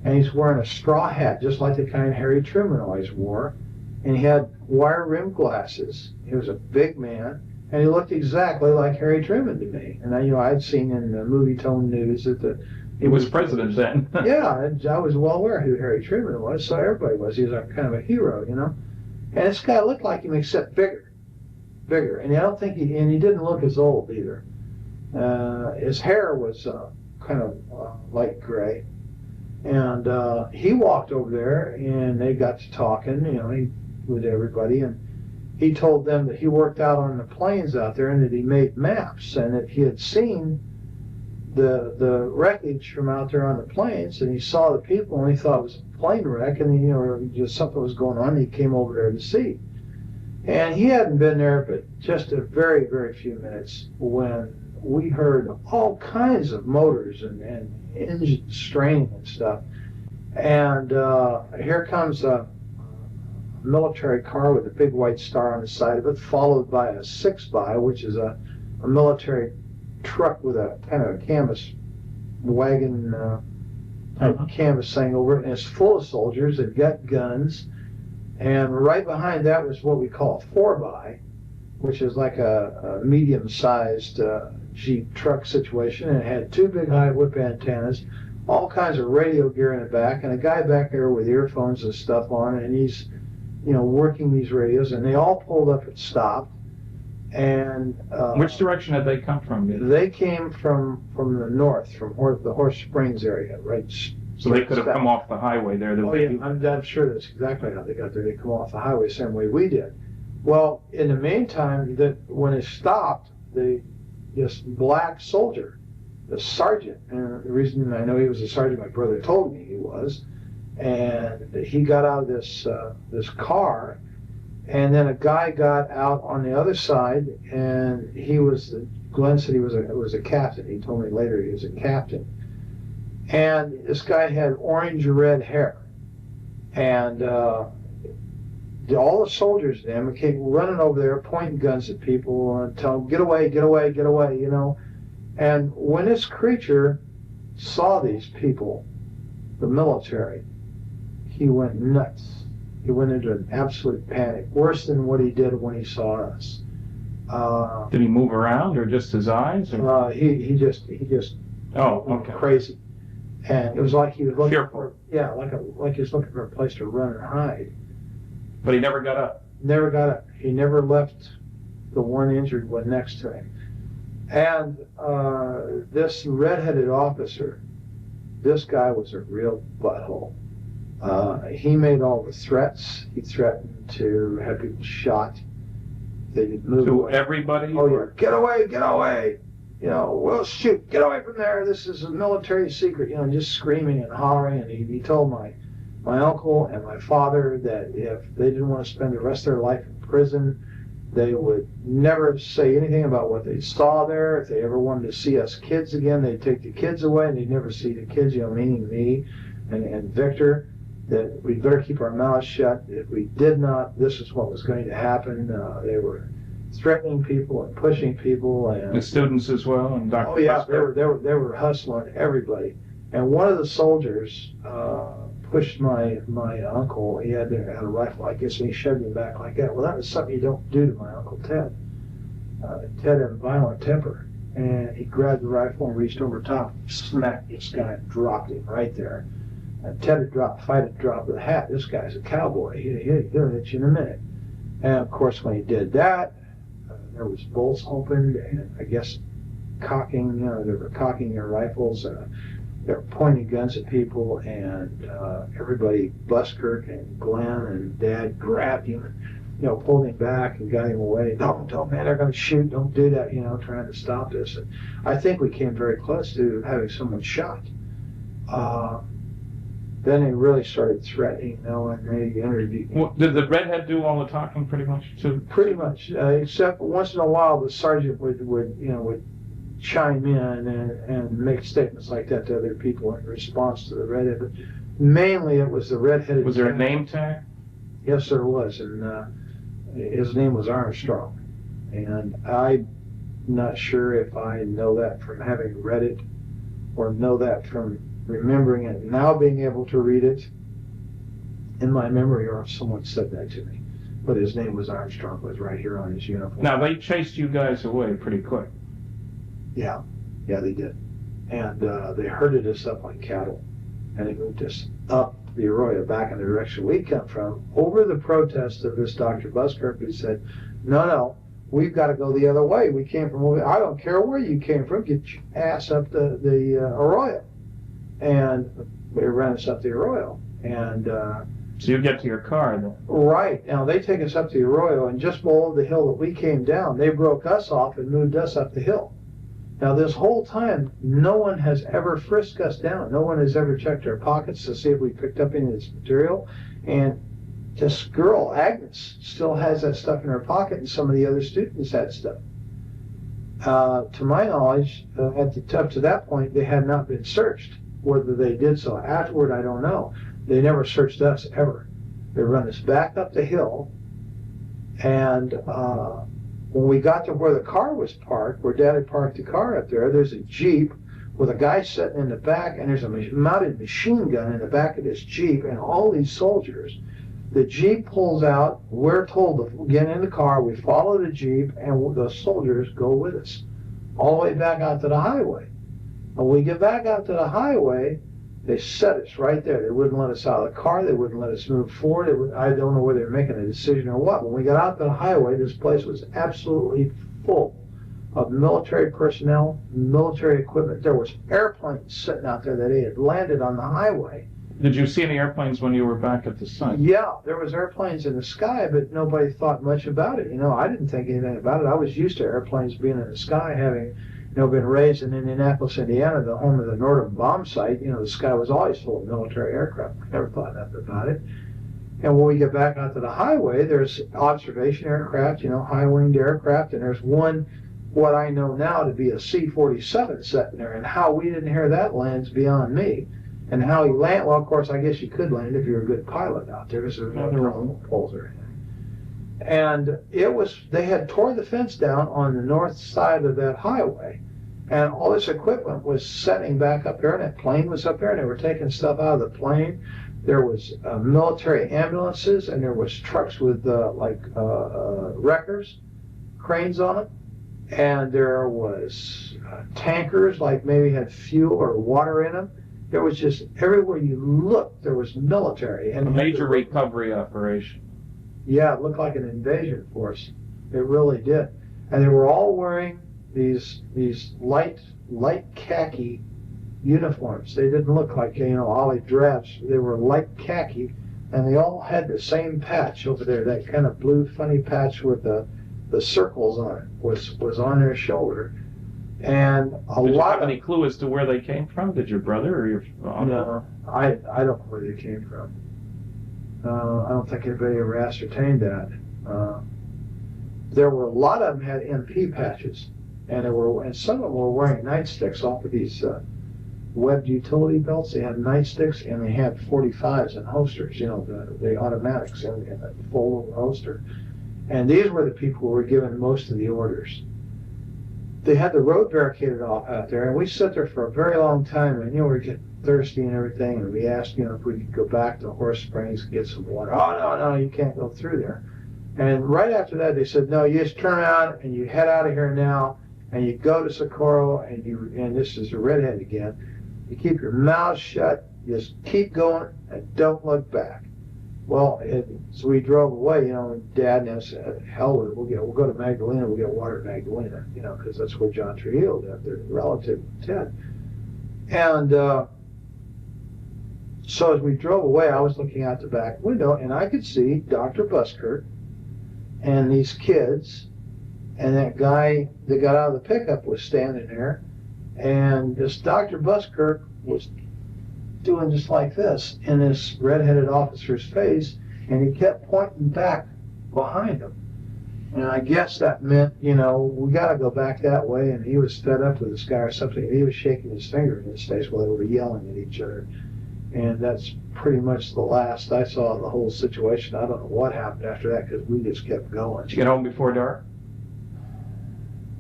and he's wearing a straw hat, just like the kind Harry Truman always wore, and he had wire-rimmed glasses. He was a big man, and he looked exactly like Harry Truman to me. And I'd seen in the movie Tone News that he was president then. Yeah, I was well aware who Harry Truman was, so everybody was. He was kind of a hero, you know. And this guy looked like him, except bigger, and I don't think he didn't look as old either. His hair was kind of light gray, and he walked over there, and they got to talking, you know, with everybody, and he told them that he worked out on the plains out there, and that he made maps, and that he had seen the wreckage from out there on the plains, and he saw the people, and he thought it was a plane wreck, and you know, just something was going on. And he came over there to see. And he hadn't been there but just a very, very few minutes when we heard all kinds of motors and engines straining and stuff. And here comes a military car with a big white star on the side of it, followed by a 6x, which is a military truck with a kind of a canvas wagon type canvas thing over it. And it's full of soldiers. They've got guns. And right behind that was what we call a 4x, which is like a medium-sized Jeep truck situation. And it had two big high whip antennas, all kinds of radio gear in the back, and a guy back there with earphones and stuff on, and he's, you know, working these radios. And they all pulled up and stopped. And which direction had they come from? They came from the north, from the Horse Springs area, right? So they could have come off the highway there. Oh yeah, I'm sure that's exactly how they got there. They come off the highway the same way we did. Well, in the meantime, when it stopped, this black soldier, the sergeant, and the reason I know he was a sergeant, my brother told me he was, and he got out of this car, and then a guy got out on the other side, and Glenn said he was a captain. He told me later he was a captain. And this guy had orange-red hair. And all the soldiers then came running over there, pointing guns at people and telling them, get away, get away, get away, you know. And when this creature saw these people, the military, he went nuts. He went into an absolute panic, worse than what he did when he saw us. Did he move around, or just his eyes? Or? He just okay. Crazy, and it was like he was looking fearful. like he was looking for a place to run and hide. But he never got up. Never got up. He never left the one injured one next to him. And this red-headed officer, this guy was a real butthole. He made all the threats. He threatened to have people shot. They didn't move to away. Everybody? Oh yeah, get away, get away. You know, we'll shoot, get away from there. This is a military secret. You know, just screaming and hollering. And he told my uncle and my father that if they didn't want to spend the rest of their life in prison, they would never say anything about what they saw there. If they ever wanted to see us kids again, they'd take the kids away, and they'd never see the kids, you know, meaning me and Victor, that we'd better keep our mouths shut. If we did not, this is what was going to happen. They were threatening people and pushing people. And the students as well? And Dr. Oh yeah, they were hustling everybody. And one of the soldiers pushed my uncle. He had a rifle, I guess, and he shoved him back like that. Well, that was something you don't do to my Uncle Ted. Ted had a violent temper, and he grabbed the rifle and reached over top, smacked this guy, and dropped him right there. And Ted had dropped the hat. This guy's a cowboy. He'll hit you in a minute. And of course, when he did that, there was bolts opened, and I guess cocking. You know, they were cocking their rifles. They were pointing guns at people, and everybody, Buskirk and Glenn and Dad, grabbed him, you know, pulled him back and got him away. Don't, man, they're going to shoot. Don't do that, you know, trying to stop this. And I think we came very close to having someone shot. Then they really started threatening, you know, and they interviewed. Well, did the redhead do all the talking pretty much too? Pretty much, except once in a while the sergeant would chime in and make statements like that to other people in response to the redhead. But mainly it was the redheaded. Was there a name tag? Yes, there was, and his name was Armstrong. And I'm not sure if I know that from having read it or know that from remembering it, now being able to read it in my memory, or if someone said that to me. But his name was Armstrong, was right here on his uniform. Now, they chased you guys away pretty quick. Yeah, they did. And they herded us up like cattle. And they moved us up the Arroyo, back in the direction we come from, over the protest of this Dr. Buskirk, who said, no, we've got to go the other way. We came from over, I don't care where you came from, get your ass up the Arroyo. And they ran us up the Arroyo. And so you get to your car then? Right. Now they take us up the Arroyo, and just below the hill that we came down, they broke us off and moved us up the hill. Now this whole time, no one has ever frisked us down. No one has ever checked our pockets to see if we picked up any of this material. And this girl, Agnes, still has that stuff in her pocket, and some of the other students had stuff. To my knowledge, up to that point, they had not been searched. Whether they did so afterward, I don't know. They never searched us, ever. They run us back up the hill, and when we got to where the car was parked, where Dad had parked the car up there, there's a Jeep with a guy sitting in the back, and there's a mounted machine gun in the back of this Jeep, and all these soldiers. The Jeep pulls out, we're told to get in the car, we follow the Jeep, and the soldiers go with us, all the way back out to the highway. When we get back out to the highway, they set us right there. They wouldn't let us out of the car. They wouldn't let us move forward. I don't know whether they were making a decision or what. When we got out to the highway, this place was absolutely full of military personnel, military equipment. There was airplanes sitting out there that they had landed on the highway. Did you see any airplanes when you were back at the site? Yeah, there was airplanes in the sky, but nobody thought much about it. You know, I didn't think anything about it. I was used to airplanes being in the sky, having been raised in Indianapolis, Indiana, the home of the Northern bomb site. You know, the sky was always full of military aircraft. I never thought nothing about it. And when we get back onto the highway, there's observation aircraft, high-winged aircraft, and there's one, what I know now to be a C-47 sitting there, and how we didn't hear that land's beyond me. And how he landed, well, of course, I guess you could land if you're a good pilot out there, because there's no drone poles or anything. And they had tore the fence down on the north side of that highway, And all this equipment was setting back up there, and that plane was up there, and they were taking stuff out of the plane. There was military ambulances, and there was trucks with wreckers, cranes on them. And there was tankers, like maybe had fuel or water in them. There was just, everywhere you looked, there was military. And a major recovery operation. Yeah, it looked like an invasion force. It really did. And they were all wearing these light khaki uniforms. They didn't look like, olive drabs. They were light khaki, and they all had the same patch over there, that kind of blue funny patch with the circles on it was on their shoulder. And Did you have any clue as to where they came from? Did your brother or your uncle? No, I don't know where they came from. I don't think anybody ever ascertained that. There were a lot of them had MP patches, and some of them were wearing nightsticks off of these webbed utility belts. They had nightsticks, and they had 45s and holsters, the automatics in a full holster. And these were the people who were given most of the orders. They had the road barricaded off out there, and we sat there for a very long time, and we were getting thirsty and everything, and we asked, if we could go back to Horse Springs and get some water. Oh, no, you can't go through there. And right after that, they said, no, you just turn around and you head out of here now, and you go to Socorro, and this is a redhead again, you keep your mouth shut, just keep going, and don't look back. Well, so we drove away, and Dad and I said, hell with it, we'll go to Magdalena, we'll get water at Magdalena, because that's where John Trujillo lived, their relative Ted. And so as we drove away, I was looking out the back window, and I could see Dr. Buskirk and these kids, and that guy that got out of the pickup was standing there, and this Dr. Buskirk was doing just like this in this red-headed officer's face, and he kept pointing back behind him. And I guess that meant, we got to go back that way, and he was fed up with this guy or something, and he was shaking his finger in his face while they were yelling at each other. And that's pretty much the last I saw of the whole situation. I don't know what happened after that, because we just kept going. Did you get home before dark?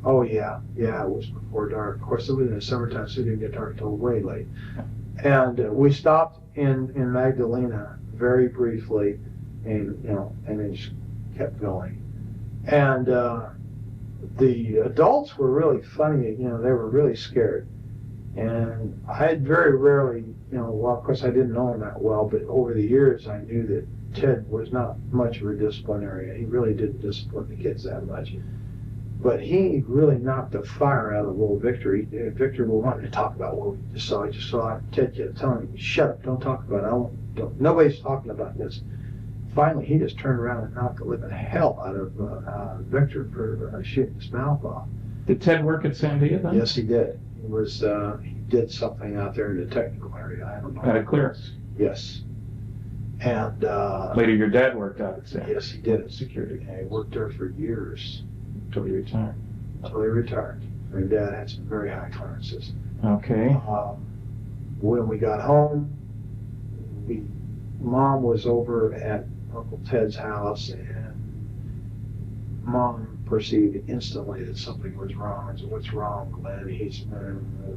Oh, yeah, it was before dark. Of course, it was in the summertime, so it didn't get dark until way late. And we stopped in Magdalena very briefly, and then just kept going. And the adults were really funny. They were really scared. And I had very rarely, well, of course I didn't know him that well, but over the years I knew that Ted was not much of a disciplinarian. He really didn't discipline the kids that much. But he really knocked the fire out of little Victor. Victor wanted to talk about what we just saw. He just saw Ted kept telling him, shut up, don't talk about it. Nobody's talking about this. Finally, he just turned around and knocked the living hell out of Victor for shooting his mouth off. Did Ted work at Sandia then? Yes, he did. He did something out there in the technical area. I don't know. Had a clearance? Yes. And later your dad worked out at Sandia? Yes, he did at security. And he worked there for years. Until he retired? Until he retired. My dad had some very high clearances. Okay. When we got home, Mom was over at Uncle Ted's house, and Mom perceived instantly that something was wrong. I said, what's wrong, Glenn? He's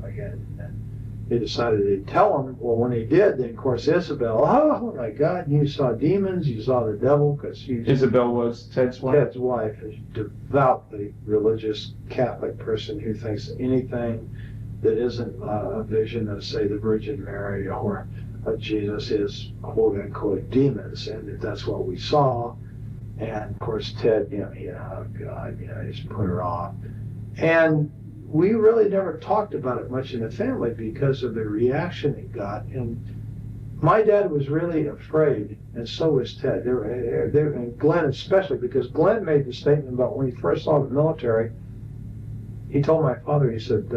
again. And they decided to tell him. Well, when they did, then of course Isabel, oh my God, you saw demons, you saw the devil, because Isabel was Ted's wife? Ted's wife, a devoutly religious Catholic person who thinks anything that isn't a vision of, say, the Virgin Mary or Jesus is quote unquote demons, and that's what we saw. And of course Ted, oh God, just put her off. And we really never talked about it much in the family because of the reaction it got. And my dad was really afraid, and so was Ted. And Glenn especially, because Glenn made the statement about when he first saw the military, he told my father, he said,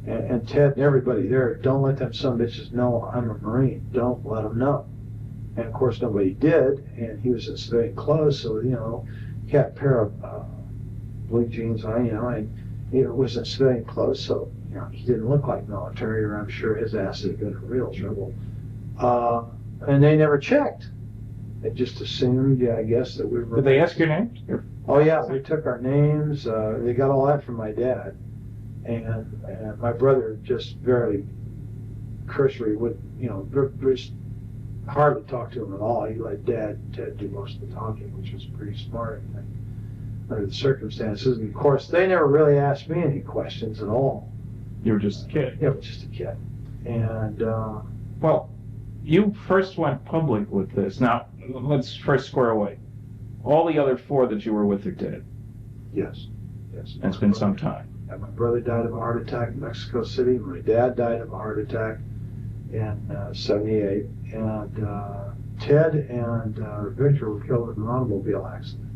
and Ted and everybody there, don't let them some bitches know I'm a Marine. Don't let them know. And of course nobody did, and he was in civilian clothes, so, he had a pair of blue jeans on, and it was in civilian clothes, so, he didn't look like military, or I'm sure his ass had been in real trouble. And they never checked. They just assumed, I guess, that we were... Did they ask your names? Oh, yeah, they took our names. They got all that from my dad. and my brother just very cursory would, just hardly talk to him at all. He let Ted do most of the talking, which was pretty smart, I think, under the circumstances. And of course, they never really asked me any questions at all. You were just a kid. Yeah, I was just a kid. And well, you first went public with this. Now, let's first square away. All the other 4 that you were with are dead. Yes. Yes. And it's been some time. And my brother died of a heart attack in Mexico City. My dad died of a heart attack in '78. And Ted and Victor were killed in an automobile accident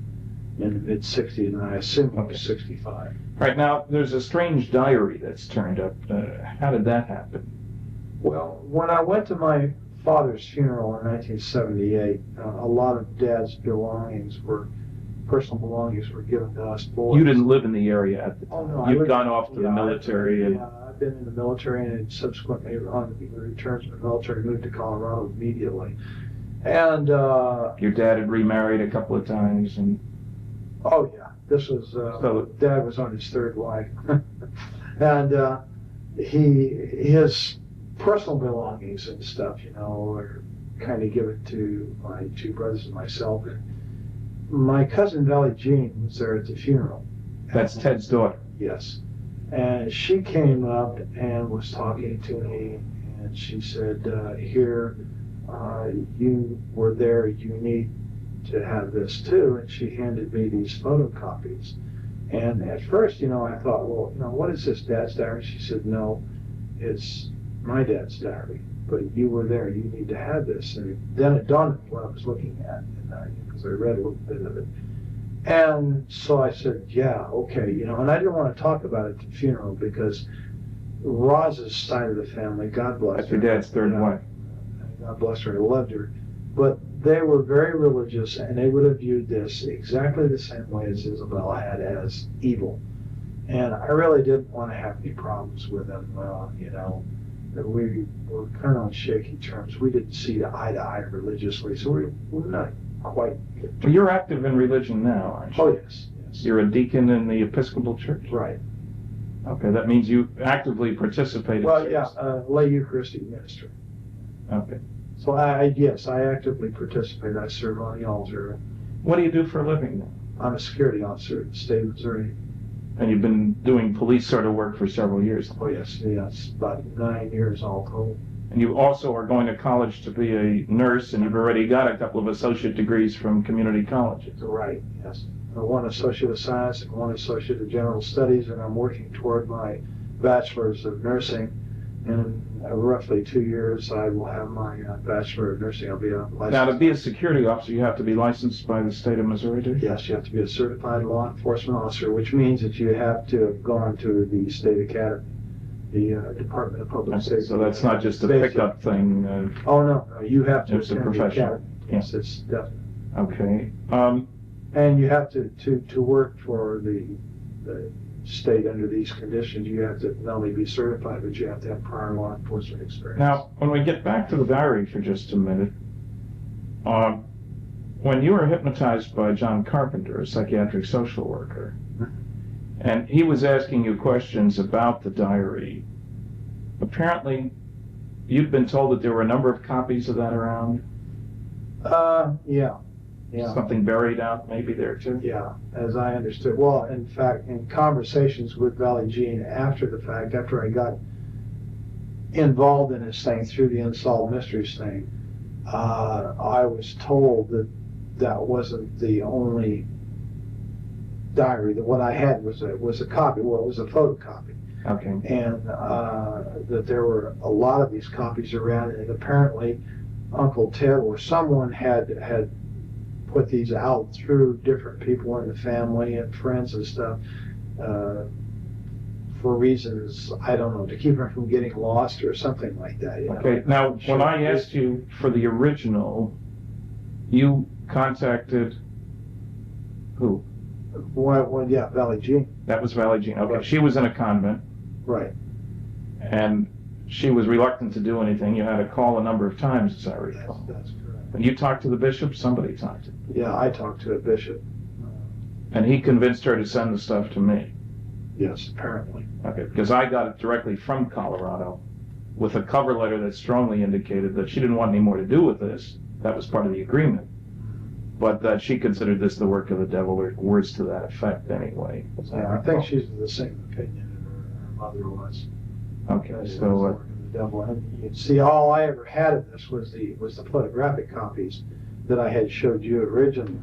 in the mid-'60s, and I assume he was 65. Right now, there's a strange diary that's turned up. How did that happen? Well, when I went to my father's funeral in 1978, a lot of Dad's personal belongings were given to us boys. You didn't live in the area at the time. Oh, no, You'd gone off to the military. I've been in the military and subsequently on the return to the military, moved to Colorado immediately. And your dad had remarried a couple of times, and oh yeah, this was Dad was on his 3rd wife, and his personal belongings and stuff, were kind of given to my 2 brothers and myself. My cousin Valley Jean was there at the funeral. That's Ted's daughter. Yes. And she came up and was talking to me, and she said, here, you were there, you need to have this too. And she handed me these photocopies. And at first, I thought, well, what is this, Dad's diary? She said, no, it's my dad's diary, but you were there, you need to have this. And then it dawned on me what I was looking at, because I read a little bit of it. And so I said, yeah, okay, and I didn't want to talk about it at the funeral because Roz's side of the family, God bless her. That's your dad's 3rd wife. God bless her, I loved her. But they were very religious, and they would have viewed this exactly the same way as Isabel had, as evil. And I really didn't want to have any problems with them, we were kind of on shaky terms. We didn't see eye to eye religiously, so we're not quite. Well, you're active in religion now, aren't you? Oh, yes. You're a deacon in the Episcopal Church? Right. Okay, that means you actively participate in Well, yeah, lay Eucharistic ministry. Okay. So I actively participate. I serve on the altar. What do you do for a living then? I'm a security officer in the state of Missouri. And you've been doing police sort of work for several years? Oh, yes. It's about 9 years all told. And you also are going to college to be a nurse, and you've already got a couple of associate degrees from community colleges. Right, yes. One Associate of Science and one Associate of General Studies, and I'm working toward my Bachelor's of Nursing. In roughly 2 years, I will have my Bachelor of Nursing. I'll be a licensed. Now, to be a security officer, you have to be licensed by the state of Missouri, do you? Yes, you have to be a certified law enforcement officer, which means that you have to have gone to the state academy, the Department of Public Safety. So that's not just a pickup thing? Oh, no, you have to it's a attend the professional. academy. Yes, it's definite. Okay. And you have to work for the state under these conditions. You have to not only be certified, but you have to have prior law enforcement experience. Now, when we get back to the diary for just a minute, when you were hypnotized by John Carpenter, a psychiatric social worker, and he was asking you questions about the diary, apparently you'd been told that there were a number of copies of that around? Yeah. Something buried out maybe there too? Yeah, as I understood. Well, in fact, in conversations with Valley Jean after the fact, after I got involved in this thing through the Unsolved Mysteries thing, I was told that that wasn't the only diary. That what I had was a copy. Well, it was a photocopy. Okay. And that there were a lot of these copies around, and apparently Uncle Ted or someone had put these out through different people in the family and friends and stuff for reasons, I don't know, to keep them from getting lost or something like that. Okay, now when I asked you for the original, you contacted who? Well, yeah, Valley Jean. That was Valley Jean. Okay, Right. She was in a convent. Right. And she was reluctant to do anything. You had to call a number of times, as I recall. That's correct. And you talked to the bishop? Somebody talked to him. Yeah, I talked to a bishop. And he convinced her to send the stuff to me. Yes, apparently. Okay, because I got it directly from Colorado with a cover letter that strongly indicated that she didn't want any more to do with this. That was part of the agreement. But that she considered this the work of the devil, or words to that effect anyway. Yeah, I think she's of the same opinion her mother was. Okay, The so devil. And you see, all I ever had of this was the photographic copies that I had showed you originally.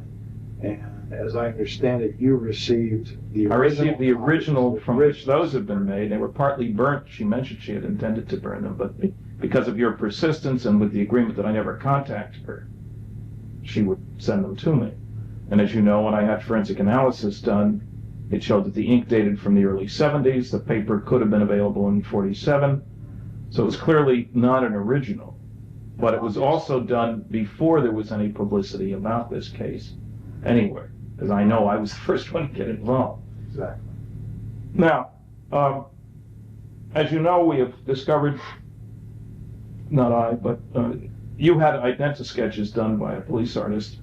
And as I understand it, you received the original. I received the original from which those have been made. They were partly burnt. She mentioned she had intended to burn them, but because of your persistence and with the agreement that I never contact her, she would send them to me. And as you know, when I had forensic analysis done, it showed that the ink dated from the early 70s. The paper could have been available in 47. So it was clearly not an original. But it was also done before there was any publicity about this case anywhere, because I know I was the first one to get involved. Exactly. Now, as you know, we have discovered, not I, but you had identi-sketches done by a police artist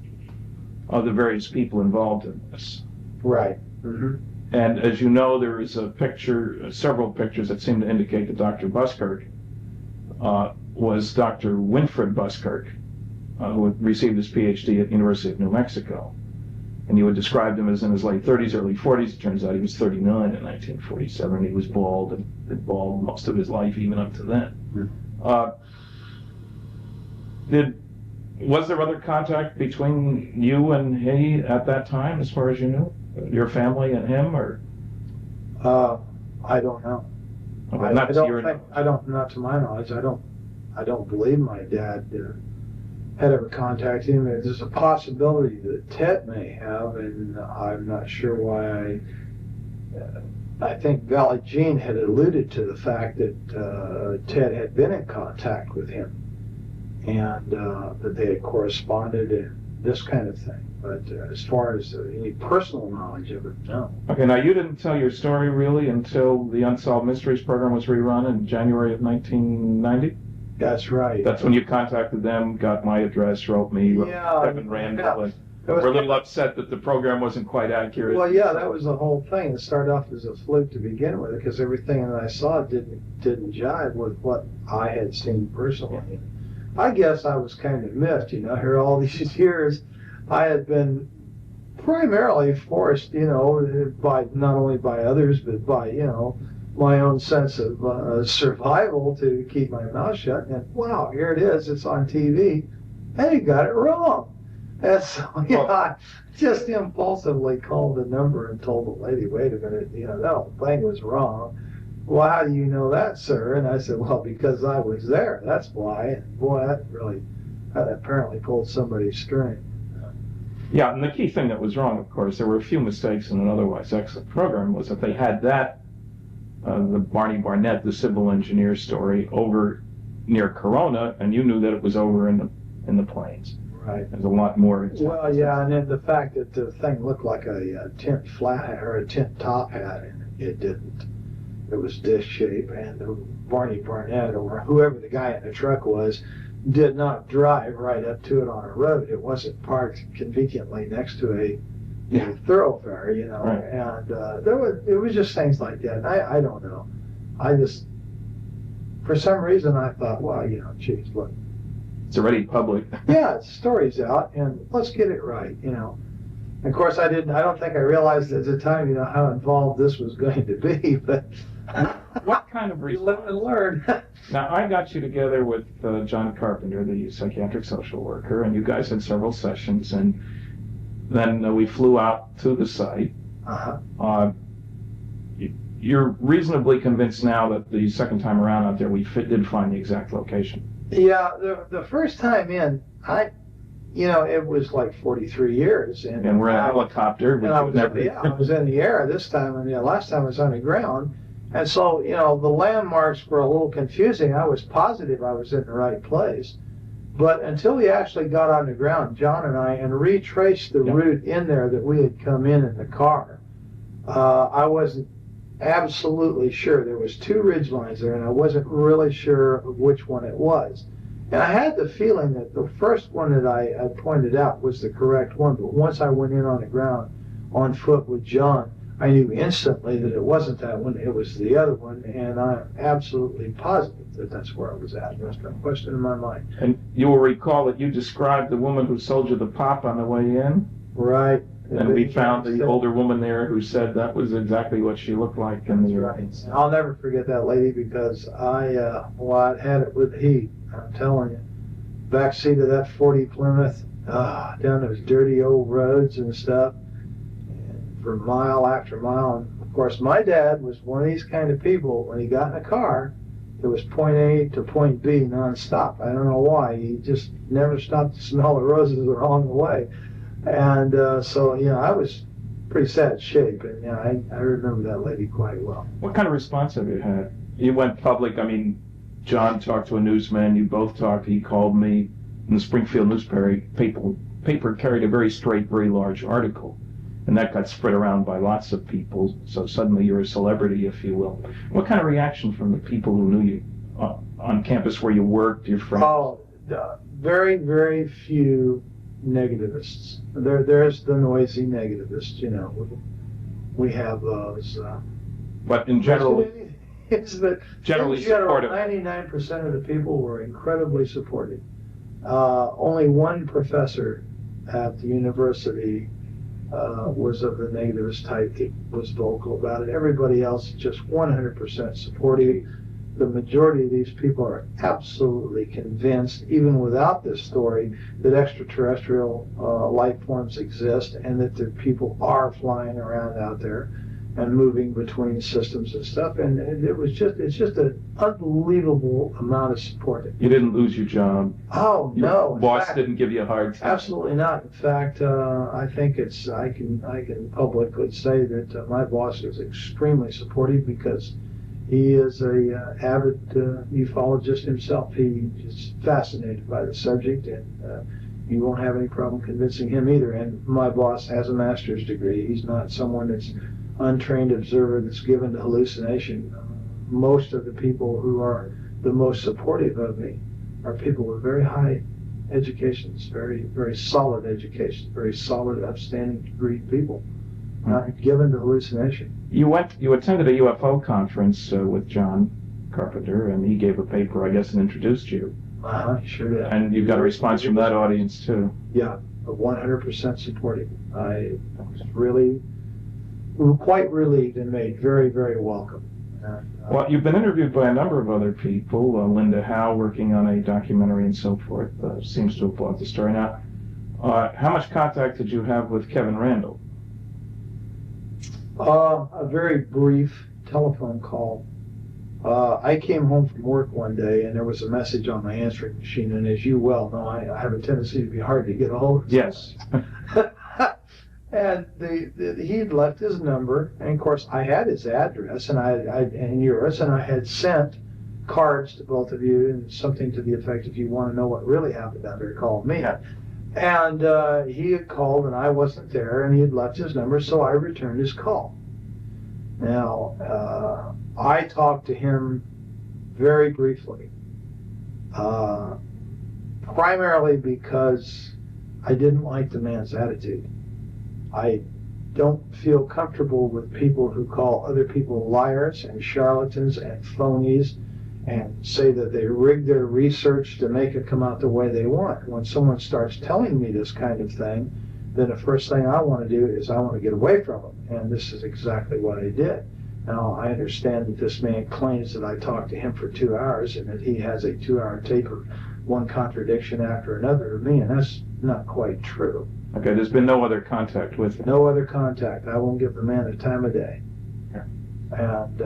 of the various people involved in this. Right. Mm-hmm. And as you know, there is a picture, several pictures that seem to indicate that Dr. Buskirk was Dr. Winfred Buskirk, who had received his PhD at the University of New Mexico. And you had described him as in his late 30s, early 40s. It turns out he was 39 in 1947. He was bald and been bald most of his life, even up to then. Mm-hmm. Was there other contact between you and he at that time, as far as you knew? Your family and him, or? I don't know. Okay, not to my knowledge. I don't believe my dad had ever contacted him. There's a possibility that Ted may have, and I'm not sure why. I think Valley Jean had alluded to the fact that Ted had been in contact with him, and that they had corresponded and this kind of thing. But as far as any personal knowledge of it, no. Okay, now you didn't tell your story really until the Unsolved Mysteries program was rerun in January of 1990? That's right. That's when you contacted them, got my address, wrote me, Evan Randall, and were a little upset that the program wasn't quite accurate. Well, yeah, that was the whole thing. It started off as a fluke to begin with, because everything that I saw didn't jive with what I had seen personally. I guess I was kind of miffed, here all these years. I had been primarily forced, by not only by others, but by, my own sense of survival to keep my mouth shut. And wow, here it is, it's on TV, and he got it wrong. And so, I just impulsively called the number and told the lady, wait a minute, that whole thing was wrong. Well, how do you know that, sir? And I said, well, because I was there, that's why. And boy, that apparently pulled somebody's string. Yeah, and the key thing that was wrong, of course, there were a few mistakes in an otherwise excellent program, was that they had that, the Barney Barnett, the civil engineer story, over near Corona, and you knew that it was over in the plains. Right. There's a lot more. Well, yeah, and then the fact that the thing looked like a tent flat hat or a tent top hat, and it didn't. It was disc shape, and the Barney Barnett, or whoever the guy in the truck was, did not drive right up to it on a road. It wasn't parked conveniently next to a thoroughfare, Right. And it was just things like that. I don't know. I just, for some reason, I thought, well, geez, look. It's already public. Yeah, the story's out, and let's get it right, Of course, I don't think I realized at the time, how involved this was going to be, but what kind of reason? Live and learn. Now, I got you together with John Carpenter, the psychiatric social worker, and you guys had several sessions, and then we flew out to the site. Uh-huh. You're reasonably convinced now that the second time around out there we did find the exact location. Yeah, the first time in, it was like 43 years. And we're in a helicopter. And I was in the air this time, and last time I was on the ground. And so, the landmarks were a little confusing. I was positive I was in the right place. But until we actually got on the ground, John and I, and retraced the route in there that we had come in the car, I wasn't absolutely sure. There was two ridge lines there, and I wasn't really sure of which one it was. And I had the feeling that the first one that I pointed out was the correct one, but once I went in on the ground on foot with John, I knew instantly that it wasn't that one, it was the other one, and I'm absolutely positive that that's where I was at. There's no question in my mind. And you will recall that you described the woman who sold you the pop on the way in? Right. And we found the older woman there who said that was exactly what she looked like in the audience. I'll never forget that lady because I had it with heat. I'm telling you. Back seat of that 40 Plymouth, down those dirty old roads and stuff, and for mile after mile. And of course, my dad was one of these kind of people. When he got in a car, it was point A to point B nonstop. I don't know why. He just never stopped to smell the roses along the way. And so, you know, I was pretty sad shape, and you know, I remember that lady quite well. What kind of response have you had? You went public. I mean, John talked to a newsman. You both talked. He called me. In the Springfield newspaper, paper carried a very straight, very large article, and that got spread around by lots of people. So suddenly you're a celebrity, if you will. What kind of reaction from the people who knew you on campus where you worked, your friends? Oh, very, very few negativists. There's the noisy negativists, you know. We have those. But in general, generally supportive. 99% of the people were incredibly supportive. Only one professor at the university was of the negativist type that was vocal about it. Everybody else just 100% supportive. The majority of these people are absolutely convinced, even without this story, that extraterrestrial life forms exist and that the people are flying around out there and moving between systems and stuff. And it's just an unbelievable amount of support. You didn't lose your job. Oh, no. Your boss didn't give you a hard time. Absolutely not. In fact, I think I can publicly say that my boss is extremely supportive because he is a avid ufologist himself. He is fascinated by the subject, and you won't have any problem convincing him either. And my boss has a master's degree. He's not someone that's untrained observer that's given to hallucination. Most of the people who are the most supportive of me are people with very high educations, very, very solid educations, very solid, upstanding degree people, not given to hallucination. You attended a UFO conference with John Carpenter, and he gave a paper, I guess, and introduced you. Sure did. And you've got a response from that audience, too. Yeah, 100% supportive. I was really quite relieved and made very, very welcome. Well, you've been interviewed by a number of other people, Linda Howe working on a documentary and so forth, seems to have brought the story. Now, how much contact did you have with Kevin Randall? A very brief telephone call. I came home from work one day and there was a message on my answering machine, and as you well know, I have a tendency to be hard to get a hold of. Yes. And he'd left his number, and of course I had his address and yours, and I had sent cards to both of you and something to the effect, if you want to know what really happened out there, call me. Yeah. And he had called and I wasn't there, and he had left his number, so I returned his call. Now, I talked to him very briefly, primarily because I didn't like the man's attitude. I don't feel comfortable with people who call other people liars and charlatans and phonies and say that they rig their research to make it come out the way they want. When someone starts telling me this kind of thing, then the first thing I want to do is I want to get away from them. And this is exactly what I did. Now, I understand that this man claims that I talked to him for 2 hours and that he has a 2-hour tape of one contradiction after another of me, and that's not quite true. Okay, there's been no other contact with him? No other contact. I won't give the man the time of day. Yeah. And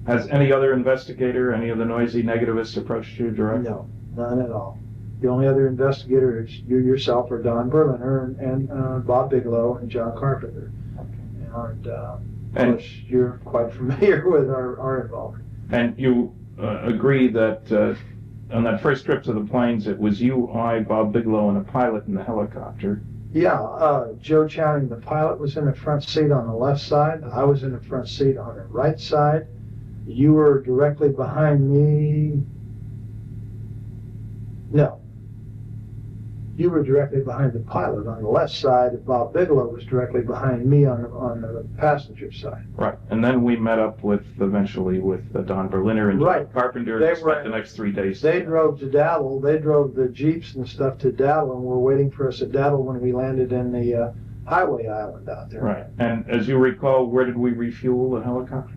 has any other investigator, any of the noisy negativists approached you directly? No, none at all. The only other investigator is you yourself, or Don Berliner, and Bob Bigelow and John Carpenter. And of course, you're quite familiar with our involvement. And you agree that on that first trip to the plains, it was you, I, Bob Bigelow, and a pilot in the helicopter. Yeah, Joe Channing, the pilot, was in the front seat on the left side. I was in the front seat on the right side. You were directly behind me. No. you were directly behind the pilot on the left side. Bob Bigelow was directly behind me on the passenger side. Right, and then we met up eventually with Don Berliner and Right. John Carpenter. They and spent were- the next 3 days. They drove to Dattle. They drove the Jeeps and stuff to Dattle, and were waiting for us at Dattle when we landed in the highway island out there. Right, and as you recall, where did we refuel the helicopter?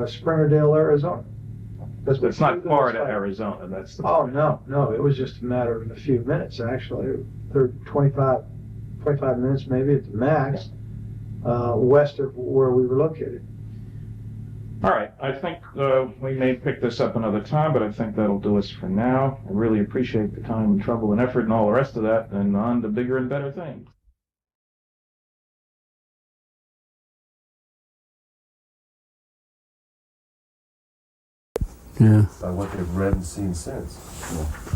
Springerdale, Arizona. It's not Florida, Arizona. That's the. Oh, no. It was just a matter of a few minutes, actually. 25 minutes maybe at the max, west of where we were located. All right, I think we may pick this up another time, but I think that'll do us for now. I really appreciate the time and trouble and effort and all the rest of that, and on to bigger and better things. Yeah. By what they've read and seen since,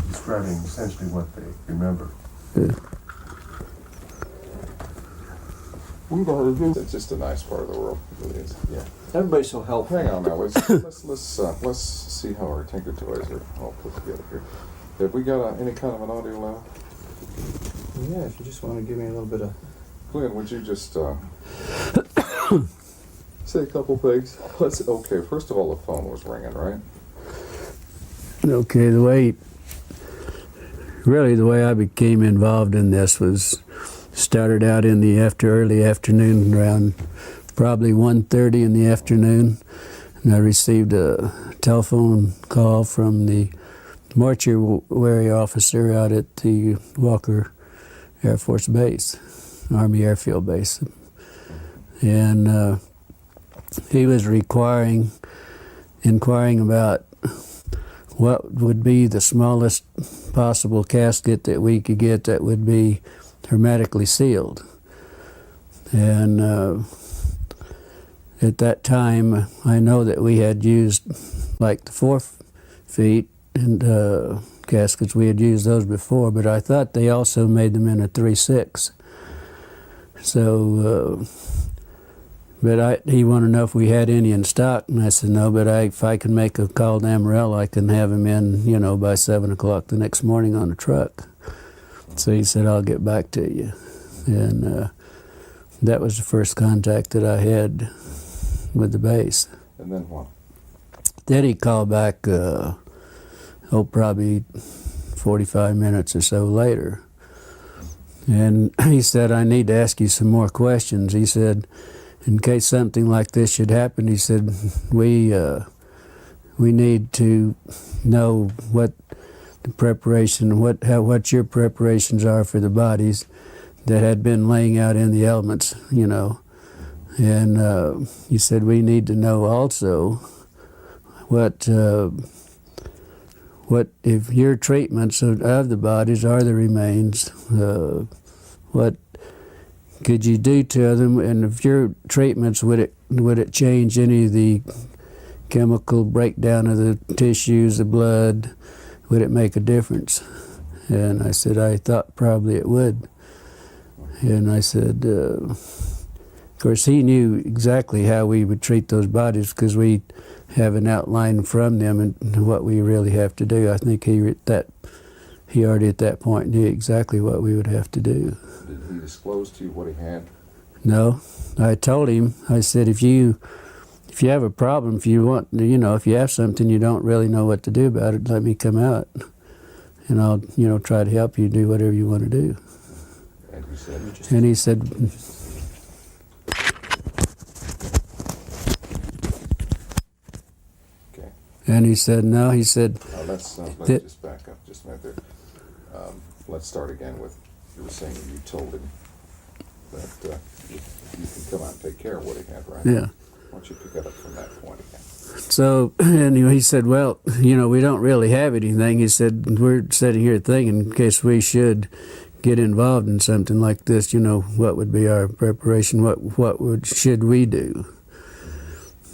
describing essentially what they remember. Yeah. It's just a nice part of the world. It really is. Yeah. Everybody's so helpful. Hang on now. Let's see how our Tinker Toys are all put together here. Have we got any kind of an audio lab? Yeah, if you just want to give me a little bit of... Glenn, would you just say a couple things? Okay, first of all, the phone was ringing, right? Okay, the way I became involved in this was started out in the early afternoon, around probably 1:30 in the afternoon, and I received a telephone call from the mortuary officer out at the Walker Air Force Base, Army Airfield Base, and he was inquiring about what would be the smallest possible casket that we could get that would be hermetically sealed. And at that time, I know that we had used like the 4 feet and caskets. We had used those before, but I thought they also made them in a 3/6. So, but he wanted to know if we had any in stock, and I said no, but if I can make a call to Amarillo, I can have him in, by 7 o'clock the next morning on the truck. So he said, I'll get back to you. And that was the first contact that I had with the base. And then what? Then he called back, probably 45 minutes or so later. And he said, I need to ask you some more questions. He said, in case something like this should happen, he said, we need to know what the preparation, what your preparations are for the bodies that had been laying out in the elements, And he said, we need to know also what if your treatments of the bodies are the remains, what could you do to them, and if your treatments, would it change any of the chemical breakdown of the tissues, the blood? Would it make a difference? And I said, I thought probably it would. And I said, of course, he knew exactly how we would treat those bodies because we have an outline from them and what we really have to do. I think he already at that point knew exactly what we would have to do. Did he disclose to you what he had? No, I told him. I said, if you have a problem, if you want, if you have something you don't really know what to do about it, let me come out, and I'll, try to help you do whatever you want to do. And he said. And he said. Okay. And he said no. He said. Let's just back up just a minute there. Let's start again with. You were saying you told him that you can come out and take care of what he had, right? Yeah. Why don't you pick it up from that point again? So, anyway, he said, well, we don't really have anything. He said, we're sitting here thinking in case we should get involved in something like this, what would be our preparation? Should we do?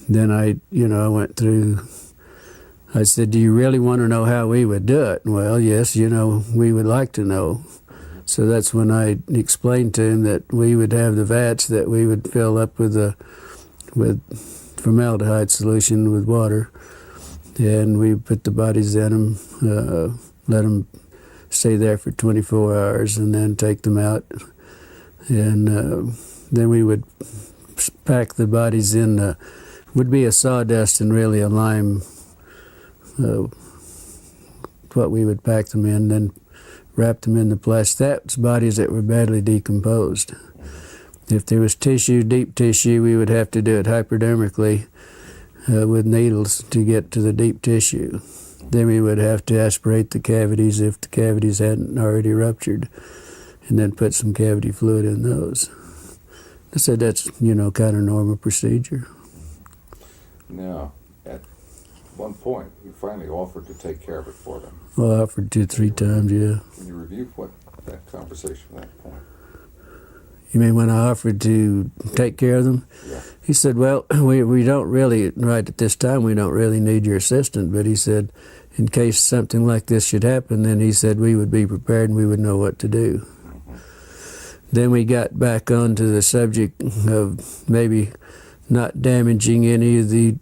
Then I went through, I said, do you really want to know how we would do it? Well, yes, we would like to know. So that's when I explained to him that we would have the vats that we would fill up with formaldehyde solution with water, and we put the bodies in them, let them stay there for 24 hours and then take them out. And then we would pack the bodies in, would be a sawdust and really a lime, what we would pack them in, then wrap them in the plastic. That's bodies that were badly decomposed. If there was tissue, deep tissue, we would have to do it hypodermically with needles to get to the deep tissue. Then we would have to aspirate the cavities if the cavities hadn't already ruptured, and then put some cavity fluid in those. I said that's, kind of normal procedure. Now, at one point, you finally offered to take care of it for them. Well, I offered 2-3 times, yeah. Can you review what that conversation at that point? You mean when I offered to take care of them? Yeah. He said, well, we don't really, right at this time, we don't really need your assistant, but he said, in case something like this should happen, then he said we would be prepared and we would know what to do. Then we got back onto the subject of maybe not damaging any of the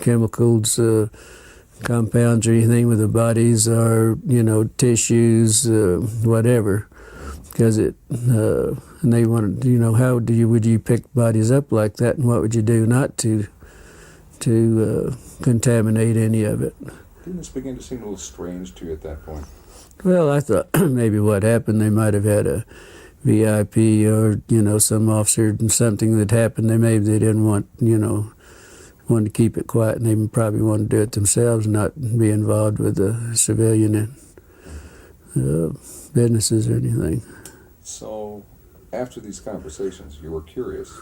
chemicals, compounds or anything with the bodies, or tissues, whatever, because and they wanted, how would you pick bodies up like that, and what would you do not to contaminate any of it? Didn't this begin to seem a little strange to you at that point? Well, I thought maybe what happened, they might have had a VIP or, some officer and something that happened. They didn't want, wanted to keep it quiet, and they probably wanted to do it themselves, not be involved with the civilian businesses or anything. So, after these conversations, you were curious,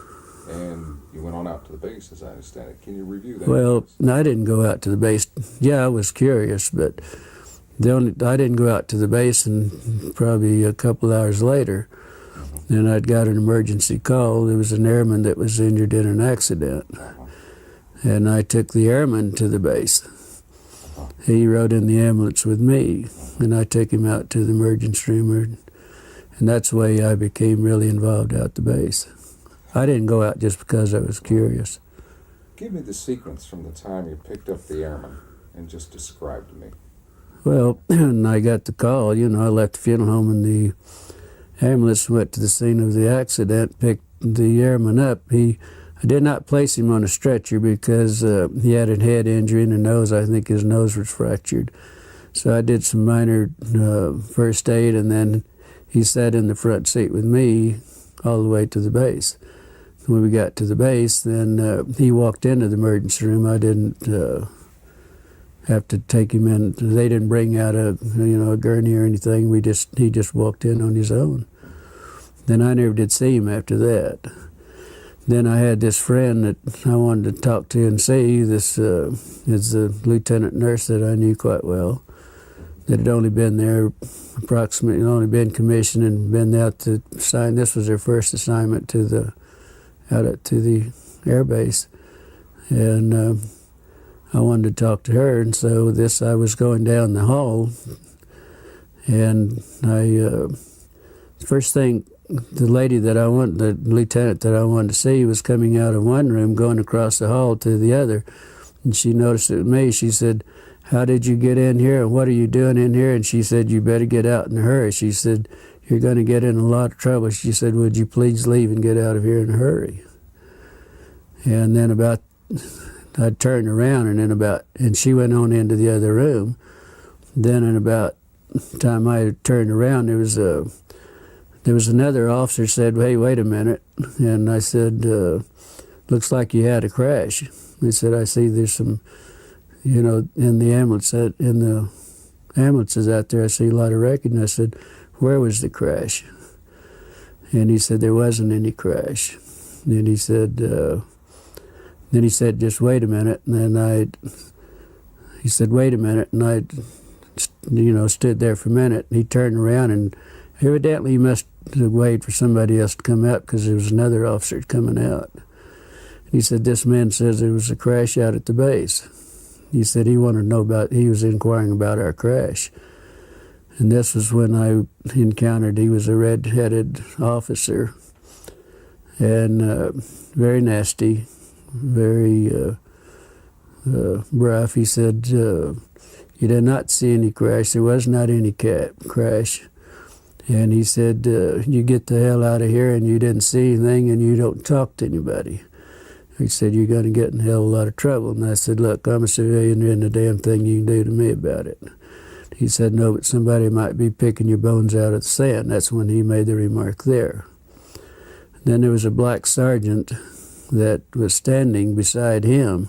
and you went on out to the base, as I understand it. Can you review that? Well, no, I didn't go out to the base. Yeah, I was curious, but I didn't go out to the base, and probably a couple hours later, then I'd got an emergency call. There was an airman that was injured in an accident, and I took the airman to the base. He rode in the ambulance with me, and I took him out to the emergency room, and that's the way I became really involved out the base. I didn't go out just because I was curious. Give me the sequence from the time you picked up the airman and just describe to me. Well, when I got the call, I left the funeral home, and the ambulance went to the scene of the accident, picked the airman up. I did not place him on a stretcher because he had a head injury in the nose. I think his nose was fractured. So I did some minor first aid, and then he sat in the front seat with me all the way to the base. When we got to the base, then he walked into the emergency room. I didn't have to take him in. They didn't bring out a gurney or anything. He just walked in on his own. Then I never did see him after that. Then I had this friend that I wanted to talk to and see. This is a lieutenant nurse that I knew quite well, that had only been there approximately, only been commissioned and been out to sign. This was her first assignment out to the air base. And I wanted to talk to her, and so I was going down the hall, and first thing, the lieutenant that I wanted to see was coming out of one room, going across the hall to the other, and she noticed it was me. She said, "How did you get in here, and what are you doing in here?" And she said, "You better get out in a hurry." She said, "You're going to get in a lot of trouble." She said, "Would you please leave and get out of here in a hurry?" And then I turned around, and she went on into the other room. Then in about the time I turned around, there was another officer said, "Hey, wait a minute." And I said, "Looks like you had a crash." He said, "I see there's some, in the ambulances out there, I see a lot of wreckage." And I said, "Where was the crash?" And he said, "There wasn't any crash." And he said, "Just wait a minute." And then he said, "Wait a minute." And I, stood there for a minute. And he turned around, and evidently he must have waited for somebody else to come out, because there was another officer coming out. He said, "This man says there was a crash out at the base." He said he wanted to know he was inquiring about our crash. And this was when I encountered, he was a red-headed officer, and very nasty, very rough. He said, he did not see any crash. There was not any crash. And he said, you get the hell out of here, and you didn't see anything, and you don't talk to anybody. He said, you're going to get in a hell of a lot of trouble. And I said, look, I'm a civilian, there isn't a damn thing you can do to me about it. He said, no, but somebody might be picking your bones out of the sand. That's when he made the remark there. Then there was a black sergeant that was standing beside him,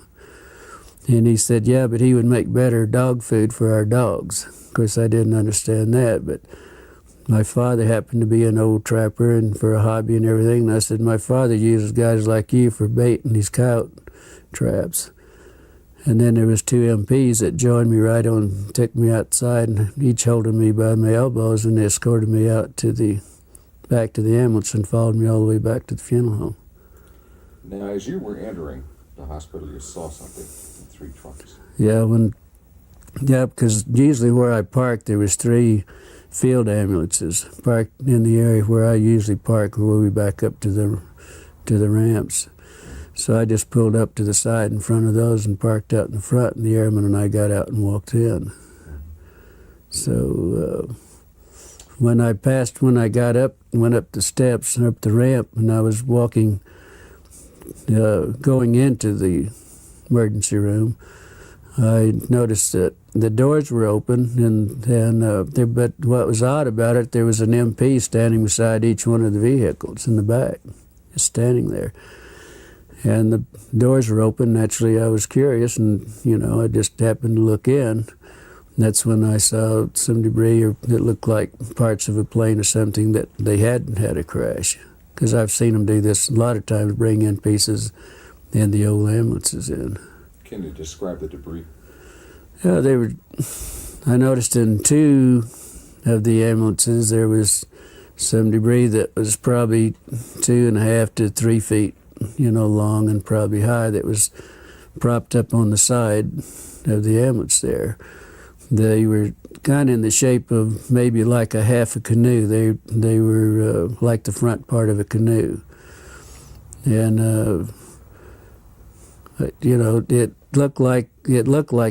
and he said, yeah, but he would make better dog food for our dogs. Of course, I didn't understand that, but my father happened to be an old trapper and for a hobby and everything, and I said, my father uses guys like you for bait in these coyote traps. And then there was 2 MPs that joined me right on, took me outside, and each holding me by my elbows, and they escorted me out to back to the ambulance and followed me all the way back to the funeral home. Now, as you were entering the hospital, you saw something in 3 trucks. Yeah, because usually where I parked, there was 3 field ambulances parked in the area where I usually park, where we back up to the ramps. So I just pulled up to the side in front of those and parked out in the front, and the airman and I got out and walked in. So when I got up, went up the steps and up the ramp, and I was walking, going into the emergency room, I noticed that the doors were open, but what was odd about it, there was an MP standing beside each one of the vehicles in the back, just standing there. And the doors were open. Naturally, I was curious, and, I just happened to look in. That's when I saw some debris that looked like parts of a plane or something that they hadn't had a crash. Because I've seen them do this a lot of times, bring in pieces and the old ambulances in. Can you describe the debris? Yeah, I noticed in 2 of the ambulances there was some debris that was probably 2.5 to 3 feet, long and probably high, that was propped up on the side of the ambulance there. They were kind of in the shape of maybe like a half a canoe. They were like the front part of a canoe. And, it looked like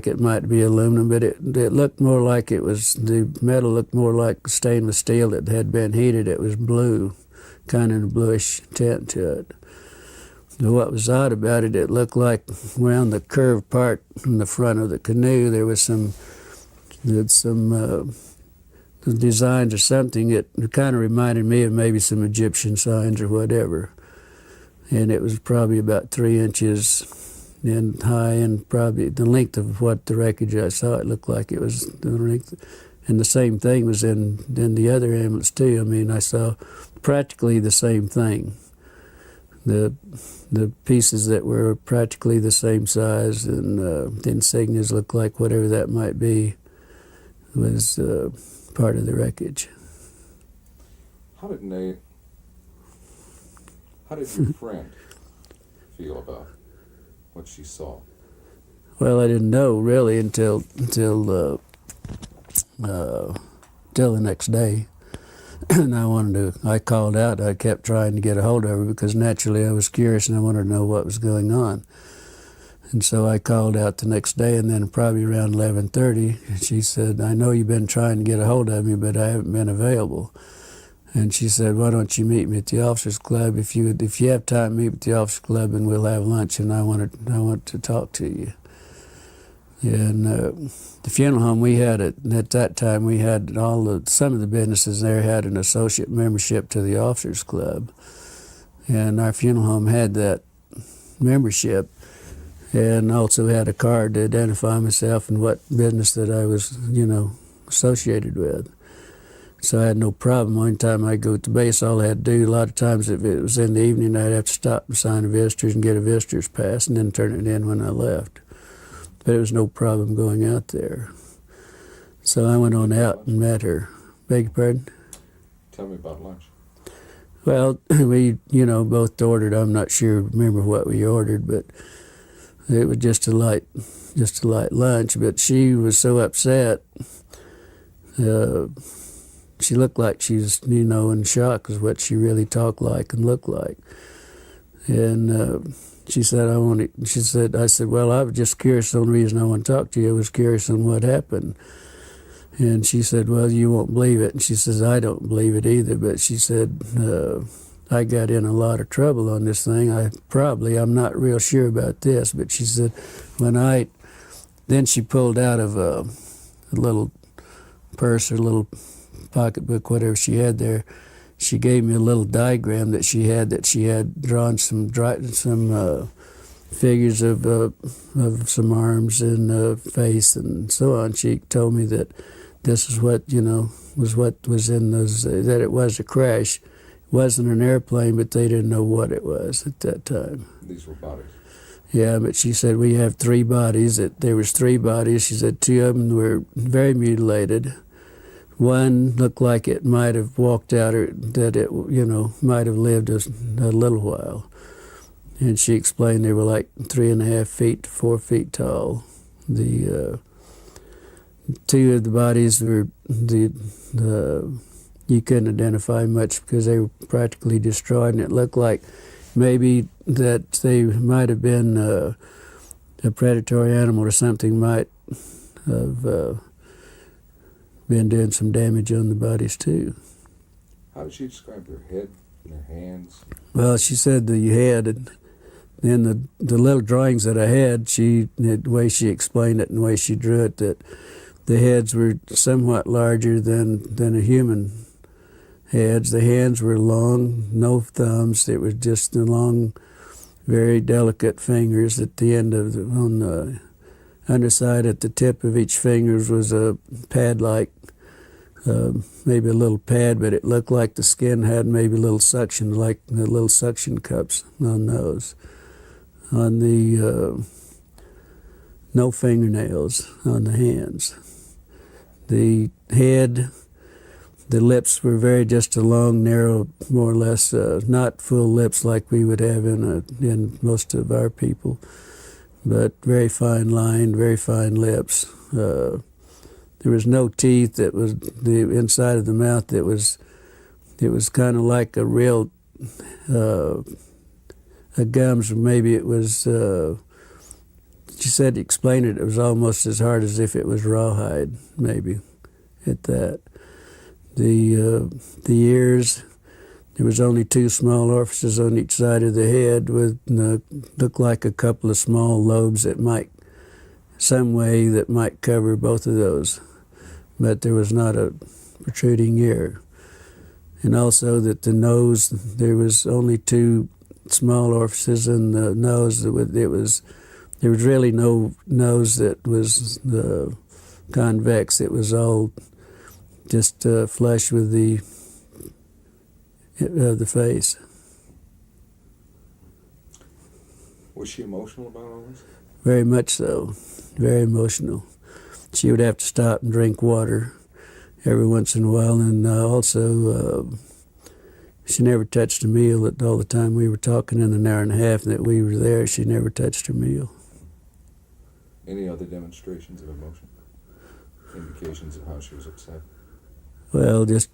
it might be aluminum, but it looked more like the metal looked more like stainless steel that had been heated. It was blue, kind of a bluish tint to it. But what was odd about it, it looked like around the curved part in the front of the canoe, there was some designs or something. It kind of reminded me of maybe some Egyptian signs or whatever. And it was probably about 3 inches in high, and probably the length of what the wreckage I saw, it looked like it was the length. And the same thing was in the other ambulance too. I mean, I saw practically the same thing. The pieces that were practically the same size, and the insignias looked like whatever that might be was part of the wreckage. How did your friend feel about what she saw? Well, I didn't know really until the next day. And I called out. I kept trying to get a hold of her because naturally I was curious and I wanted to know what was going on. And so I called out the next day, and then probably around 11:30, she said, I know you've been trying to get a hold of me, but I haven't been available. And she said, why don't you meet me at the officers club? If you have time, meet at the officers club and we'll have lunch, and I want to talk to you. And the funeral home we had at that time, we had some of the businesses there had an associate membership to the officers club, and our funeral home had that membership, and also had a card to identify myself and what business that I was, associated with. So I had no problem. One time I'd go to base, all I had to do, a lot of times if it was in the evening, I'd have to stop and sign a visitor's and get a visitor's pass and then turn it in when I left. But it was no problem going out there. So I went on out and met her. Beg your pardon? Tell me about lunch. Well, we, both ordered. I'm not sure, remember what we ordered, but it was just a light lunch. But she was so upset. She looked like she's, in shock is what she really talked like and looked like. And she said, I said, well, I was just curious. The only reason I want to talk to you, I was curious on what happened. And she said, well, you won't believe it. And she says, I don't believe it either. But she said, I got in a lot of trouble on this thing. I'm not real sure about this. But she said, then she pulled out of a little purse or little pocketbook, whatever she had there. She gave me a little diagram that she had drawn some figures of some arms and face and so on. She told me that this is what was in those, that it was a crash. It wasn't an airplane, but they didn't know what it was at that time. These were bodies. Yeah, but she said we have 3 bodies. There was 3 bodies. She said 2 of them were very mutilated. One looked like it might have walked out, or that it, might have lived a little while. And she explained they were like 3.5 feet to 4 feet tall. The 2 of the bodies were you couldn't identify much because they were practically destroyed, and it looked like maybe that they might have been a predatory animal or something might have been doing some damage on the bodies too. How did she describe their head and their hands? Well, she said the head, and then the little drawings that I had, the way she explained it and the way she drew it, that the heads were somewhat larger than a human heads. The hands were long, no thumbs. It was just the long, very delicate fingers at the end of on the underside at the tip of each fingers was a pad-like, maybe a little pad, but it looked like the skin had maybe a little suction, like the little suction cups on those. On the, no fingernails on the hands. The head, the lips were just a long, narrow, more or less, not full lips like we would have in most of our people, but very fine lined, very fine lips. There was no teeth. That was the inside of the mouth. It was kind of like a real a gums. Maybe it was. She said to explain it. It was almost as hard as if it was rawhide. Maybe at that. The ears. There was only 2 small orifices on each side of the head with looked like a couple of small lobes that might cover both of those. But there was not a protruding ear. And also that the nose, there was only 2 small orifices in the nose. There was really no nose that was convex. It was all just flush with the face. Was she emotional about all this? Very much so. Very emotional. She would have to stop and drink water every once in a while, and also she never touched a meal. All the time we were talking in an hour and a half that we were there, she never touched her meal. Any other demonstrations of emotion? Indications of how she was upset? Well, just,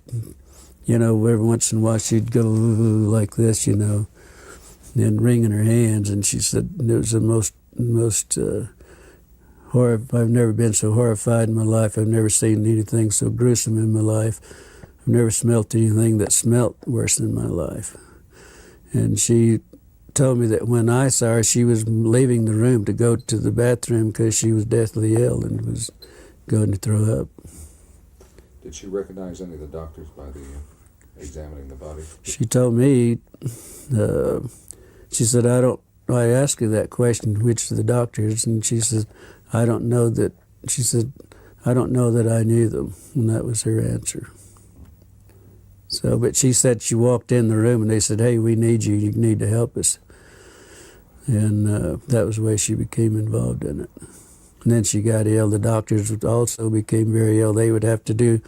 every once in a while she'd go like this, and wringing her hands, and she said it was the most I've never been so horrified in my life. I've never seen anything so gruesome in my life. I've never smelt anything that smelt worse in my life. And she told me that when I saw her, she was leaving the room to go to the bathroom because she was deathly ill and was going to throw up. Did she recognize any of the doctors by the examining the body? She told me, she said, I asked her that question, which of the doctors, and she said, I don't know that I knew them, and that was her answer. So, but she said she walked in the room and they said, hey, we need you, you need to help us. And that was the way she became involved in it. And then she got ill. The doctors also became very ill. They would have to do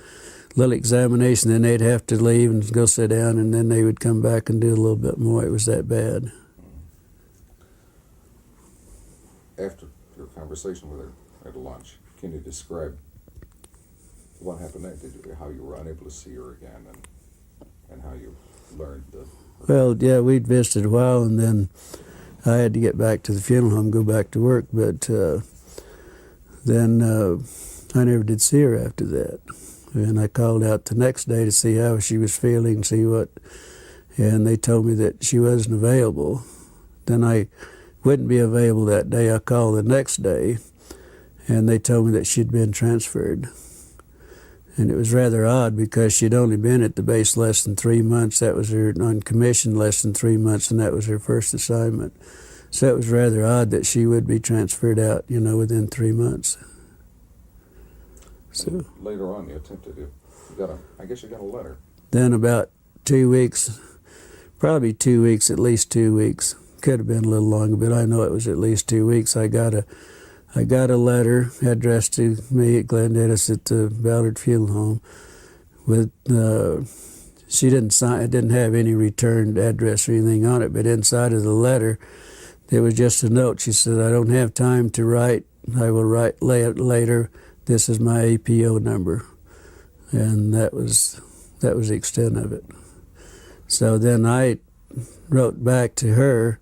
a little examination, then they'd have to leave and go sit down, and then they would come back and do a little bit more. It was that bad. After your conversation with her at lunch, can you describe what happened next? How you were unable to see her again, and how you learned Well, yeah, we'd visited a while, and then I had to get back to the funeral home, go back to work, but then I never did see her after that. And I called out the next day to see how she was feeling, see what, and they told me that she wasn't available. Then I wouldn't be available that day. I called the next day, and they told me that she'd been transferred. And it was rather odd because she'd only been at the base less than 3 months. That was her, on commission less than 3 months, and that was her first assignment. So it was rather odd that she would be transferred out, within 3 months. So later on, you attempted to. I guess you got a letter. Then about 2 weeks, probably 2 weeks, at least 2 weeks. Could have been a little longer, but I know it was at least 2 weeks. I got a letter addressed to me at Glendivis at the Ballard Funeral Home. With she didn't sign. It didn't have any returned address or anything on it, but inside of the letter, there was just a note. She said, "I don't have time to write. I will write later. This is my APO number," and that was the extent of it. So then I wrote back to her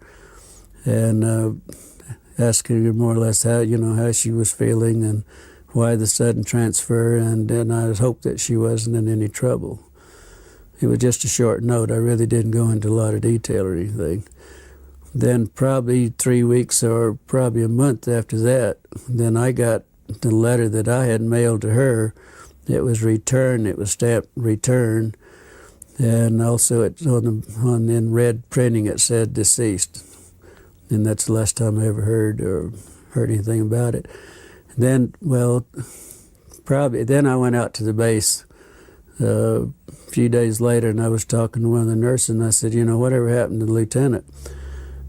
and asking her more or less how she was feeling and why the sudden transfer, and then I hoped that she wasn't in any trouble. It was just a short note. I really didn't go into a lot of detail or anything. Then probably 3 weeks or probably a month after that, then I got the letter that I had mailed to her. It was returned. It was stamped return, and also it's in red printing it said deceased. And that's the last time I ever heard anything about it. Then, then I went out to the base a few days later, and I was talking to one of the nurses, and I said, whatever happened to the lieutenant?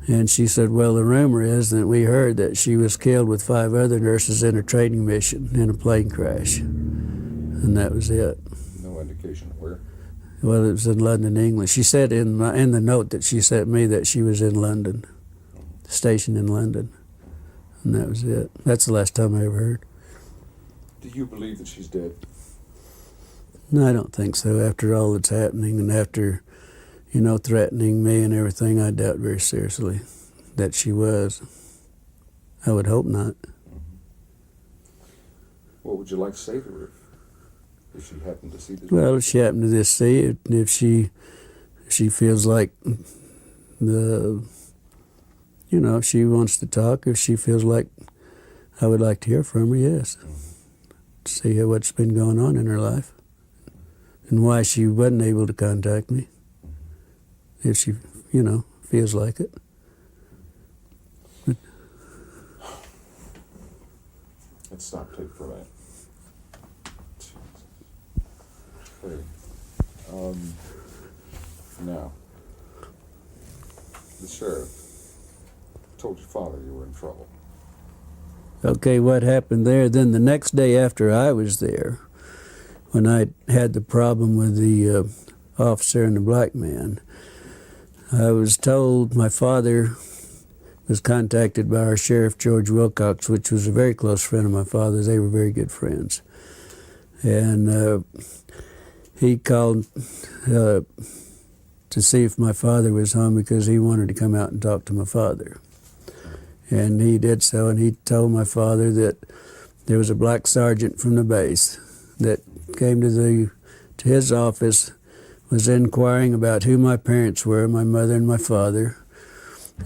And she said, well, the rumor is that we heard that she was killed with 5 other nurses in a training mission in a plane crash. And that was it. No indication of where? Well, it was in London, England. She said in the note that she sent me that she was in London, stationed in London. And that was it. That's the last time I ever heard. Do you believe that she's dead? No, I don't think so. After all that's happening and after, threatening me and everything, I doubt very seriously that she was. I would hope not. What would you like to say to her if she happened to see this? Well, if she happened to see it, if she feels like if she wants to talk, if she feels like I would like to hear from her, yes. See what's been going on in her life and why she wasn't able to contact me. If she, feels like it. Let's stop tape for a minute. Okay. Now, the sheriff told your father you were in trouble. Okay, what happened there? Then the next day after I was there, when I had the problem with the officer and the black man, I was told my father was contacted by our sheriff, George Wilcox, which was a very close friend of my father's. They were very good friends. And he called to see if my father was home because he wanted to come out and talk to my father. And he did so, and he told my father that there was a black sergeant from the base that came to his office, was inquiring about who my parents were, my mother and my father,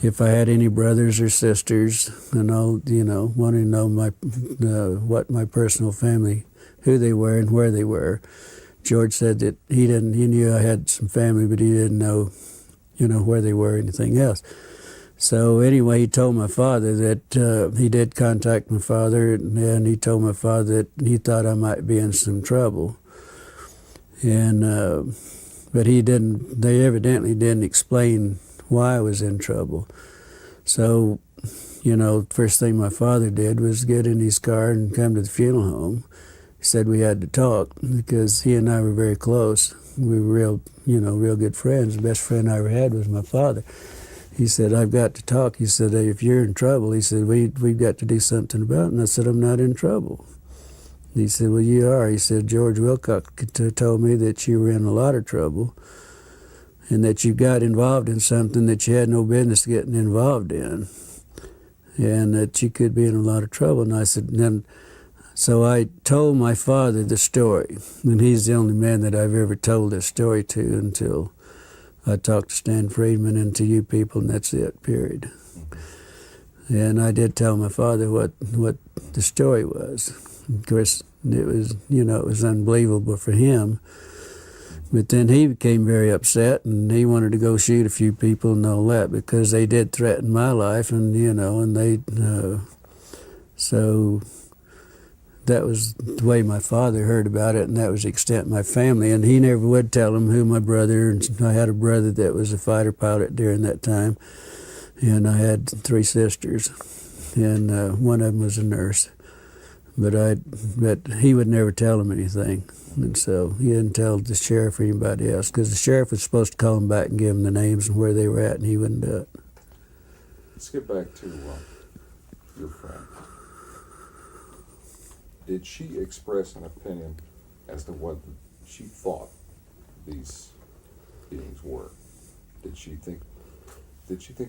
if I had any brothers or sisters, and all, wanted to know what my personal family, who they were and where they were. George said that he knew I had some family, but he didn't know, where they were or anything else. So anyway, he told my father that he did contact my father, and he told my father that he thought I might be in some trouble. And but they evidently didn't explain why I was in trouble. So, first thing my father did was get in his car and come to the funeral home. He said we had to talk because he and I were very close. We were real good friends. The best friend I ever had was my father. He said, I've got to talk. He said, if you're in trouble, he said, we've got to do something about it. And I said, I'm not in trouble. He said, well, you are. He said, George Wilcox told me that you were in a lot of trouble. and that you got involved in something that you had no business getting involved in, and that you could be in a lot of trouble. And I said, then, so I told my father the story, and he's the only man that I've ever told this story to until I talked to Stan Friedman and to you people, and that's it, period. And I did tell my father what the story was. Of course, it was, you know, it was unbelievable for him. But then he became very upset, and he wanted to go shoot a few people and all that, because they did threaten my life, and, you know, and they, so that was the way my father heard about it, and that was the extent of my family. And he never would tell him who my brother, and I had a brother that was a fighter pilot during that time, and I had 3 sisters, and one of them was a nurse. But he would never tell him anything, and so he didn't tell the sheriff or anybody else, because the sheriff was supposed to call him back and give him the names and where they were at, and he wouldn't do it. Let's get back to your friend. Did she express an opinion as to what she thought these beings were? Did she think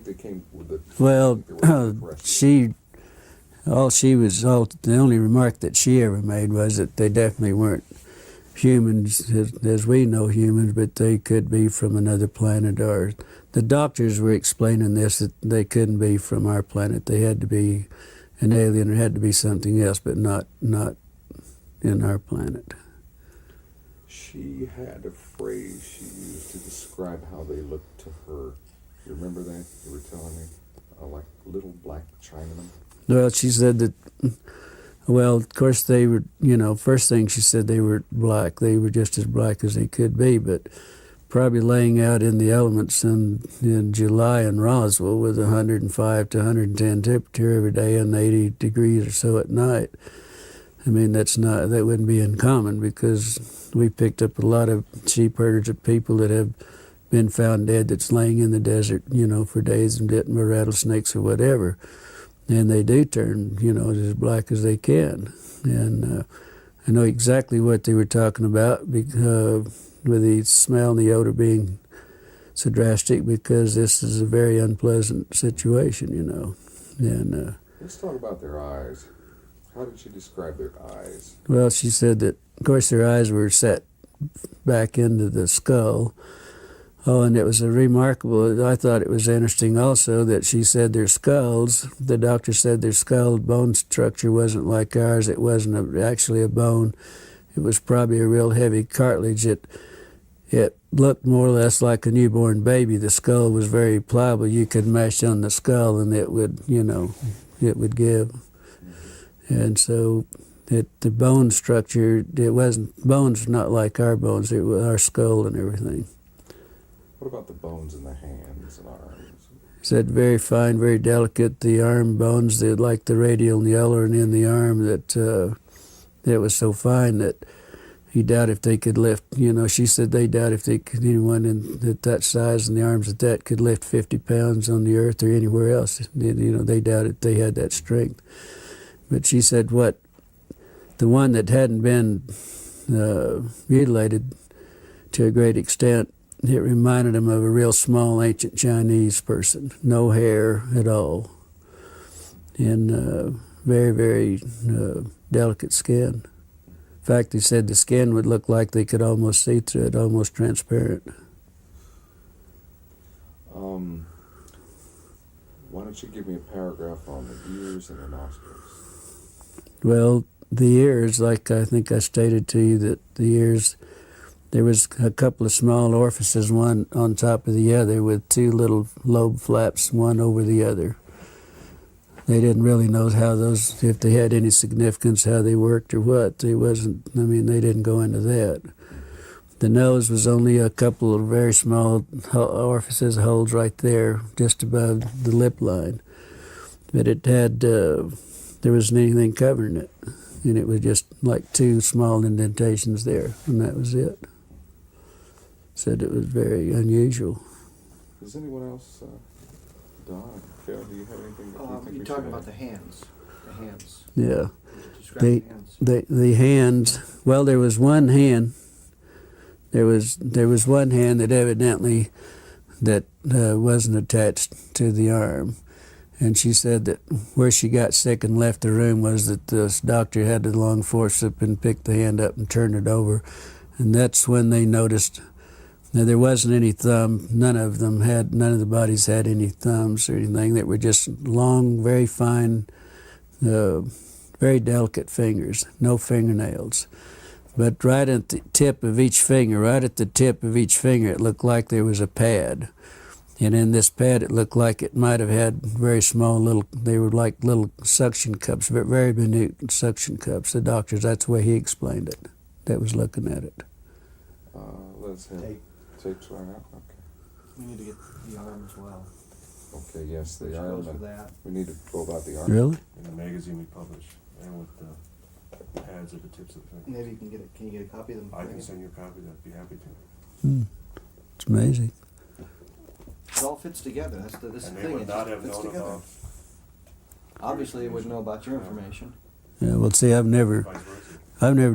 they came with it? Well, the only remark that she ever made was that they definitely weren't humans as we know humans, but they could be from another planet. Or the doctors were explaining this, that they couldn't be from our planet. They had to be an alien, or had to be something else, but not in our planet. She had a phrase she used to describe how they looked to her. You remember that? You were telling me? Like little black Chinamen? Well, she said that, well, of course they were, you know, first thing she said they were black. They were just as black as they could be, but probably laying out in the elements in July in Roswell with 105 to 110 temperature every day and 80 degrees or so at night. I mean, that wouldn't be uncommon, because we picked up a lot of sheep herders of people that have been found dead that's laying in the desert, you know, for days and bitten by rattlesnakes or whatever. And they do turn, you know, as black as they can. And I know exactly what they were talking about, because, with the smell and the odor being so drastic, because this is a very unpleasant situation, you know. And let's talk about their eyes. How did she describe their eyes? Well, she said that, of course, their eyes were set back into the skull. Oh, and it was I thought it was interesting also that she said their skulls, the doctor said their skull bone structure wasn't like ours. It wasn't actually a bone. It was probably a real heavy cartilage. It looked more or less like a newborn baby. The skull was very pliable. You could mash on the skull and it would, you know, it would give. And so the bone structure, bones not like our bones, it was our skull and everything. What about the bones in the hands and arms? Said very fine, very delicate. The arm bones, like the radial and the ulnar and in the arm, that was so fine that he doubted if they could lift. You know, she said they doubt if anyone at that size and the arms at that could lift 50 pounds on the earth or anywhere else. You know, they doubted they had that strength. But she said the one that hadn't been mutilated to a great extent, it reminded him of a real small ancient Chinese person, no hair at all, and very, very delicate skin. In fact, he said the skin would look like they could almost see through it, almost transparent. Why don't you give me a paragraph on the ears and the nostrils? Well, the ears, like I think I stated to you, that the ears, there was a couple of small orifices, one on top of the other, with 2 little lobe flaps, one over the other. They didn't really know how those, if they had any significance, how they worked or what. They didn't go into that. The nose was only a couple of very small orifices, holes right there, just above the lip line. But it had, there wasn't anything covering it. And it was just like 2 small indentations there, and that was it. Said it was very unusual. Does anyone else, Don, Phil, do you have anything that you think you're talking about the hands. The hands. Yeah. The hands, well, there was one hand There was one hand that evidently wasn't attached to the arm. And she said that where she got sick and left the room was that this doctor had the long forceps and picked the hand up and turned it over. And that's when they noticed that there wasn't any thumb. None of the bodies had any thumbs or anything. They were just long, very fine, very delicate fingers, no fingernails. But right at the tip of each finger, it looked like there was a pad. And in this pad, it looked like it might have had very small they were like little suction cups, very minute suction cups. The doctors, that's the way he explained it, that was looking at it. Let's have tapes right now. Okay. We need to get the arm as well. Okay, yes, the Which arm. goes with that. We need to go about the arm. Really? In the magazine we publish, and with the pads at the tips of the fingers. Maybe you can get it. Can you get a copy of them? I can send you a copy. I'd be happy to. It's amazing. It all fits together. That's the And thing. they would It not just have fits known together. about. Obviously, they wouldn't know about your information. Yeah, well, see, I've never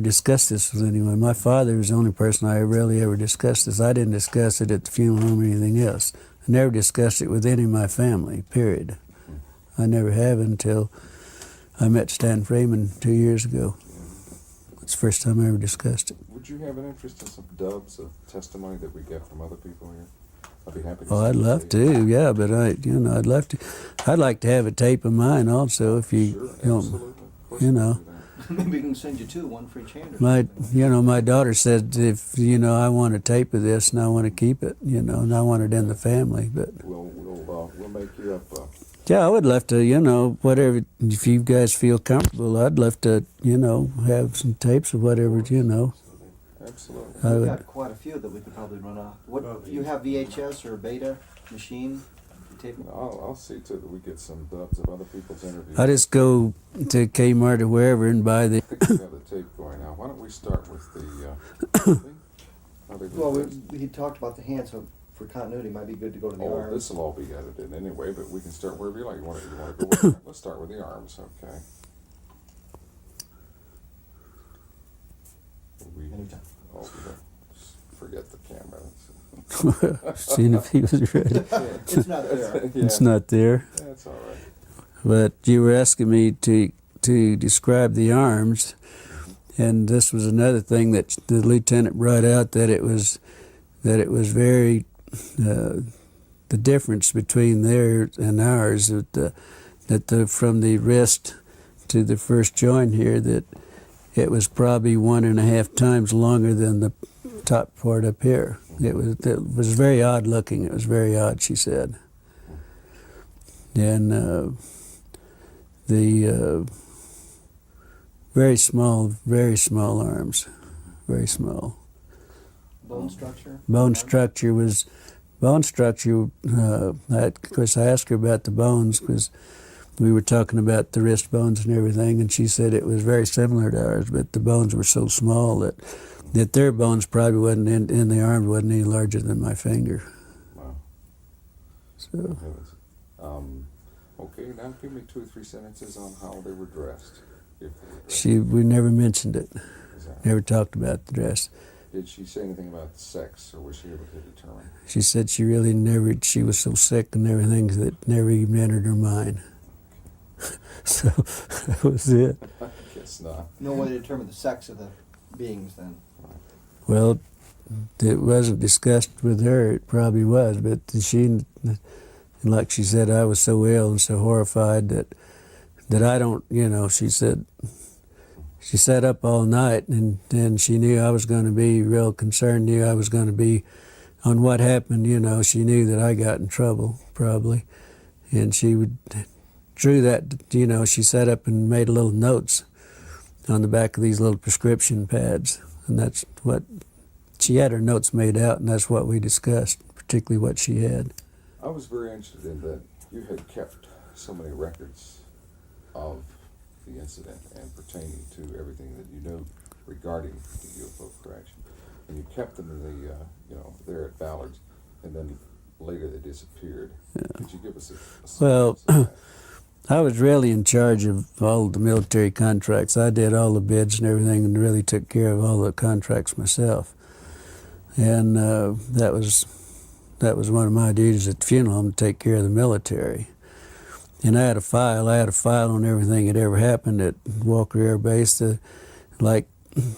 discussed this with anyone. My father was the only person I really ever discussed this. I didn't discuss it at the funeral home or anything else. I never discussed it with any of my family, period. I never have until I met Stan Freeman 2 years ago. It's the first time I ever discussed it. Would you have an interest in some dubs of testimony that we get from other people here? I'd be happy to. Oh, I'd love to, yeah, but I'd love to. I'd like to have a tape of mine also, if you don't, Maybe we can send you two, one for each hand. My daughter said if I want a tape of this and I want to keep it, and I want it in the family, but. We'll make you up. Yeah, I would love to, whatever, if you guys feel comfortable, I'd love to, have some tapes of whatever, Absolutely. We've got quite a few that we could probably run off. What, you have VHS or beta machine? Tape? I'll see to it that we get some dubs of other people's interviews. I just go to Kmart or wherever and buy the... I think we have the tape going now. Why don't we start with the... Well, he talked about the hand, so for continuity, it might be good to go to the arms. This will all be edited anyway, but we can start wherever you like. You want to go with it? Let's start with the arms, okay? Forget the camera. Seeing if he was ready. It's not there. It's not there. That's all right. But you were asking me to describe the arms, and this was another thing that the lieutenant brought out, that it was very the difference between theirs and ours, from the wrist to the first joint here, that it was probably 1.5 times longer than the top part up here. It was very odd looking. It was very odd, she said. And the very small arms, very small. Bone structure? Bone structure, of course I asked her about the bones because we were talking about the wrist bones and everything, and she said it was very similar to ours, but the bones were so small that their bones probably wasn't in the arm, wasn't any larger than my finger. Wow. So. Okay, now give me 2 or 3 sentences on how they were dressed. We never mentioned it. Never talked about the dress. Did she say anything about sex, or was she able to determine? She said she was so sick and everything that it never even entered her mind. So that was it. I guess not. No way to determine the sex of the beings then. Well, it wasn't discussed with her. It probably was, but she, like she said, I was so ill and so horrified that I don't, she said, she sat up all night and she knew I was going to be real concerned, knew I was going to be on what happened, she knew that I got in trouble, probably. And she drew that, she sat up and made little notes on the back of these little prescription pads. And that's what, she had her notes made out, and that's what we discussed, particularly what she had. I was very interested in that you had kept so many records of the incident and pertaining to everything that you knew regarding the UFO correction. And you kept them in the, there at Ballard's, and then later they disappeared. Yeah. Could you give us a Well, I was really in charge of all the military contracts. I did all the bids and everything and really took care of all the contracts myself. And that was one of my duties at the funeral home, to take care of the military. And I had a file on everything that ever happened at Walker Air Base, like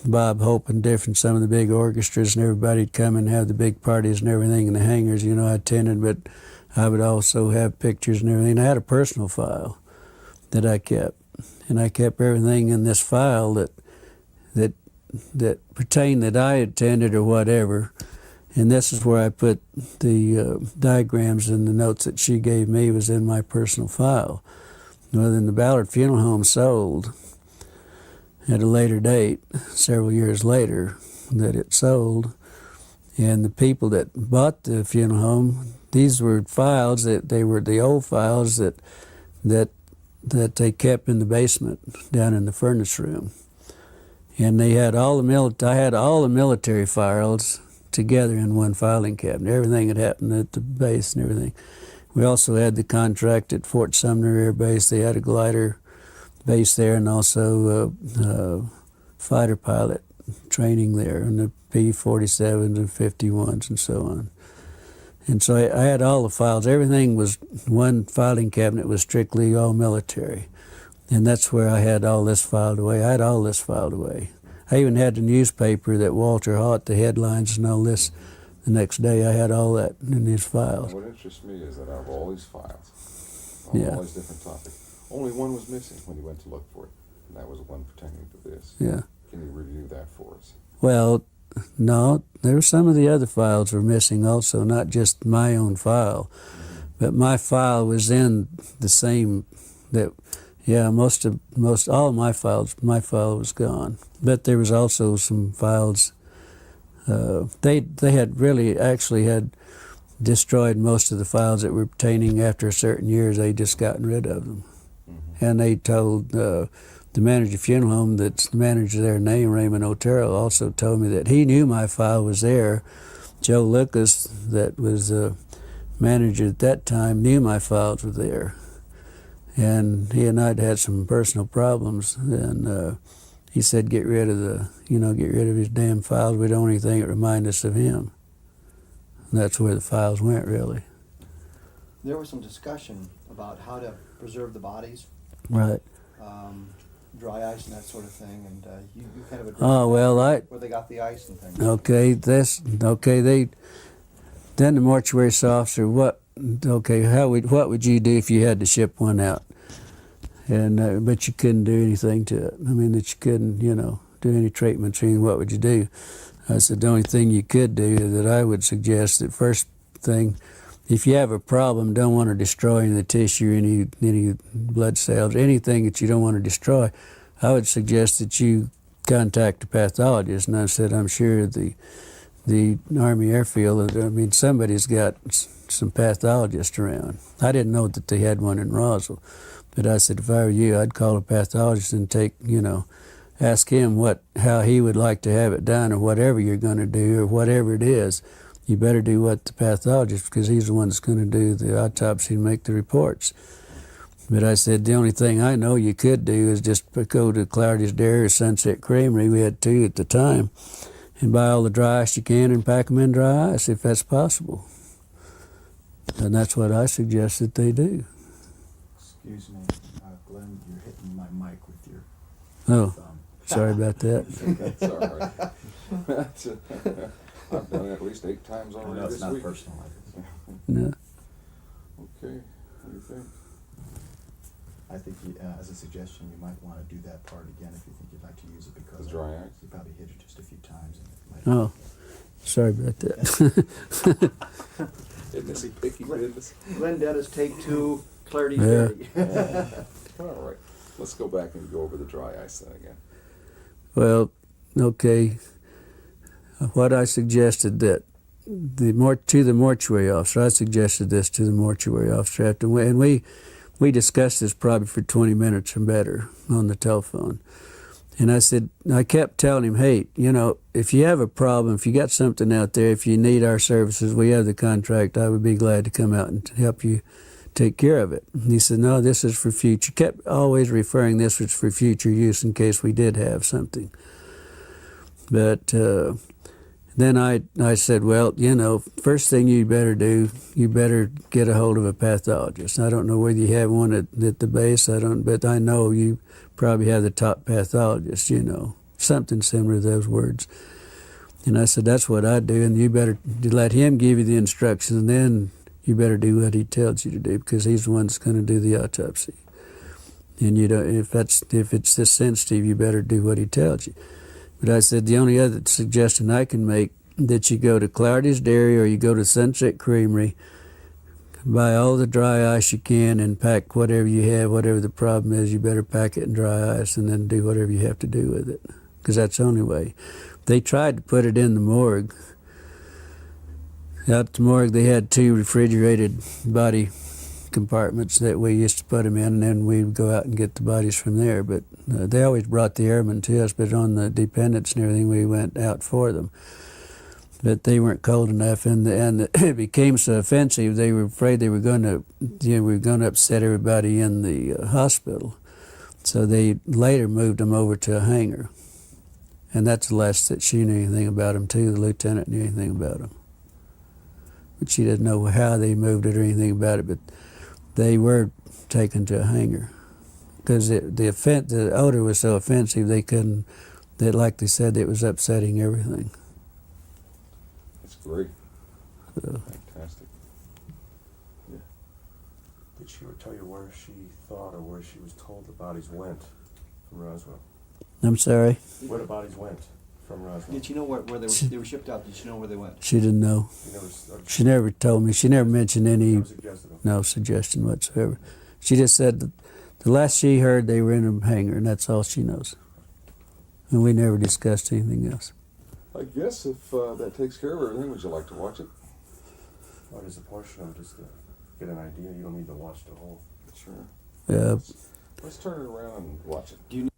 Bob Hope and some of the big orchestras, and everybody'd come and have the big parties and everything in the hangars, you know, I attended, but I would also have pictures and everything. I had a personal file that I kept, and I kept everything in this file that pertained that I attended or whatever. And this is where I put the diagrams and the notes that she gave me was in my personal file. Well, then the Ballard Funeral Home sold at a later date, several years later, that it sold. And the people that bought the funeral home, these were files they were the old files that they kept in the basement down in the furnace room. And they had I had all the military files together in one filing cabinet, everything that happened at the base and everything. We also had the contract at Fort Sumner Air Base. They had a glider base there, and also fighter pilot training there, and the P-47s and 51s and so on. And so I had all the files. Everything was, one filing cabinet was strictly all military. And that's where I had all this filed away. I had all this filed away. I even had the newspaper that Walter Haught, the headlines and all this, the next day. I had all that in these files. What interests me is that out of all these files, Yeah. all these different topics, only one was missing when you went to look for it, and that was one pertaining to this. Yeah. Can you review that for us? Well, no, there were some of the other files were missing also, not just my own file, but my file was in the same, most all of my file was gone. But there was also some files, they had destroyed most of the files that were pertaining after a certain years. They just gotten rid of them. And they told the manager of the funeral home, that's the manager there, name Raymond Otero, also told me that he knew my file was there. Joe Lucas, that was manager at that time, knew my files were there. And he and I'd had some personal problems, and he said, get rid of his damn files. We don't want anything that remind us of him. And that's where the files went, really. There was some discussion about how to preserve the bodies. Right. Dry ice and that sort of thing, and you kind of addressed where they got the ice and things. Then the mortuary officer, what would you do if you had to ship one out? And but you couldn't do anything to it. I mean, that you couldn't, do any treatment or anything. What would you do? I said the only thing you could do that I would suggest, that first thing, if you have a problem, don't want to destroy any of the tissue, any blood cells, anything that you don't want to destroy, I would suggest that you contact a pathologist. And I said, I'm sure the Army Airfield, somebody's got some pathologists around. I didn't know that they had one in Roswell, but I said, if I were you, I'd call a pathologist and ask him how he would like to have it done, or whatever you're going to do, or whatever it is. You better do what the pathologist, because he's the one that's going to do the autopsy and make the reports. But I said, the only thing I know you could do is just go to Clardy's Dairy or Sunset Creamery, we had two at the time, and buy all the dry ice you can and pack them in dry ice, if that's possible. And that's what I suggest that they do. Excuse me, Glenn, you're hitting my mic with your thumb. Sorry about that. That's all right. I've done it at least 8 times already this week. It's not personal. No. Okay, what do you think? I think, as a suggestion, you might want to do that part again if you think you'd like to use it, because the dry ice? You probably hit it just a few times. And it might Sorry about that. Isn't this picky business? Glenn Dennis, take 2, Clardy's Yeah. Dairy. All right, let's go back and go over the dry ice then again. Well, okay. What I suggested that to the mortuary officer, I suggested this to the mortuary officer and we discussed this probably for 20 minutes or better on the telephone. And I kept telling him, hey, if you have a problem, if you got something out there, if you need our services, we have the contract, I would be glad to come out and help you take care of it. And he said, no, this is for future. Kept always referring this was for future use in case we did have something. But Then I said, well, you know, first thing you better do, you better get a hold of a pathologist. I don't know whether you have one at the base, but I know you probably have the top pathologist, you know, something similar to those words. And I said, that's what I do, and you better let him give you the instructions, and then you better do what he tells you to do, because he's the one that's going to do the autopsy. And you don't, if it's this sensitive, you better do what he tells you. But I said, the only other suggestion I can make, that you go to Clardy's Dairy or you go to Sunset Creamery, buy all the dry ice you can and pack whatever you have, whatever the problem is, you better pack it in dry ice and then do whatever you have to do with it, because that's the only way. They tried to put it in the morgue. Out at the morgue, they had 2 refrigerated body compartments that we used to put them in, and then we would go out and get the bodies from there. But they always brought the airmen to us, but on the dependents and everything, we went out for them. But they weren't cold enough, and it became so offensive. They were afraid they were going to, we were going to upset everybody in the hospital. So they later moved them over to a hangar, and that's the last that she knew anything about them too. The lieutenant knew anything about them, but she didn't know how they moved it or anything about it. But they were taken to a hangar because the odor was so offensive they couldn't. That, like they said, it was upsetting everything. That's great. Fantastic. Yeah. Did she ever tell you where she thought or where she was told the bodies went from Roswell? I'm sorry? Where the bodies went from Roswell? Did you know where they were shipped out? Did you know where they went? She didn't know. She never told me. She never mentioned any, no suggestion whatsoever. She just said that the last she heard they were in a hangar, and that's all she knows. And we never discussed anything else. I guess if that takes care of everything, would you like to watch it? What is a portion of it, just to get an idea? You don't need to watch the whole. Sure. Yeah. Let's turn it around and watch it. Do you